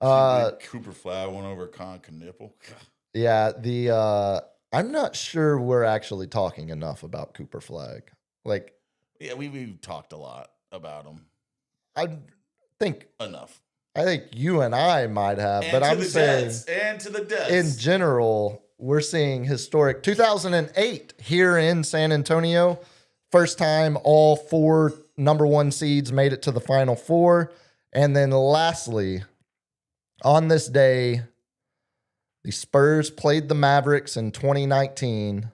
S4: Cooper Flag won over Con Knipple.
S2: Yeah, I'm not sure we're actually talking enough about Cooper Flag. Like,
S4: Yeah, we've talked a lot about him.
S2: I think
S4: Enough.
S2: you and I might have,
S4: And
S2: but
S4: to
S2: I'm
S4: the
S2: saying
S4: deaths. And to the deaths.
S2: in general, we're seeing historic 2008 here in San Antonio. First time all 4 number 1 seeds made it to the Final Four. And then lastly, on this day, the Spurs played the Mavericks in 2019.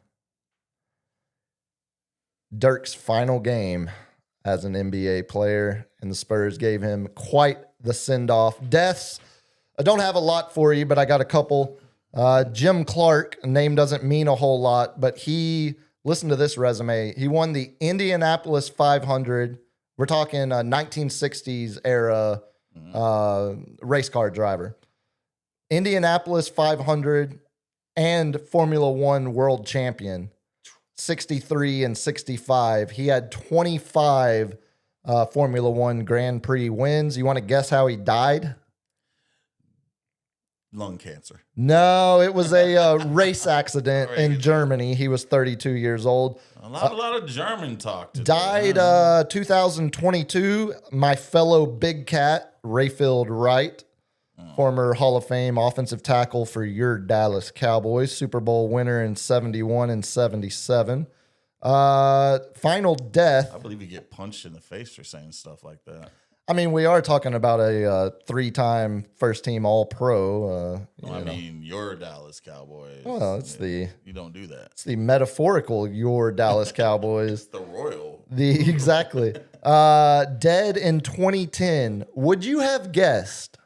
S2: Dirk's final game as an NBA player, and the Spurs gave him quite the send-off. Deaths, I don't have a lot for you, but I got a couple. Jim Clark, name doesn't mean a whole lot, but listen to this resume. He won the Indianapolis 500. We're talking 1960s era race car driver. Indianapolis 500 and Formula One world champion, 63 and 65. He had 25 Formula One Grand Prix wins. You want to guess how he died?
S4: Lung cancer.
S2: No, it was a race accident in Germany. He was 32 years old.
S4: A lot of German talk today.
S2: Died 2022. My fellow Big Cat, Rayfield Wright, former Hall of Fame offensive tackle for your Dallas Cowboys, Super Bowl winner in 71 and 77. Final death.
S4: I believe you get punched in the face for saying stuff like that.
S2: I mean, we are talking about a 3-time first-team All-Pro.
S4: I mean, your Dallas Cowboys.
S2: Well, it's
S4: you don't do that.
S2: It's the metaphorical your Dallas Cowboys.
S4: The Royal.
S2: Exactly. Dead in 2010. Would you have guessed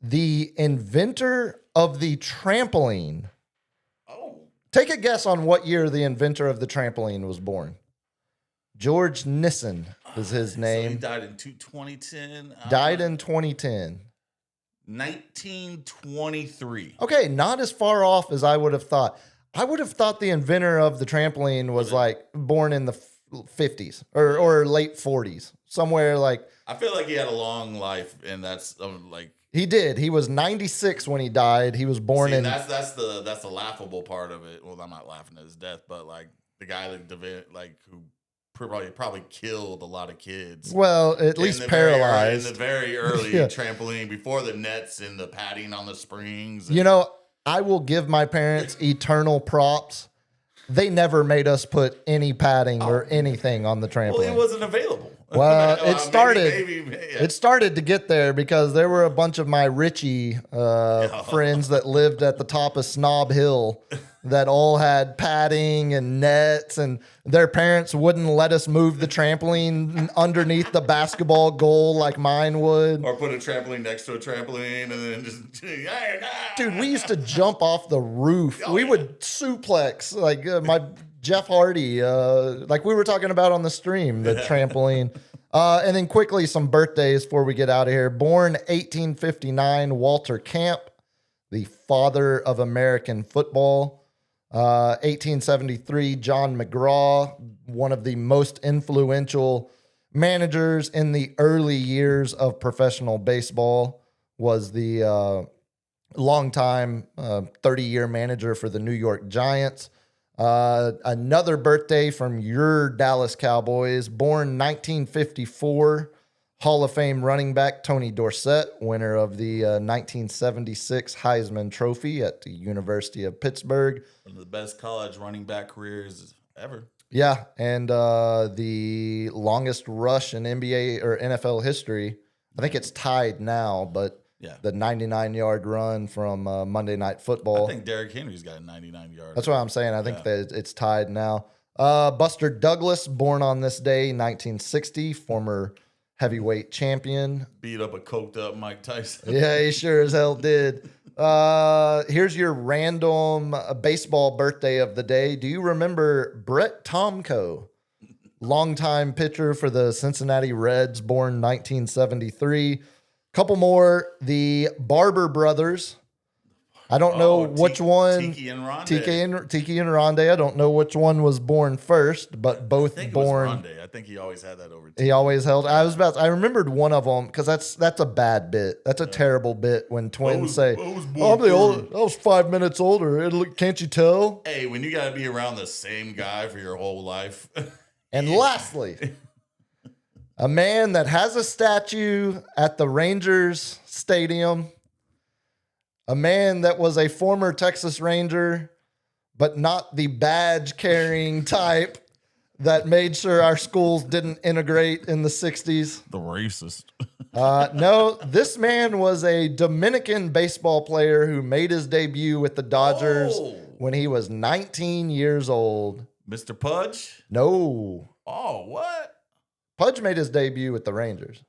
S2: the inventor of the trampoline?
S4: Oh,
S2: Take a guess on what year the inventor of the trampoline was born. George Nissen is his
S4: so he
S2: name.
S4: died in 2010.
S2: Died in 2010.
S4: 1923.
S2: Okay, not as far off as I would have thought. I would have thought the inventor of the trampoline was like born in the 50s or late 40s, somewhere like.
S4: I feel like he had a long life, and that's like.
S2: He did. He was 96 when he died. He was born in.
S4: That's the laughable part of it. Well, I'm not laughing at his death, but like the guy who probably killed a lot of kids.
S2: Well, at least paralyzed.
S4: In the very early trampoline, before the nets and the padding on the springs.
S2: You know, I will give my parents eternal props. They never made us put any padding or anything on the trampoline.
S4: Well, it wasn't available.
S2: Well, it started.
S4: Maybe.
S2: It started to get there because there were a bunch of my Richie friends that lived at the top of Snob Hill that all had padding and nets, and their parents wouldn't let us move the trampoline underneath the basketball goal like mine would.
S4: Or put a trampoline next to a trampoline and then just.
S2: Dude, we used to jump off the roof. We would suplex like my Jeff Hardy, like we were talking about on the stream, the trampoline. And then quickly, some birthdays before we get out of here. Born 1859, Walter Camp, the father of American football. 1873, John McGraw, one of the most influential managers in the early years of professional baseball, was the longtime 30-year manager for the New York Giants. Another birthday from your Dallas Cowboys, born 1954, Hall of Fame running back Tony Dorsett, winner of the 1976 Heisman Trophy at the University of Pittsburgh.
S4: One of the best college running back careers ever.
S2: Yeah, and the longest rush in NBA or NFL history. I think it's tied now, but the 99-yard run from Monday Night Football.
S4: I think Derrick Henry's got a 99-yard.
S2: That's what I'm saying. I think that it's tied now. Buster Douglas, born on this day, 1960, former heavyweight champion.
S4: Beat up a coked up Mike Tyson.
S2: Yeah, he sure as hell did. Here's your random baseball birthday of the day. Do you remember Brett Tomko? Longtime pitcher for the Cincinnati Reds, born 1973. Couple more. The Barber brothers. I don't know which one.
S4: Tiki and Rondé.
S2: Tiki and Rondé. I don't know which one was born first, but both
S4: I think
S2: born.
S4: It was Rondé. I think he always had that over.
S2: He always held. I remembered one of them because that's a bad bit. That's a terrible bit when twins say, "I'm the old. I was 5 minutes older." Can't you tell?
S4: Hey, when you got to be around the same guy for your whole life.
S2: And lastly, a man that has a statue at the Rangers Stadium. A man that was a former Texas Ranger, but not the badge-carrying type that made sure our schools didn't integrate in the 60s.
S4: The racist.
S2: No, this man was a Dominican baseball player who made his debut with the Dodgers when he was 19 years old.
S4: Mr. Pudge?
S2: No.
S4: Oh, what?
S2: Pudge made his debut with the Rangers.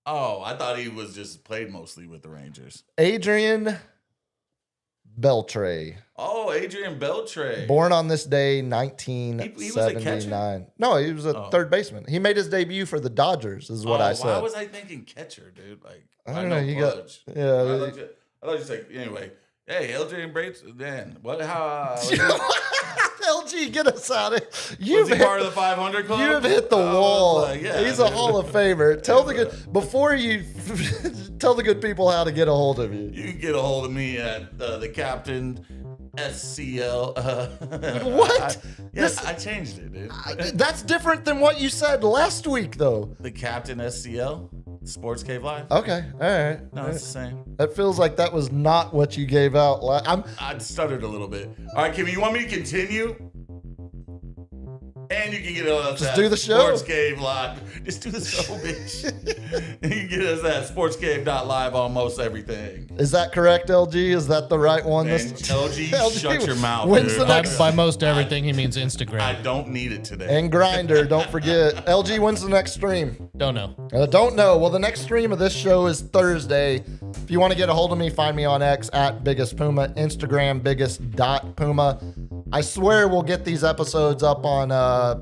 S4: Oh, I thought he was just played mostly with the Rangers.
S2: Adrian Beltre.
S4: Oh, Adrian Beltre.
S2: Born on this day, 1979.
S4: He was a catcher?
S2: No, he was a third baseman. He made his debut for the Dodgers, is what I said.
S4: Why was I thinking catcher, dude? Like,
S2: I don't know. You
S4: Pudge.
S2: got, yeah.
S4: I thought you said, anyway. Hey, Adrian Beltre, man. What? How?
S2: LG, get us out of here.
S4: Was he part of the 500 club?
S2: You have hit the wall.
S4: Yeah,
S2: he's a Hall of Famer. Tell the good before you tell the good people how to get a hold of you.
S4: You can get a hold of me at the Captain SCL.
S2: What?
S4: I changed it, dude.
S2: That's different than what you said last week, though.
S4: The Captain SCL, Sports Cave Live.
S2: Okay, all right.
S4: No, it's the same.
S2: That feels like that was not what you gave out.
S4: I stuttered a little bit. All right, Kim, you want me to continue? And you can get us
S2: Just
S4: at
S2: do the show.
S4: Sports Cave Live. Just do the show, bitch. You can get us at sportscave.live on most everything.
S2: Is that correct, LG? Is that the right one?
S4: And LG, shut your mouth,
S2: When's
S4: dude.
S2: the next?
S5: By most everything, he means Instagram.
S4: I don't need it today.
S2: And Grinder, don't forget. LG, when's the next stream?
S5: Don't know.
S2: Don't know. Well, the next stream of this show is Thursday. If you want to get a hold of me, find me on X at Biggest Puma, Instagram biggest.puma. I swear we'll get these episodes up on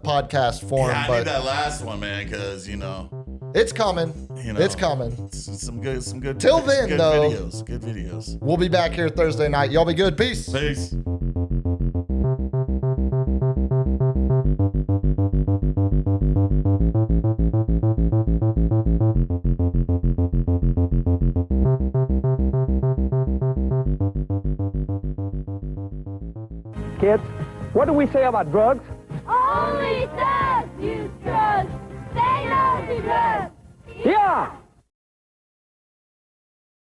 S2: podcast form.
S4: Yeah, I
S2: but
S4: need that last one, man, because, you know,
S2: It's coming.
S4: You know,
S2: It's coming.
S4: Some good.
S2: Till then,
S4: good
S2: though.
S4: videos. Good videos.
S2: We'll be back here Thursday night. Y'all be good. Peace.
S4: Peace.
S6: Kids, what do we say about drugs?
S3: Only